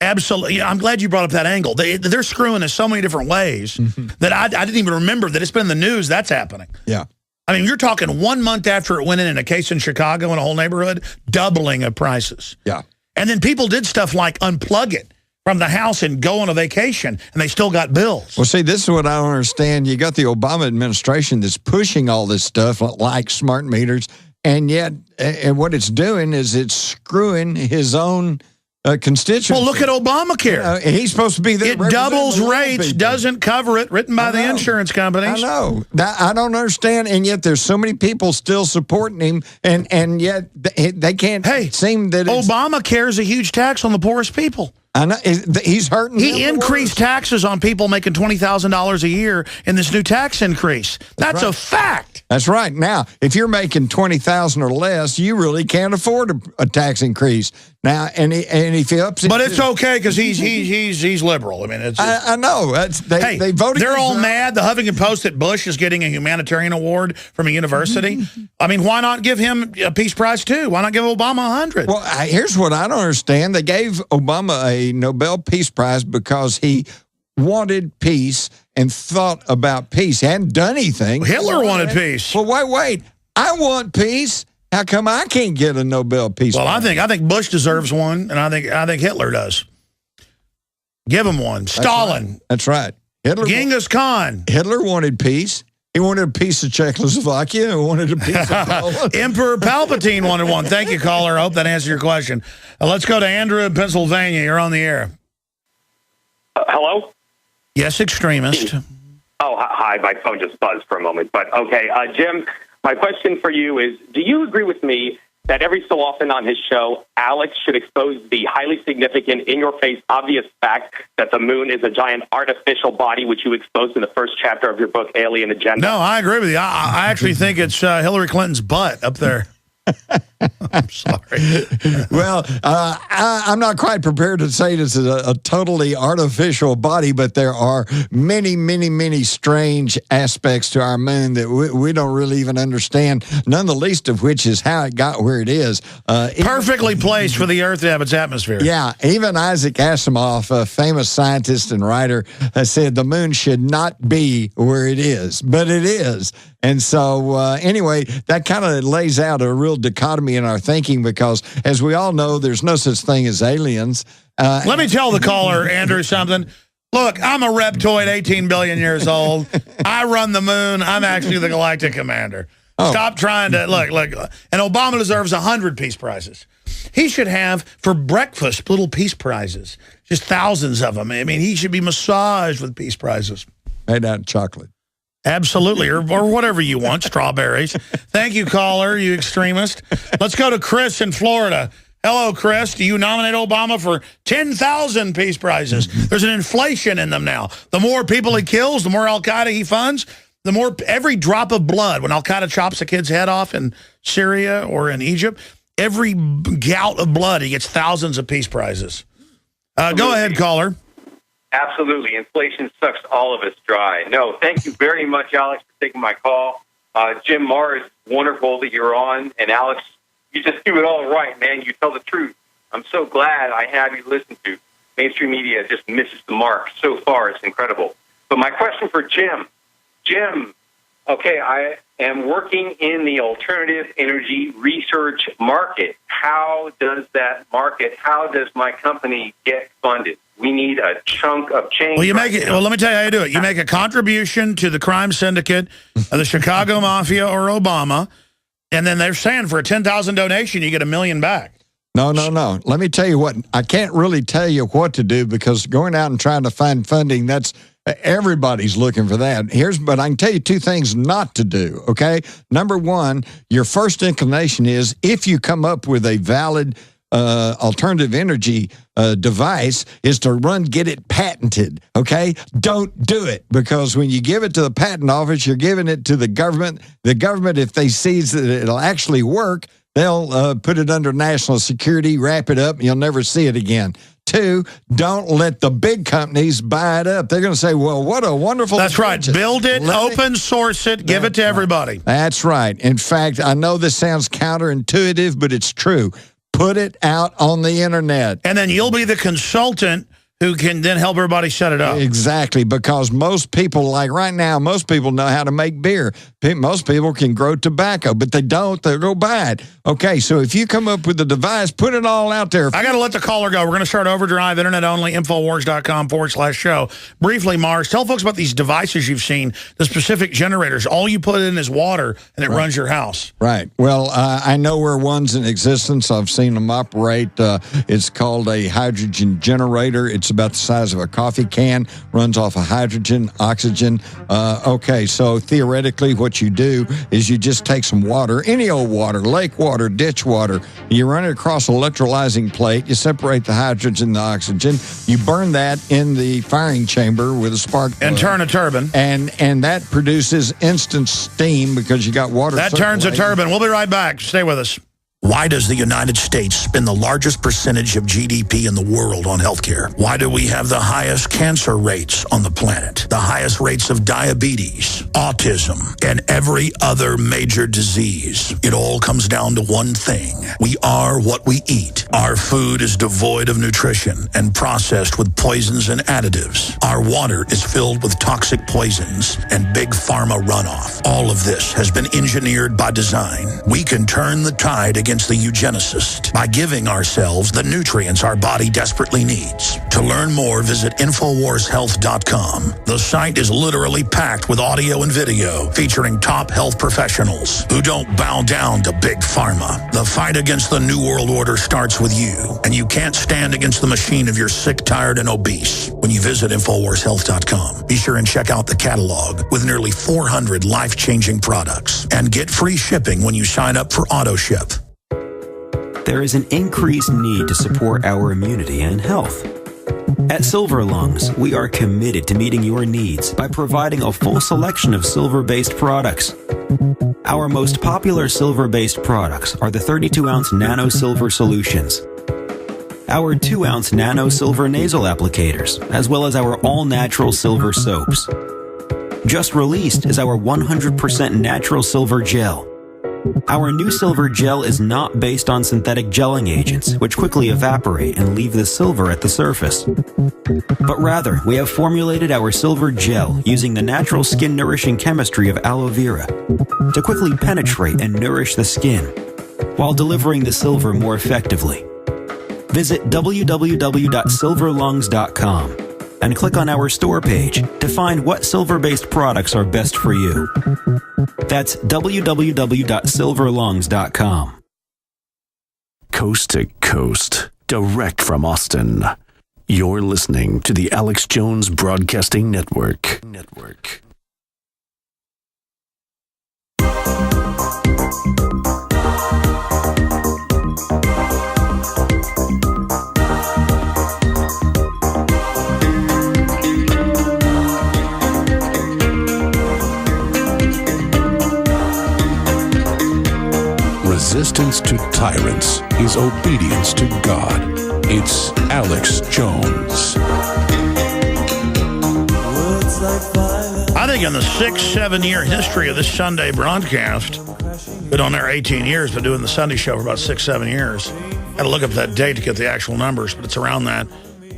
Absolutely. I'm glad you brought up that angle. They're screwing us so many different ways that I didn't even remember that it's been in the news that's happening. Yeah. I mean, you're talking 1 month after it went in a case in Chicago in a whole neighborhood, doubling of prices. Yeah. And then people did stuff like unplug it from the house and go on a vacation, and they still got bills. Well, see, this is what I don't understand. You got the Obama administration that's pushing all this stuff like smart meters, and yet and what it's doing is it's screwing his own constituents. Well, look at Obamacare. He's supposed to be there. It doubles rates, doesn't cover it, written by the insurance companies. I know. I don't understand, and yet there's so many people still supporting him, and yet they can't seem that Obamacare is a huge tax on the poorest people. I know. He's hurting. He increased taxes on people making $20,000 a year in this new tax increase. That's right. a fact. That's right. Now, if you're making $20,000 or less, you really can't afford a tax increase. Now, and if he ups it, but it's okay because he's liberal. I mean, it's I know. They voted. They're all mad. The Huffington Post that Bush is getting a humanitarian award from a university. I mean, why not give him a Peace Prize too? Why not give Obama 100? Well, here's what I don't understand. They gave Obama a Nobel Peace Prize because he wanted peace and thought about peace. He hadn't done anything. Hitler wanted peace. Well, wait. I want peace. How come I can't get a Nobel Peace Prize? Well, I think Bush deserves one, and I think Hitler does. Give him one. Stalin. That's right. Hitler. Genghis Khan. Hitler wanted peace. He wanted a piece of Czechoslovakia. He wanted a piece of Poland. Emperor Palpatine wanted one. Thank you, caller. I hope that answers your question. Let's go to Andrew in Pennsylvania. You're on the air. Hello? Yes, extremist. Oh, hi. My phone just buzzed for a moment. But, okay, Jim, my question for you is, do you agree with me that every so often on his show, Alex should expose the highly significant, in-your-face, obvious fact that the moon is a giant artificial body, which you exposed in the first chapter of your book, Alien Agenda? No, I agree with you. I actually think it's Hillary Clinton's butt up there. I'm sorry. Well, I'm not quite prepared to say this is a totally artificial body, but there are many, many, many strange aspects to our moon that we don't really even understand, none the least of which is how it got where it is. Perfectly placed for the Earth to have its atmosphere. Yeah, even Isaac Asimov, a famous scientist and writer, has said the moon should not be where it is, but it is. And so, anyway, that kind of lays out a real dichotomy in our thinking because, as we all know, there's no such thing as aliens. Let me tell the caller, Andrew, something. Look, I'm a reptoid, 18 billion years old. I run the moon. I'm actually the galactic commander. Oh. Stop trying to, look. And Obama deserves 100 peace prizes. He should have, for breakfast, little peace prizes. Just thousands of them. I mean, he should be massaged with peace prizes. Made out of chocolate. Absolutely, or whatever you want, strawberries. Thank you, caller, you extremist. Let's go to Chris in Florida. Hello, Chris. Do you nominate Obama for 10,000 peace prizes? There's an inflation in them now. The more people he kills, the more al-Qaeda he funds, the more every drop of blood. When al-Qaeda chops a kid's head off in Syria or in Egypt, every gout of blood, he gets thousands of peace prizes. Go ahead, caller. Absolutely. Inflation sucks all of us dry. No, thank you very much, Alex, for taking my call. Jim Marr is wonderful that you're on. And, Alex, you just do it all right, man. You tell the truth. I'm so glad I have you listen to. Mainstream media just misses the mark so far. It's incredible. But my question for Jim. Jim, okay, I am working in the alternative energy research market. How does that market, how does my company get funded? We need a chunk of change. Well, let me tell you how you do it. You make a contribution to the crime syndicate of the Chicago Mafia or Obama, and then they're saying for a $10,000 donation, you get $1 million back. No. Let me tell you what. I can't really tell you what to do because going out and trying to find funding, that's everybody's looking for that. But I can tell you two things not to do, okay? Number one, your first inclination is if you come up with a valid alternative energy device is to get it patented, okay? Don't do it because when you give it to the patent office, you're giving it to the government. The government, if they see that it'll actually work, they'll put it under national security, wrap it up, and you'll never see it again. Two, don't let the big companies buy it up. They're going to say, well, what a wonderful... That's right. Build it, open source it, give it to everybody. That's right. In fact, I know this sounds counterintuitive, but it's true. Put it out on the internet. And then you'll be the consultant who can then help everybody set it up. Exactly, because most people, like right now, most people know how to make beer. Most people can grow tobacco, but they don't. They'll go buy it. Okay, so if you come up with a device, put it all out there. I got to let the caller go. We're going to start Overdrive, internet only, Infowars.com/show. Briefly, Mars, tell folks about these devices you've seen, the specific generators. All you put in is water, and it runs your house. Right. Well, I know where one's in existence. I've seen them operate. It's called a hydrogen generator. It's about the size of a coffee can, runs off of hydrogen, oxygen. Okay, so theoretically, what what you do is you just take some water, any old water, lake water, ditch water, you run it across an electrolyzing plate, you separate the hydrogen and the oxygen, you burn that in the firing chamber with a spark plug. And turn a turbine. And that produces instant steam because you got water. That turns a turbine. We'll be right back. Stay with us. Why does the United States spend the largest percentage of GDP in the world on healthcare? Why do we have the highest cancer rates on the planet, the highest rates of diabetes, autism, and every other major disease? It all comes down to one thing. We are what we eat. Our food is devoid of nutrition and processed with poisons and additives. Our water is filled with toxic poisons and big pharma runoff. All of this has been engineered by design. We can turn the tide against the eugenicist by giving ourselves the nutrients our body desperately needs. To learn more, visit InfoWarsHealth.com. The site is literally packed with audio and video featuring top health professionals who don't bow down to big pharma. The fight against the New World Order starts with you, and you can't stand against the machine if you're sick, tired, and obese. When you visit InfoWarsHealth.com, be sure and check out the catalog with nearly 400 life-changing products and get free shipping when you sign up for AutoShip. There is an increased need to support our immunity and health. At Silver Lungs, we are committed to meeting your needs by providing a full selection of silver-based products. Our most popular silver-based products are the 32-ounce Nano Silver Solutions, our 2-ounce Nano Silver Nasal Applicators, as well as our all-natural silver soaps. Just released is our 100% natural silver gel. Our new silver gel is not based on synthetic gelling agents, which quickly evaporate and leave the silver at the surface. But rather, we have formulated our silver gel using the natural skin-nourishing chemistry of aloe vera to quickly penetrate and nourish the skin, while delivering the silver more effectively. Visit www.silverlungs.com and click on our store page to find what silver-based products are best for you. That's www.silverlungs.com. Coast to coast, direct from Austin. You're listening to the Alex Jones Broadcasting Network. Resistance to tyrants is obedience to God. It's Alex Jones. I think in the 6-7 year history of this Sunday broadcast, been on there 18 years, but doing the Sunday show for about 6-7 years. Had to look up that date to get the actual numbers, but it's around that.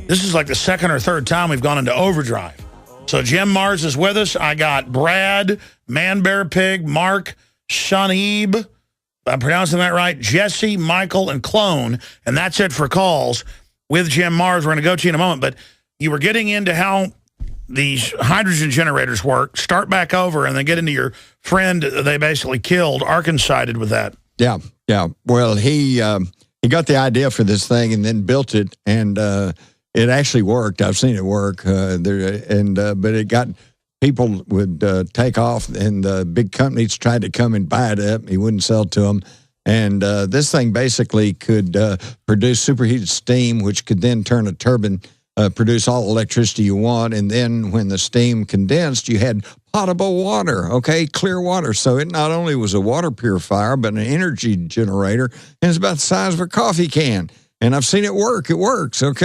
This is like the second or third time we've gone into overdrive. So Jim Mars is with us. I got Brad, Man Bear Pig, Mark, Shanib, I'm pronouncing that right, Jesse, Michael, and Clone, and that's it for calls with Jim Mars. We're going to go to you in a moment, but you were getting into how these hydrogen generators work. Start back over and then get into your friend they basically killed. Arkin sided with that. Yeah. Well, he got the idea for this thing and then built it, and it actually worked. I've seen it work, but it got... People would take off, and the big companies tried to come and buy it up. He wouldn't sell to them. And this thing basically could produce superheated steam, which could then turn a turbine, produce all the electricity you want. And then when the steam condensed, you had potable water, clear water. So it not only was a water purifier, but an energy generator. And it's about the size of a coffee can. And I've seen it work. It works, but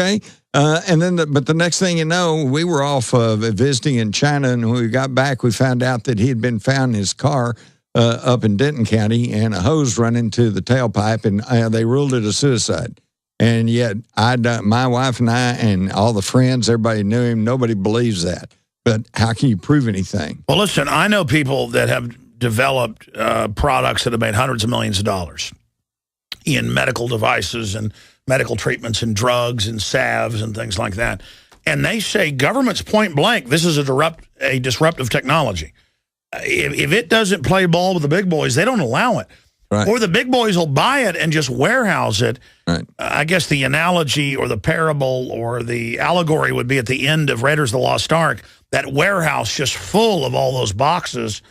the next thing you know, we were off visiting in China, and when we got back, we found out that he had been found in his car up in Denton County, and a hose run into the tailpipe, and they ruled it a suicide. And yet, my wife and I and all the friends, everybody knew him. Nobody believes that. But how can you prove anything? Well, listen, I know people that have developed products that have made hundreds of millions of dollars in medical devices and medical treatments and drugs and salves and things like that. And they say government's point blank, this is a disruptive technology. If it doesn't play ball with the big boys, they don't allow it. Right. Or the big boys will buy it and just warehouse it. Right. I guess the analogy or the parable or the allegory would be at the end of Raiders of the Lost Ark, that warehouse just full of all those boxes.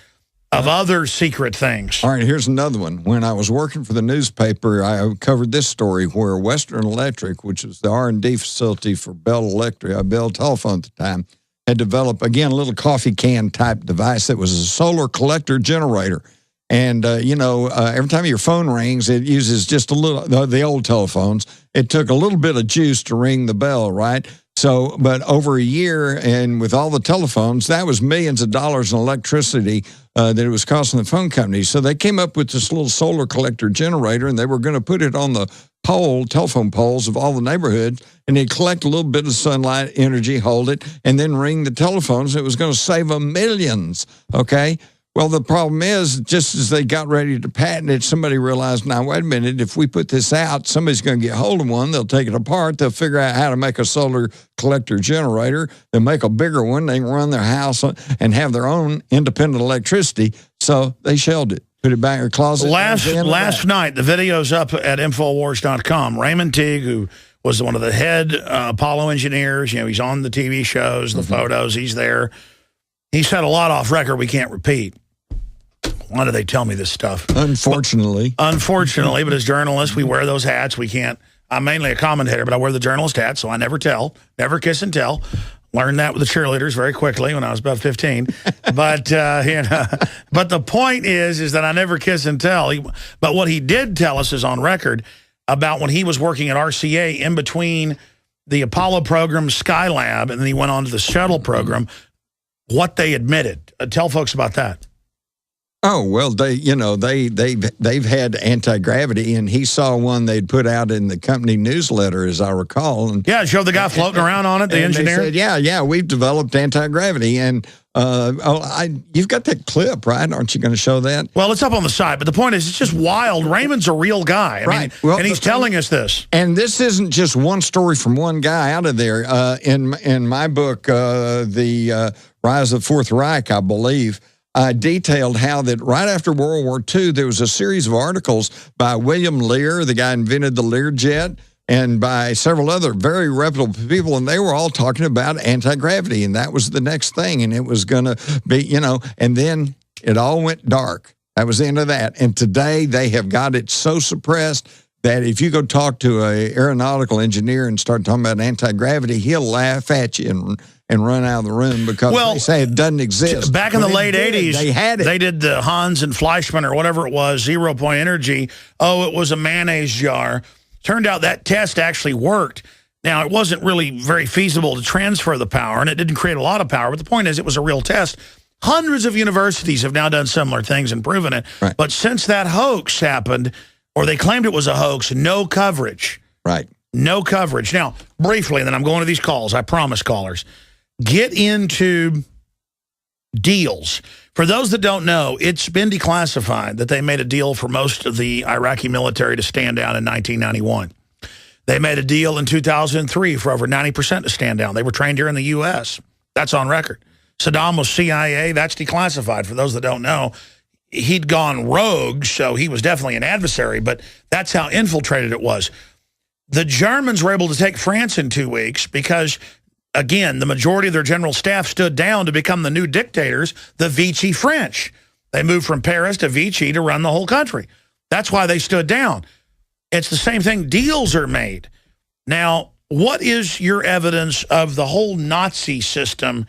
of other secret things. All right, here's another one. When I was working for the newspaper, I covered this story where Western Electric, which was the R&D facility for Bell Telephone at the time, had developed, again, a little coffee can type device that was a solar collector generator. And, every time your phone rings, it uses just a little, the old telephones, it took a little bit of juice to ring the bell, right? So, but over a year, and with all the telephones, that was millions of dollars in electricity that it was costing the phone companies. So they came up with this little solar collector generator, and they were going to put it on the telephone poles of all the neighborhoods, and they'd collect a little bit of sunlight energy, hold it, and then ring the telephones. It was going to save them millions, okay? Well, the problem is, just as they got ready to patent it, somebody realized, now, wait a minute, if we put this out, somebody's going to get hold of one, they'll take it apart, they'll figure out how to make a solar collector generator, they'll make a bigger one, they can run their house and have their own independent electricity, so they shelved it. Put it back in your closet. Last night, the video's up at Infowars.com. Raymond Teague, who was one of the head Apollo engineers, he's on the TV shows, the photos, he's there. He said a lot off record we can't repeat. Why do they tell me this stuff? Unfortunately. But as journalists, we wear those hats. We can't. I'm mainly a commentator, but I wear the journalist hat, so I never tell, never kiss and tell. Learned that with the cheerleaders very quickly when I was about 15. But but the point is that I never kiss and tell. But what he did tell us is on record about when he was working at RCA in between the Apollo program, Skylab, and then he went on to the shuttle program, what they admitted. Tell folks about that. Oh, well, they've had anti-gravity, and he saw one they'd put out in the company newsletter, as I recall. And yeah, showed the guy floating around on it, the engineer. They said, yeah, we've developed anti-gravity, and you've got that clip, right? Aren't you going to show that? Well, it's up on the site, but the point is, it's just wild. Raymond's a real guy, right? And he's telling us this. And this isn't just one story from one guy out of there. In my book, The Rise of the Fourth Reich, I believe, I detailed how that right after World War II, there was a series of articles by William Lear, the guy who invented the Learjet, and by several other very reputable people, and they were all talking about anti-gravity, and that was the next thing, and it was going to be, and then it all went dark. That was the end of that. And today they have got it so suppressed that if you go talk to an aeronautical engineer and start talking about anti-gravity, he'll laugh at you and run out of the room because they say it doesn't exist. Back in the late 80s, they had it. They did the Hans and Fleischmann or whatever it was, 0-point energy. Oh, it was a mayonnaise jar. Turned out that test actually worked. Now, it wasn't really very feasible to transfer the power, and it didn't create a lot of power, but the point is it was a real test. Hundreds of universities have now done similar things and proven it. Right. But since that hoax happened, or they claimed it was a hoax, no coverage. Right. No coverage. Now, briefly, and then I'm going to these calls. I promise, callers. Get into deals. For those that don't know, it's been declassified that they made a deal for most of the Iraqi military to stand down in 1991. They made a deal in 2003 for over 90% to stand down. They were trained here in the U.S. That's on record. Saddam was CIA. That's declassified. For those that don't know, he'd gone rogue, so he was definitely an adversary, but that's how infiltrated it was. The Germans were able to take France in 2 weeks because, again, the majority of their general staff stood down to become the new dictators, the Vichy French. They moved from Paris to Vichy to run the whole country. That's why they stood down. It's the same thing. Deals are made. Now, what is your evidence of the whole Nazi system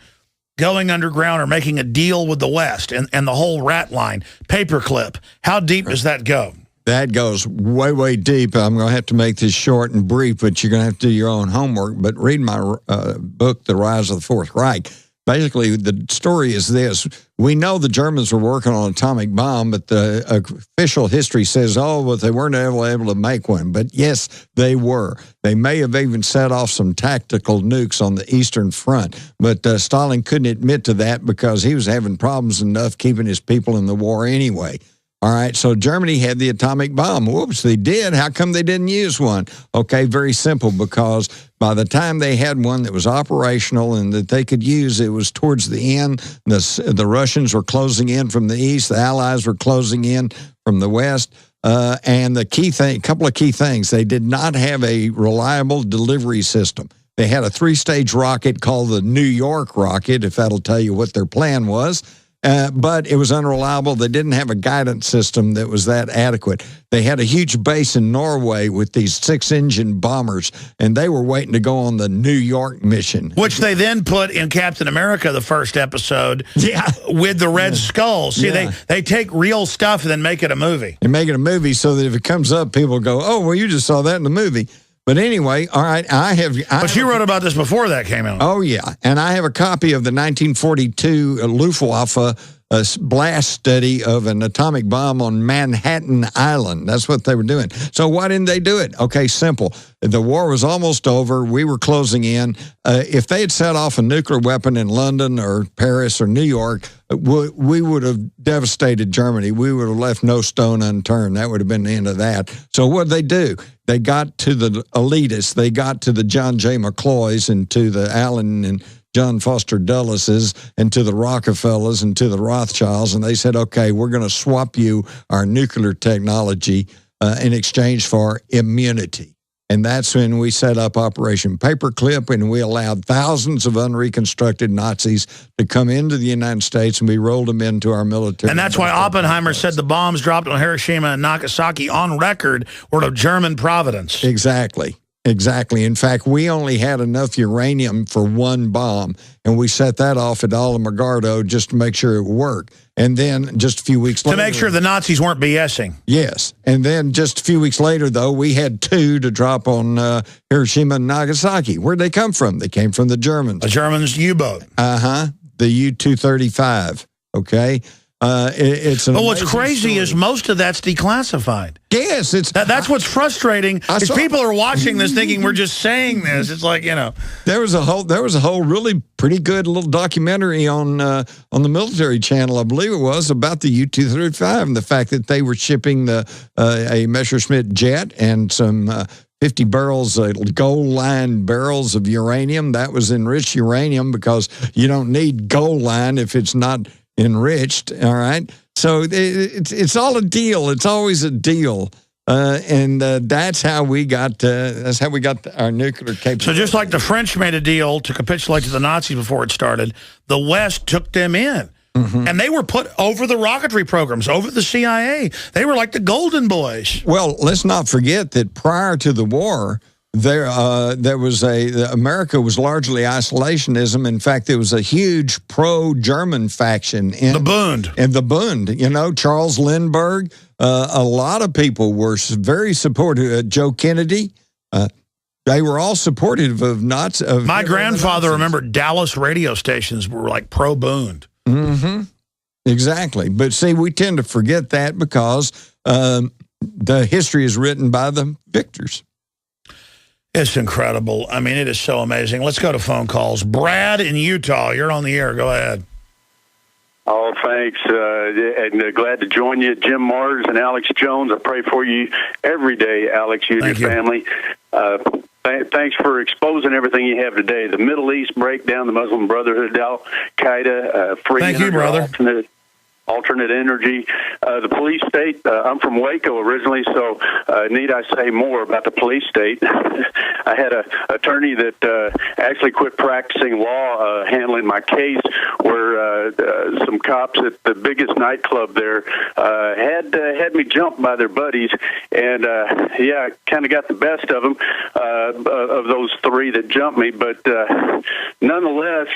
going underground or making a deal with the West and the whole rat line, paperclip? How deep does that go? That goes way, way deep. I'm going to have to make this short and brief, but you're going to have to do your own homework. But read my book, The Rise of the Fourth Reich. Basically, the story is this. We know the Germans were working on an atomic bomb, but the official history says, but they weren't able to make one. But yes, they were. They may have even set off some tactical nukes on the Eastern Front. But Stalin couldn't admit to that because he was having problems enough keeping his people in the war anyway. All right, so Germany had the atomic bomb. Whoops, they did. How come they didn't use one? Okay, very simple, because by the time they had one that was operational and that they could use, it was towards the end. The Russians were closing in from the east. The Allies were closing in from the west. And the key thing, a couple of key things, they did not have a reliable delivery system. They had a 3-stage rocket called the New York rocket, if that'll tell you what their plan was. but it was unreliable. They didn't have a guidance system that was that adequate. They had a huge base in Norway with these 6-engine bombers, and they were waiting to go on the New York mission. Which they then put in Captain America, the first episode, with the Red Skull. See, they take real stuff and then make it a movie. And make it a movie so that if it comes up, people go, oh, well, you just saw that in the movie. But anyway, all right, But you wrote about this before that came out. Oh, yeah. And I have a copy of the 1942 Luftwaffe blast study of an atomic bomb on Manhattan Island. That's what they were doing. So why didn't they do it? Okay, simple. The war was almost over. We were closing in. If they had set off a nuclear weapon in London or Paris or New York, we would have devastated Germany. We would have left no stone unturned. That would have been the end of that. So what did they do? They got to the elitists. They got to the John J. McCloys and to the Allen and John Foster Dulleses and to the Rockefellers and to the Rothschilds, and they said, okay, we're going to swap you our nuclear technology in exchange for immunity. And that's when we set up Operation Paperclip, and we allowed thousands of unreconstructed Nazis to come into the United States, and we rolled them into our military. And that's why Oppenheimer said the bombs dropped on Hiroshima and Nagasaki on record were of German providence. Exactly. Exactly. In fact, we only had enough uranium for one bomb, and we set that off at Alamogordo just to make sure it worked. And then just a few weeks later... To make sure the Nazis weren't BSing. Yes. And then just a few weeks later, though, we had 2 to drop on Hiroshima and Nagasaki. Where'd they come from? They came from the Germans. The Germans' U-boat. Uh-huh. The U-235. Okay? It's an But what's crazy is most of that's declassified. Yes, that's what's frustrating. Is people are watching this thinking we're just saying this. It's like, you know, there was a whole really pretty good little documentary on the military channel, I believe it was, about the U-235 and the fact that they were shipping a Messerschmitt jet and some 50 barrels, gold-lined barrels of uranium. That was enriched uranium because you don't need gold line if it's not enriched. All right, so it's all a deal. It's always a deal, and that's how we got our nuclear capability. So just like the French made a deal to capitulate to the Nazis before it started, the West took them in, and they were put over the rocketry programs, over the CIA. They were like the Golden Boys. Well, let's not forget that prior to the war, there was America was largely isolationism. In fact, there was a huge pro-German faction in the Bund. In the Bund, you know, Charles Lindbergh. A lot of people were very supportive. Joe Kennedy. They were all supportive of Nazis. My grandfather remembered Dallas radio stations were like pro-Bund. Mm-hmm. Exactly. But see, we tend to forget that because the history is written by the victors. It's incredible. I mean, it is so amazing. Let's go to phone calls. Brad in Utah, you're on the air. Go ahead. Oh, thanks. And glad to join you. Jim Mars and Alex Jones. I pray for you every day, Alex, you and your family. Thanks for exposing everything you have today. The Middle East breakdown, the Muslim Brotherhood, Al-Qaeda, free Thank you, brother. Alternate energy, the police state. I'm from Waco originally, so need I say more about the police state? I had an attorney that actually quit practicing law handling my case, where some cops at the biggest nightclub there had me jumped by their buddies, and kind of got the best of them, of those 3 that jumped me. But nonetheless,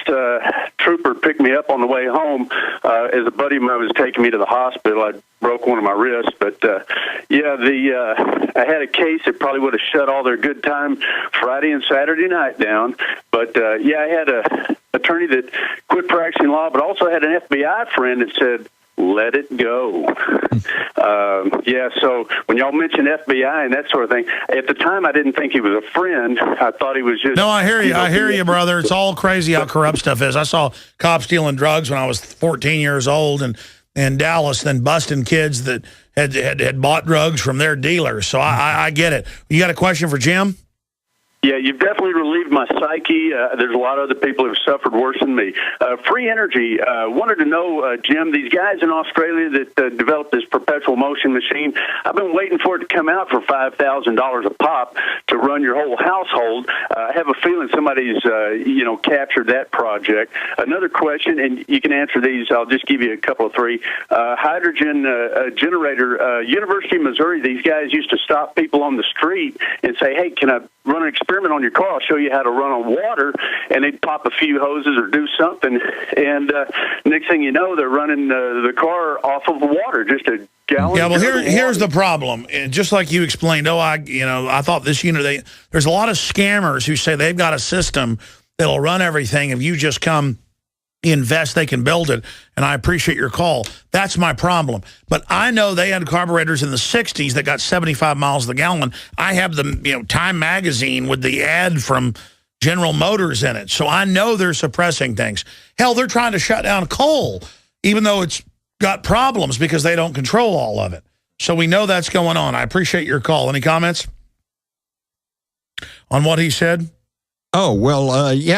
trooper picked me up on the way home as a buddy of mine was taking me to the hospital. I broke one of my wrists, but I had a case that probably would have shut all their good time Friday and Saturday night down. But I had a attorney that quit practicing law, but also had an FBI friend that said, let it go. So when y'all mentioned FBI and that sort of thing, at the time I didn't think he was a friend. I thought he was just... No, I hear you. I hear you, brother. It's all crazy how corrupt stuff is. I saw cops stealing drugs when I was 14 years old in Dallas, then busting kids that had bought drugs from their dealers. So I get it. You got a question for Jim? Yeah, you've definitely relieved my psyche. There's a lot of other people who've suffered worse than me. Free energy. Wanted to know, Jim, these guys in Australia that developed this perpetual motion machine, I've been waiting for it to come out for $5,000 a pop to run your whole household. I have a feeling somebody's, captured that project. Another question, and you can answer these. I'll just give you a couple of three. Hydrogen generator. University of Missouri, these guys used to stop people on the street and say, hey, can I run an experiment on your car? I'll show you how to run on water. And they'd pop a few hoses or do something. And next thing you know, they're running the car off of water, just a gallon. Yeah, well, here's the problem. Just like you explained, I thought this unit, there's a lot of scammers who say they've got a system that'll run everything. If you just come invest, they can build it, and I appreciate your call. That's my problem. But I know they had carburetors in the 60s that got 75 miles to the gallon. I have the Time magazine with the ad from General Motors in it, so I know they're suppressing things. Hell, they're trying to shut down coal, even though it's got problems because they don't control all of it. So we know that's going on. I appreciate your call. Any comments on what he said? Oh, well, you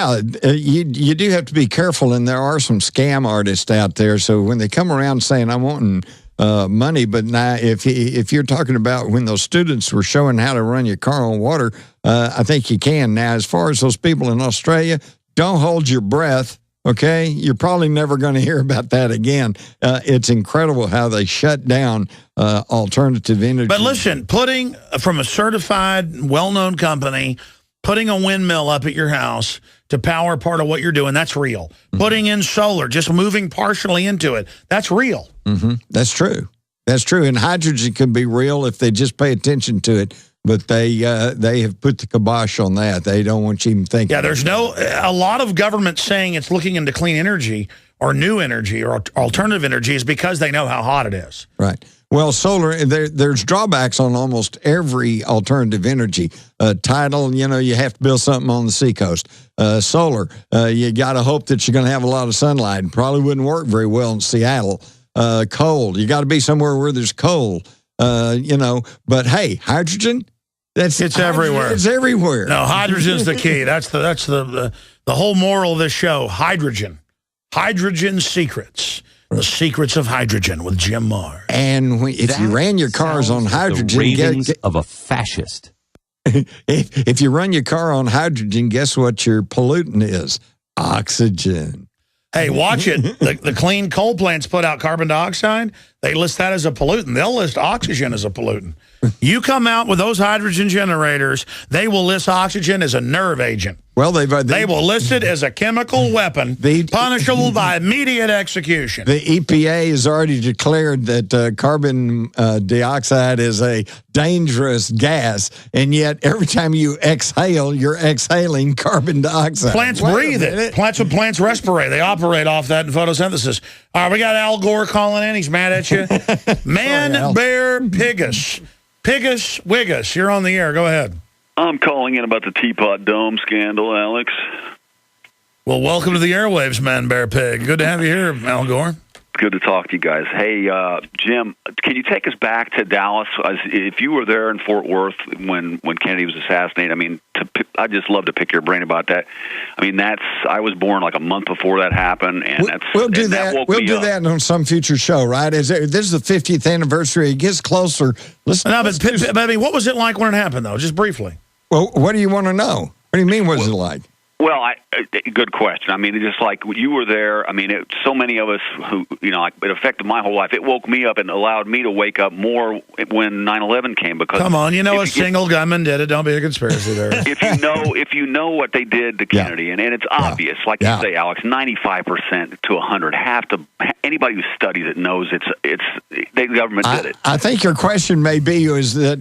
do have to be careful, and there are some scam artists out there. So when they come around saying, I'm wanting money, but now if you're talking about when those students were showing how to run your car on water, I think you can. Now, as far as those people in Australia, don't hold your breath, okay? You're probably never going to hear about that again. It's incredible how they shut down alternative energy. But listen, putting from a certified, well-known company, putting a windmill up at your house to power part of what you're doing, that's real. Mm-hmm. Putting in solar, just moving partially into it, that's real. Mm-hmm. That's true. That's true. And hydrogen can be real if they just pay attention to it. But they have put the kibosh on that. They don't want you even thinking. Yeah, there's a lot of government saying it's looking into clean energy or new energy or alternative energy is because they know how hot it is. Right. Well, solar, there's drawbacks on almost every alternative energy. Tidal, you have to build something on the seacoast. Solar, you got to hope that you're going to have a lot of sunlight. Probably wouldn't work very well in Seattle. Coal, you got to be somewhere where there's coal. But hey, hydrogen, it's everywhere. It's everywhere. No, hydrogen's the key. That's the whole moral of this show. Hydrogen secrets. The Secrets of Hydrogen with Jim Marrs. And if you ran your cars on hydrogen, the ravings of a fascist. If you run your car on hydrogen, guess what your pollutant is? Oxygen. Hey, watch it. The clean coal plants put out carbon dioxide. They list that as a pollutant. They'll list oxygen as a pollutant. You come out with those hydrogen generators, they will list oxygen as a nerve agent. Well, they will list it as a chemical weapon, punishable by immediate execution. The EPA has already declared that carbon dioxide is a dangerous gas, and yet every time you exhale, you're exhaling carbon dioxide. Plants breathe it. Plants respirate. They operate off that in photosynthesis. All right, we got Al Gore calling in. He's mad at you. Man, Bear, Piggus. Piggus, Wiggus, you're on the air. Go ahead. I'm calling in about the Teapot Dome scandal, Alex. Well, welcome to the airwaves, Man, Bear, Pig. Good to have you here, Al Gore. Good to talk to you guys. Hey, Jim, can you take us back to Dallas? If you were there in Fort Worth when Kennedy was assassinated, I mean, I'd just love to pick your brain about that. I mean, I was born like a month before that happened, and we'll do that. We'll do that on some future show, right? This is the 50th anniversary. It gets closer. Listen, but I mean, what was it like when it happened, though? Just briefly. Well, what do you want to know? What do you mean, what is it like? Well, good question. I mean, it's just like you were there. I mean, so many of us who, it affected my whole life. It woke me up and allowed me to wake up more when 9/11 came. Because come on, a single gunman did it. Don't be a conspiracy theorist. if you know what they did to Kennedy, and it's obvious, like you say, Alex, 95% to 100. Anybody who studies it knows the government did it. I think your question may be is that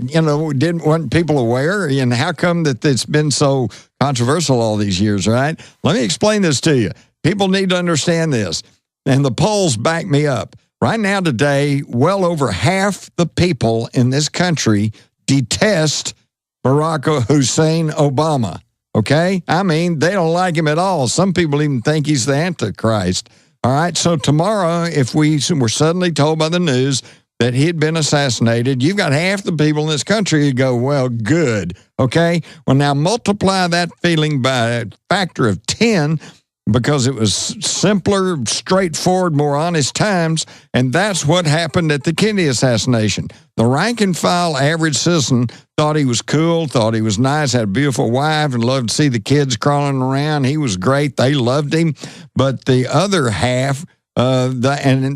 weren't people aware, and how come that it's been so controversial all these years, right? Let me explain this to you. People need to understand this, and the polls back me up. Right now today, well over half the people in this country detest Barack Hussein Obama, okay? I mean, they don't like him at all. Some people even think he's the Antichrist, all right? So tomorrow, if we're suddenly told by the news that he had been assassinated, you've got half the people in this country who go, well, good, okay? Well, now multiply that feeling by a factor of 10 because it was simpler, straightforward, more honest times, and that's what happened at the Kennedy assassination. The rank-and-file average citizen thought he was cool, thought he was nice, had a beautiful wife, and loved to see the kids crawling around. He was great. They loved him. But the other half, and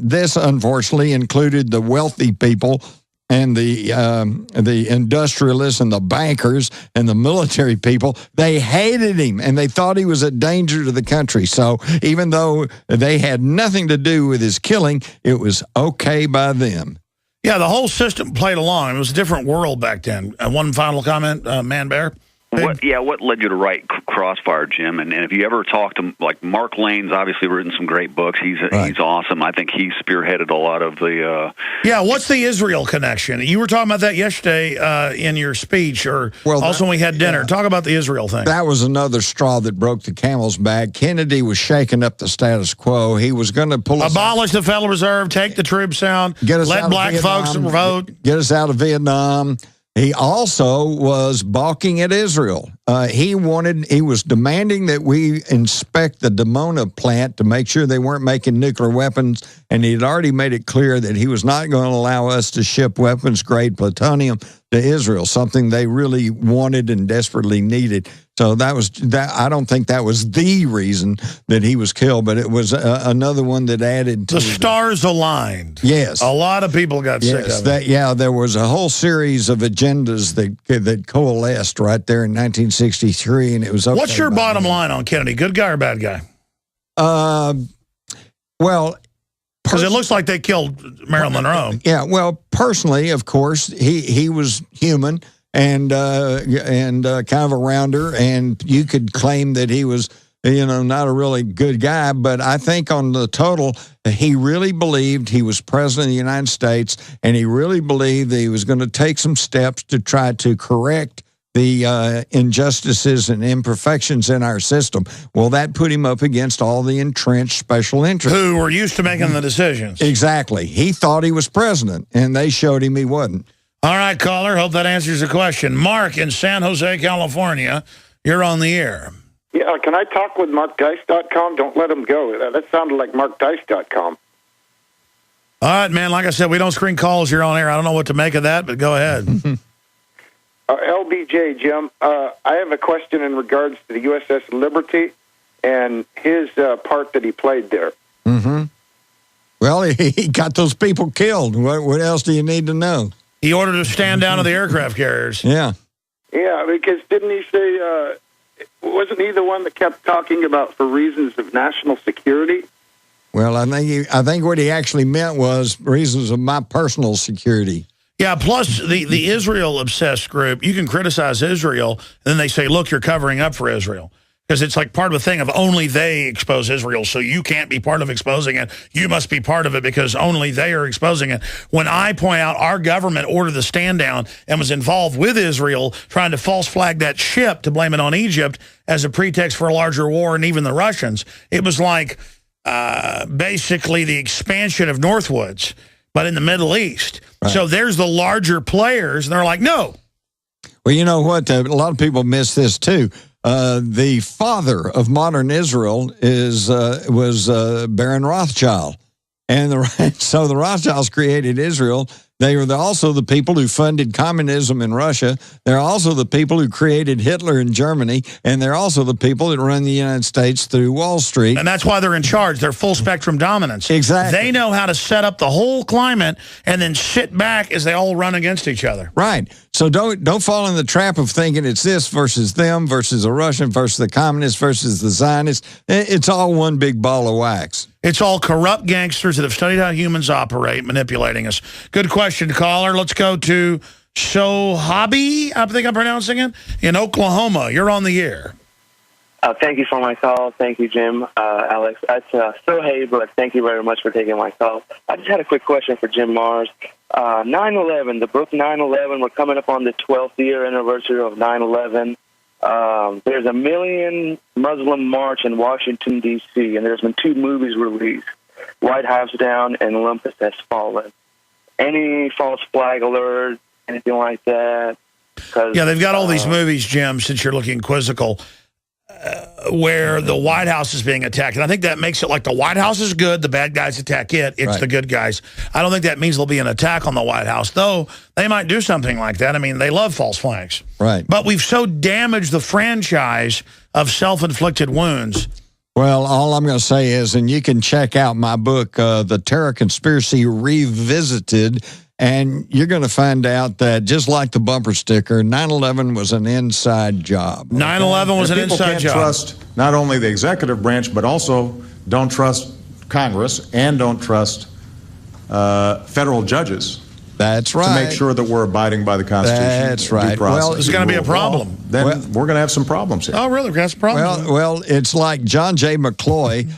this unfortunately included the wealthy people and the industrialists and the bankers and the military people, they hated him and they thought he was a danger to the country. So even though they had nothing to do with his killing, it was okay by them. Yeah, the whole system played along. It was a different world back then. One final comment, Man Bear? What led you to write Crossfire, Jim? And have you ever talked to, like, Mark Lane's obviously written some great books. He's awesome. I think he spearheaded a lot of the... Yeah, what's the Israel connection? You were talking about that yesterday in your speech, or also when we had dinner. Talk about the Israel thing. That was another straw that broke the camel's back. Kennedy was shaking up the status quo. He was going to pull us abolish the Federal Reserve, take the troops out, let black folks vote. Get us out of Vietnam. He also was balking at Israel. He was demanding that we inspect the Dimona plant to make sure they weren't making nuclear weapons, and he had already made it clear that he was not going to allow us to ship weapons-grade plutonium to Israel, something they really wanted and desperately needed. So that was that. I don't think that was the reason that he was killed, but it was another one that added to the stars aligned. Yes, a lot of people got sick of it. There was a whole series of agendas that coalesced right there in 1963, and it was. Okay. What's your bottom line on Kennedy? Good guy or bad guy? Well, because it looks like they killed Marilyn Monroe. Yeah, well, personally, of course, he was human. And kind of a rounder, and you could claim that he was, not a really good guy, but I think on the total, he really believed he was president of the United States, and he really believed that he was going to take some steps to try to correct the injustices and imperfections in our system. Well, that put him up against all the entrenched special interests. Who were used to making the decisions. Exactly. He thought he was president, and they showed him he wasn't. All right, caller. Hope that answers the question. Mark in San Jose, California. You're on the air. Yeah, can I talk with MarkDice.com? Don't let him go. That sounded like MarkDice.com. All right, man. Like I said, we don't screen calls here on air. I don't know what to make of that, but go ahead. LBJ, Jim, I have a question in regards to the USS Liberty and his part that he played there. Mm-hmm. Well, he got those people killed. What else do you need to know? He ordered to stand down to the aircraft carriers. Yeah. Yeah, because didn't he say, wasn't he the one that kept talking about for reasons of national security? Well, I think what he actually meant was reasons of my personal security. Yeah, plus the Israel-obsessed group, you can criticize Israel, and then they say, look, you're covering up for Israel. Because it's like part of a thing of only they expose Israel, so you can't be part of exposing it. You must be part of it because only they are exposing it. When I point out our government ordered the stand down and was involved with Israel trying to false flag that ship to blame it on Egypt as a pretext for a larger war and even the Russians, it was like basically the expansion of Northwoods, but in the Middle East. Right. So there's the larger players, and they're like, no. Well, you know what? A lot of people miss this, too. The father of modern Israel was Baron Rothschild, and so the Rothschilds created Israel. They were also the people who funded communism in Russia. They're also the people who created Hitler in Germany, and they're also the people that run the United States through Wall Street. And that's why they're in charge. They're full spectrum dominance. Exactly. They know how to set up the whole climate and then sit back as they all run against each other. Right. So don't fall in the trap of thinking it's this versus them versus the Russian versus the communists versus the Zionists. It's all one big ball of wax. It's all corrupt gangsters that have studied how humans operate, manipulating us. Good question, caller. Let's go to Shohabi, I think I'm pronouncing it, in Oklahoma. You're on the air. Thank you for my call. Thank you, Jim, Alex. That's Shohabi, but thank you very much for taking my call. I just had a quick question for Jim Mars. 9/11, the book 9/11, we're coming up on the 12th year anniversary of 9/11. There's a million Muslim march in Washington, D.C., and there's been 2 movies released, White House Down and Olympus Has Fallen. any false flag alerts, anything like that? Yeah, they've got all these movies, Jim, since you're looking quizzical, where the White House is being attacked. And I think that makes it like the White House is good, the bad guys attack it, it's the good guys. I don't think that means there'll be an attack on the White House, though they might do something like that. I mean, they love false flags. Right. But we've so damaged the franchise of self-inflicted wounds. Well, all I'm going to say is, and you can check out my book, The Terror Conspiracy Revisited, and you're going to find out that just like the bumper sticker, 9/11 was an inside job. 9/11 was an inside job. People can't trust not only the executive branch, but also don't trust Congress and don't trust federal judges. That's right. To make sure that we're abiding by the Constitution. That's right. Well, it's going to be a problem. Then we're going to have some problems here. Oh, really? We're going to have some problems? Well, it's like John J. McCloy,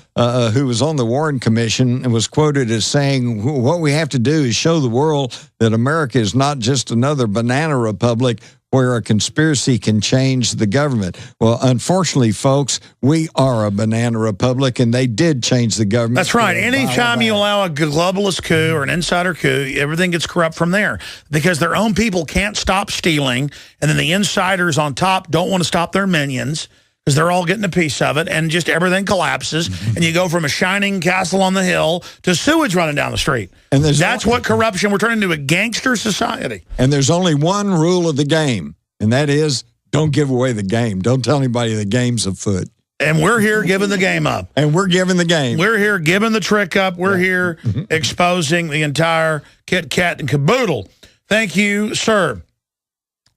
who was on the Warren Commission, and was quoted as saying, what we have to do is show the world that America is not just another banana republic where a conspiracy can change the government. Well, unfortunately, folks, we are a banana republic, and they did change the government. That's right. Anytime you allow a globalist coup or an insider coup, everything gets corrupt from there because their own people can't stop stealing, and then the insiders on top don't want to stop their minions because they're all getting a piece of it, and just everything collapses, and you go from a shining castle on the hill to sewage running down the street. And that's what corruption, we're turning into a gangster society. And there's only one rule of the game, and that is don't give away the game. Don't tell anybody the game's afoot. And we're here giving the game up. And we're giving the game. We're here giving the trick up. We're here exposing the entire kit, kat, and caboodle. Thank you, sir.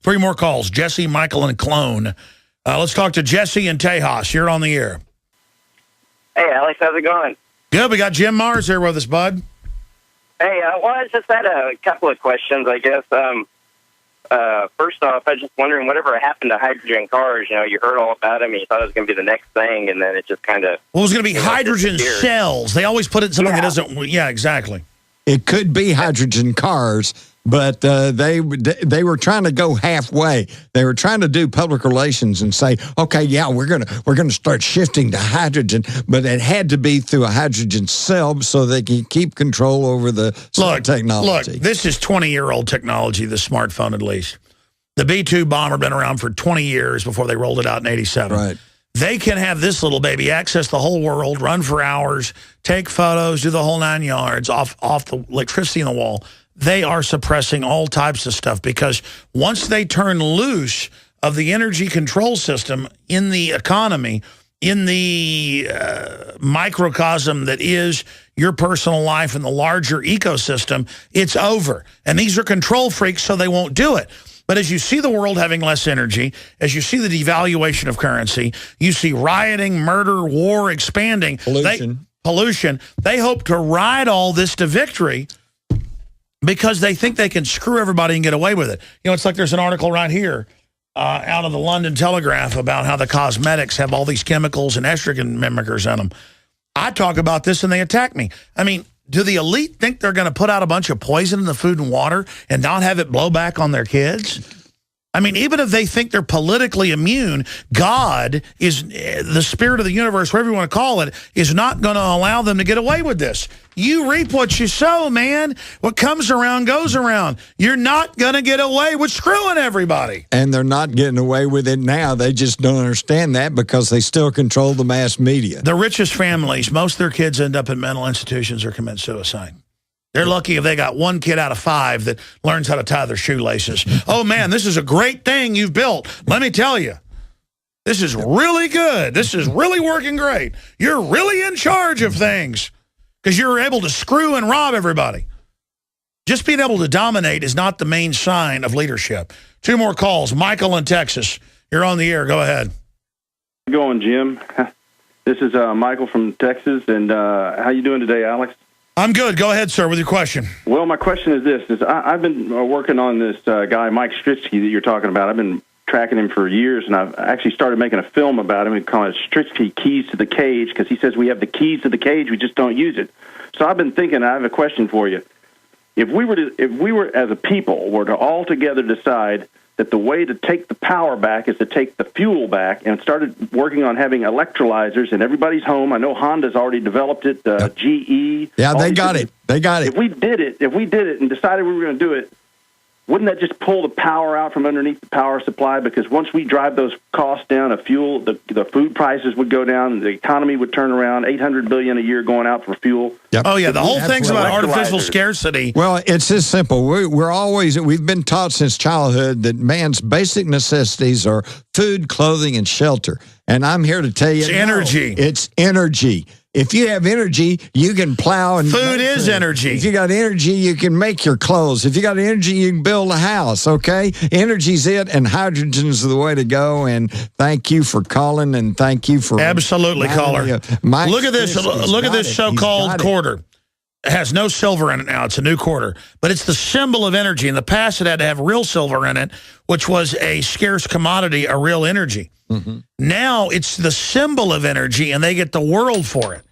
3 more calls. Jesse, Michael, and Clone. Let's talk to Jesse in Tejas. You're on the air. Hey, Alex, how's it going? Good. We got Jim Mars here with us, bud. Hey, I just had a couple of questions, I guess. First off, I was just wondering, whatever happened to hydrogen cars? You know, you heard all about them, and you thought it was going to be the next thing, and then it just kind of... Well, it was going to be hydrogen cells. They always put it in something that doesn't... Yeah, exactly. It could be hydrogen cars, but they were trying to go halfway. They were trying to do public relations and say, okay, yeah, we're gonna start shifting to hydrogen, but it had to be through a hydrogen cell so they can keep control over the technology. Look, this is 20-year-old technology, the smartphone at least. The B-2 bomber been around for 20 years before they rolled it out in 87. Right. They can have this little baby access the whole world, run for hours, take photos, do the whole 9 yards off the electricity in the wall. They are suppressing all types of stuff because once they turn loose of the energy control system in the economy, in the microcosm that is your personal life and the larger ecosystem, it's over. And these are control freaks, so they won't do it. But as you see the world having less energy, as you see the devaluation of currency, you see rioting, murder, war expanding. Pollution. They hope to ride all this to victory because they think they can screw everybody and get away with it. You know, it's like there's an article right here out of the London Telegraph about how the cosmetics have all these chemicals and estrogen mimickers in them. I talk about this and they attack me. I mean, do the elite think they're going to put out a bunch of poison in the food and water and not have it blow back on their kids? I mean, even if they think they're politically immune, God is the spirit of the universe, whatever you want to call it, is not going to allow them to get away with this. You reap what you sow, man. What comes around goes around. You're not going to get away with screwing everybody. And they're not getting away with it now. They just don't understand that because they still control the mass media. The richest families, most of their kids end up in mental institutions or commit suicide. They're lucky if they got 1 kid out of 5 that learns how to tie their shoelaces. Oh, man, this is a great thing you've built. Let me tell you, this is really good. This is really working great. You're really in charge of things because you're able to screw and rob everybody. Just being able to dominate is not the main sign of leadership. 2 more calls. Michael in Texas. You're on the air. Go ahead. How's it going, Jim? This is Michael from Texas. And how you doing today, Alex? I'm good. Go ahead, sir, with your question. Well, my question is this. I've been working on this guy, Mike Stritzky, that you're talking about. I've been tracking him for years, and I've actually started making a film about him and calling it Stritzky Keys to the Cage because he says we have the keys to the cage, we just don't use it. So I've been thinking, I have a question for you. If we were, as a people, were to all together decide that the way to take the power back is to take the fuel back, and started working on having electrolyzers in everybody's home. I know Honda's already developed it, GE. Yeah, they got it. They got it. If we did it and decided we were going to do it, wouldn't that just pull the power out from underneath the power supply? Because once we drive those costs down of fuel, the food prices would go down, the economy would turn around, $800 billion a year going out for fuel. Yep. Oh, yeah, the whole thing's about artificial scarcity. Well, it's this simple. We've been taught since childhood that man's basic necessities are food, clothing, and shelter. And I'm here to tell you, it's energy. It's energy. If you have energy, you can plow. And food is energy. If you got energy, you can make your clothes. If you got energy, you can build a house, okay? Energy's it, and hydrogen's the way to go. And thank you for calling, and thank you for... Absolutely, caller. Look at this. Look at this so-called quarter. It has no silver in it now. It's a new quarter. But it's the symbol of energy. In the past, it had to have real silver in it, which was a scarce commodity, a real energy. Mm-hmm. Now it's the symbol of energy, and they get the world for it.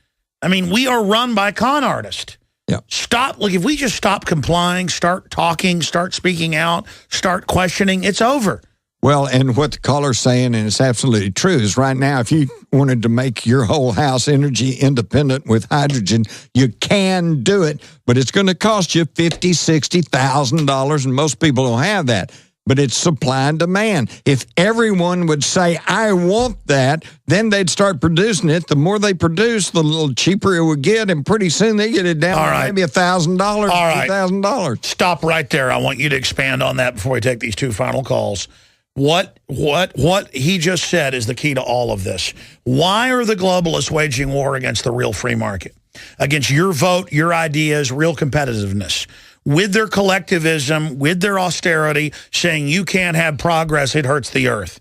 I mean, we are run by con artists. Yeah. If we just stop complying, start talking, start speaking out, start questioning, it's over. Well, and what the caller's saying, and it's absolutely true, is right now, if you wanted to make your whole house energy independent with hydrogen, you can do it, but it's going to cost you $50,000, $60,000, and most people don't have that. But it's supply and demand. If everyone would say, I want that, then they'd start producing it. The more they produce, the little cheaper it would get, and pretty soon they get it down to maybe $1,000, $2,000. Stop right there. I want you to expand on that before we take these two final calls. What he just said is the key to all of this. Why are the globalists waging war against the real free market? Against your vote, your ideas, real competitiveness? With their collectivism, with their austerity, saying you can't have progress, it hurts the earth.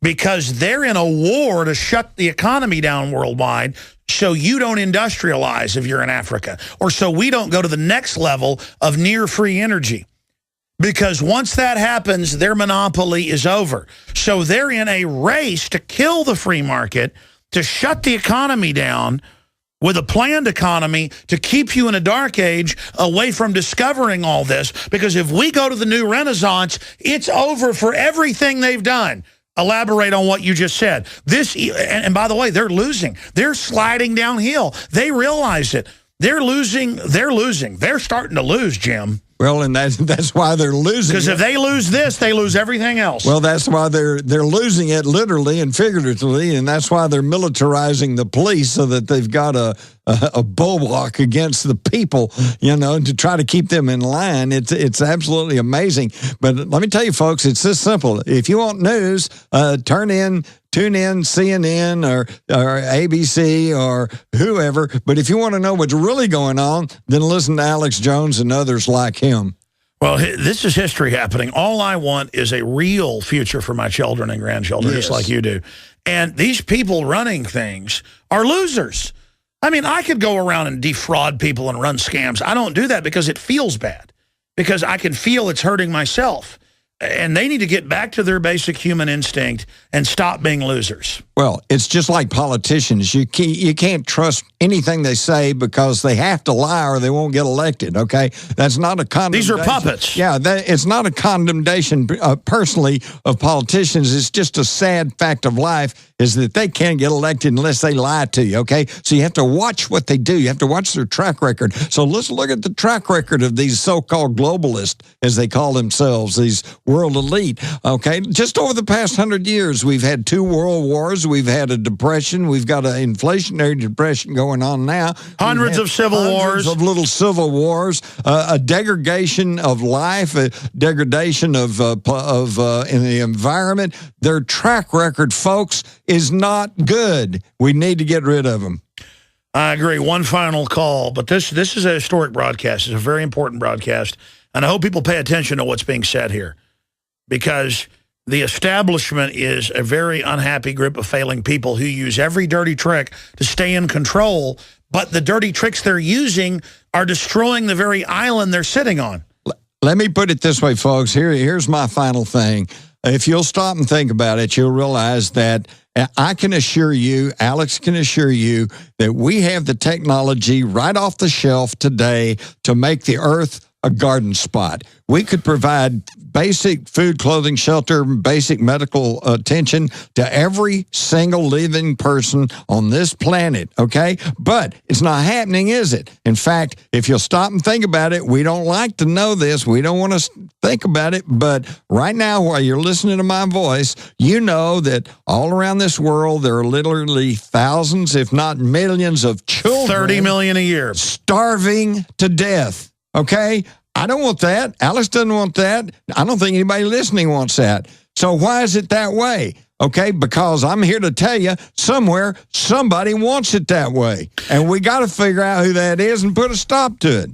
Because they're in a war to shut the economy down worldwide so you don't industrialize if you're in Africa, or so we don't go to the next level of near free energy. Because once that happens, their monopoly is over. So they're in a race to kill the free market, to shut the economy down, with a planned economy to keep you in a dark age away from discovering all this. Because if we go to the new Renaissance, it's over for everything they've done. Elaborate on what you just said. And by the way, they're losing. They're sliding downhill. They realize it. They're losing. They're starting to lose, Jim. Well, and that's why they're losing. Because if they lose this, they lose everything else. Well, that's why they're losing it literally and figuratively, and that's why they're militarizing the police so that they've got a bulwark against the people, to try to keep them in line. It's absolutely amazing. But let me tell you, folks, it's this simple. If you want news, tune in CNN or ABC or whoever. But if you want to know what's really going on, then listen to Alex Jones and others like him. Well, this is history happening. All I want is a real future for my children and grandchildren, just like you do. And these people running things are losers. I mean, I could go around and defraud people and run scams. I don't do that because it feels bad, because I can feel it's hurting myself. And they need to get back to their basic human instinct and stop being losers. Well, it's just like politicians. You can't trust anything they say because they have to lie or they won't get elected, okay? That's not a condemnation. These are puppets. Yeah, it's not a condemnation personally of politicians. It's just a sad fact of life is that they can't get elected unless they lie to you, okay? So you have to watch what they do. You have to watch their track record. So let's look at the track record of these so-called globalists, as they call themselves, these world elite, okay? Just over the past 100 years, we've had 2 world wars. We've had a depression. We've got an inflationary depression going on now. Hundreds of civil wars. Of little civil wars, a degradation of life, a degradation of in the environment. Their track record, folks, is not good. We need to get rid of them. I agree. One final call, but this is a historic broadcast. It's a very important broadcast, and I hope people pay attention to what's being said here, because the establishment is a very unhappy group of failing people who use every dirty trick to stay in control, but the dirty tricks they're using are destroying the very island they're sitting on. Let me put it this way, folks. Here's my final thing. If you'll stop and think about it, you'll realize that I can assure you, Alex can assure you, that we have the technology right off the shelf today to make the earth a garden spot. We could provide basic food, clothing, shelter, basic medical attention to every single living person on this planet, okay? But it's not happening, is it? In fact, if you'll stop and think about it, we don't like to know this. We don't want to think about it. But right now, while you're listening to my voice, you know that all around this world, there are literally thousands, if not millions of children. 30 million a year. Starving to death, okay? I don't want that. Alice doesn't want that. I don't think anybody listening wants that. So why is it that way? Okay, because I'm here to tell you, somewhere, somebody wants it that way. And we got to figure out who that is and put a stop to it.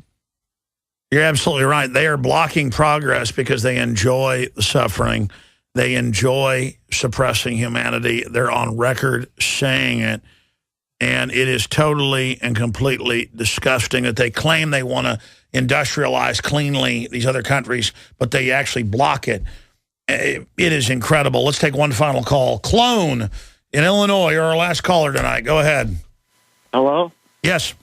You're absolutely right. They are blocking progress because they enjoy the suffering. They enjoy suppressing humanity. They're on record saying it. And it is totally and completely disgusting that they claim they want to industrialize cleanly these other countries, but they actually block it. It is incredible. Let's take one final call. Clone in Illinois, you're our last caller tonight. Go ahead. Hello? Yes.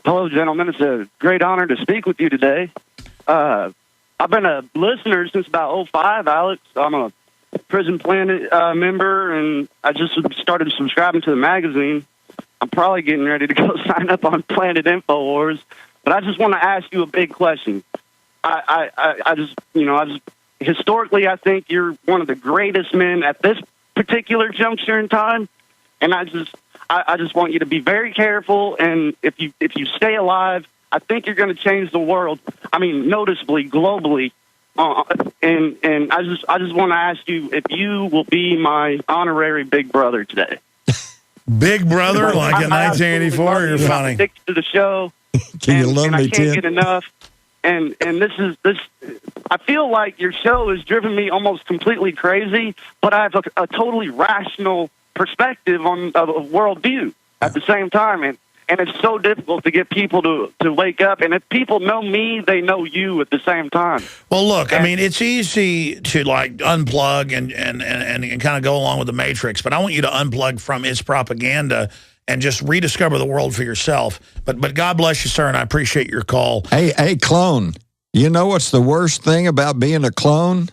Hello, gentlemen. It's a great honor to speak with you today. I've been a listener since about 2005, Alex. I'm a Prison Planet member, and I just started subscribing to the magazine. I'm probably getting ready to go sign up on Planet InfoWars, but I just want to ask you a big question. Historically, I think you're one of the greatest men at this particular juncture in time, and I just want you to be very careful. And if you stay alive, I think you're going to change the world. I mean, noticeably, globally. And I just want to ask you if you will be my honorary big brother today. Big brother, like in 1984. You're funny. I'm addicted to the show. Can you love me, I can't Tim? get enough. And this. I feel like your show has driven me almost completely crazy, but I have a totally rational perspective on a worldview at the same time, and it's so difficult to get people to wake up. And if people know me, they know you at the same time. Well, look, I mean, it's easy to like unplug and kind of go along with the Matrix, but I want you to unplug from its propaganda and just rediscover the world for yourself. But God bless you, sir, and I appreciate your call. Hey, clone, you know what's the worst thing about being a clone?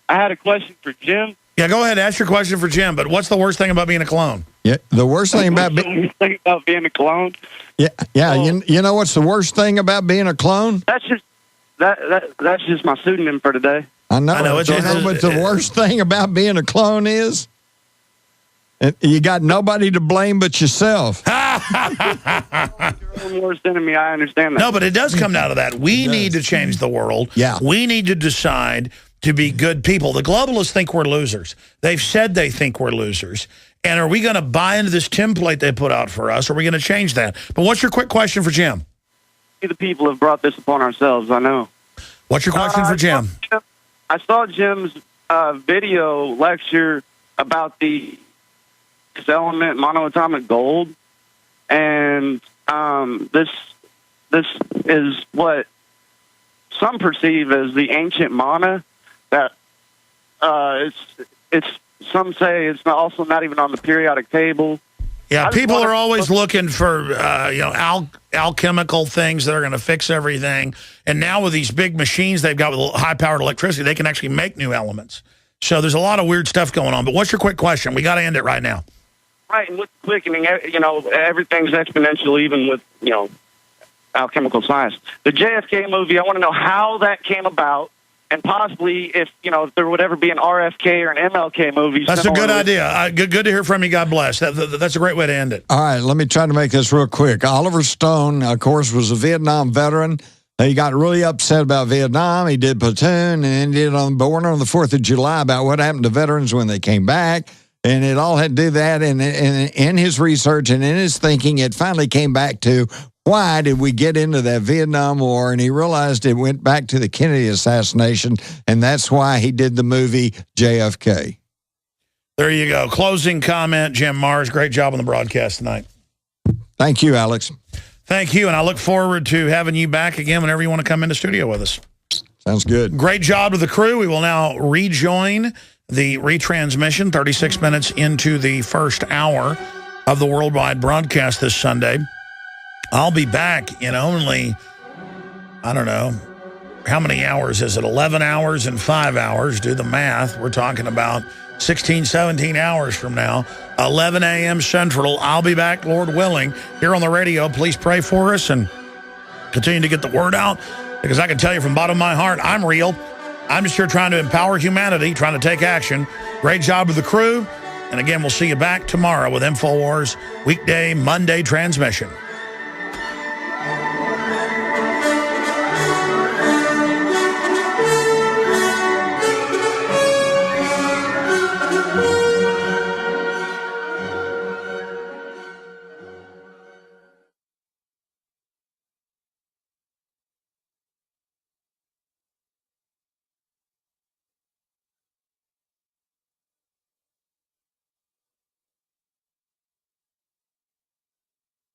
I had a question for Jim. Yeah, go ahead, ask your question for Jim, but what's the worst thing about being a clone? Yeah, the worst thing about being a clone? Yeah. You know what's the worst thing about being a clone? That's just my pseudonym for today. I know. What the worst thing about being a clone is? You got nobody to blame but yourself. Your own worst enemy, I understand that. No, but it does come down to that. We need to change the world. Yeah. We need to decide to be good people. The globalists think we're losers. They've said they think we're losers. And are we going to buy into this template they put out for us, or are we going to change that? But what's your quick question for Jim? The people have brought this upon ourselves, I know. What's your question for Jim? I saw Jim's video lecture about the element monoatomic gold, and this is what some perceive as the ancient mana. That it's some say it's also not even on the periodic table. Yeah, people are always looking for alchemical things that are going to fix everything. And now with these big machines they've got with high-powered electricity, they can actually make new elements. So there's a lot of weird stuff going on. But what's your quick question? We got to end it right now. Right, and with quickening, everything's exponential, even with, alchemical science. The JFK movie, I want to know how that came about, and possibly if there would ever be an RFK or an MLK movie. That's a good idea. Good to hear from you. God bless. That's a great way to end it. All right, let me try to make this real quick. Oliver Stone, of course, was a Vietnam veteran. He got really upset about Vietnam. He did Platoon and ended Born on the 4th of July about what happened to veterans when they came back. And it all had to do that. And in his research and in his thinking, it finally came back to why did we get into that Vietnam War? And he realized it went back to the Kennedy assassination. And that's why he did the movie JFK. There you go. Closing comment, Jim Mars. Great job on the broadcast tonight. Thank you, Alex. Thank you. And I look forward to having you back again whenever you want to come in the studio with us. Sounds good. Great job to the crew. We will now rejoin the retransmission 36 minutes into the first hour of the worldwide broadcast this Sunday. I'll be back in only, I don't know, how many hours is it? 11 hours and 5 hours. Do the math. We're talking about 16, 17 hours from now, 11 a.m. Central. I'll be back, Lord willing, here on the radio. Please pray for us and continue to get the word out, because I can tell you from the bottom of my heart, I'm real. I'm just here trying to empower humanity, trying to take action. Great job with the crew. And again, we'll see you back tomorrow with InfoWars weekday, Monday transmission.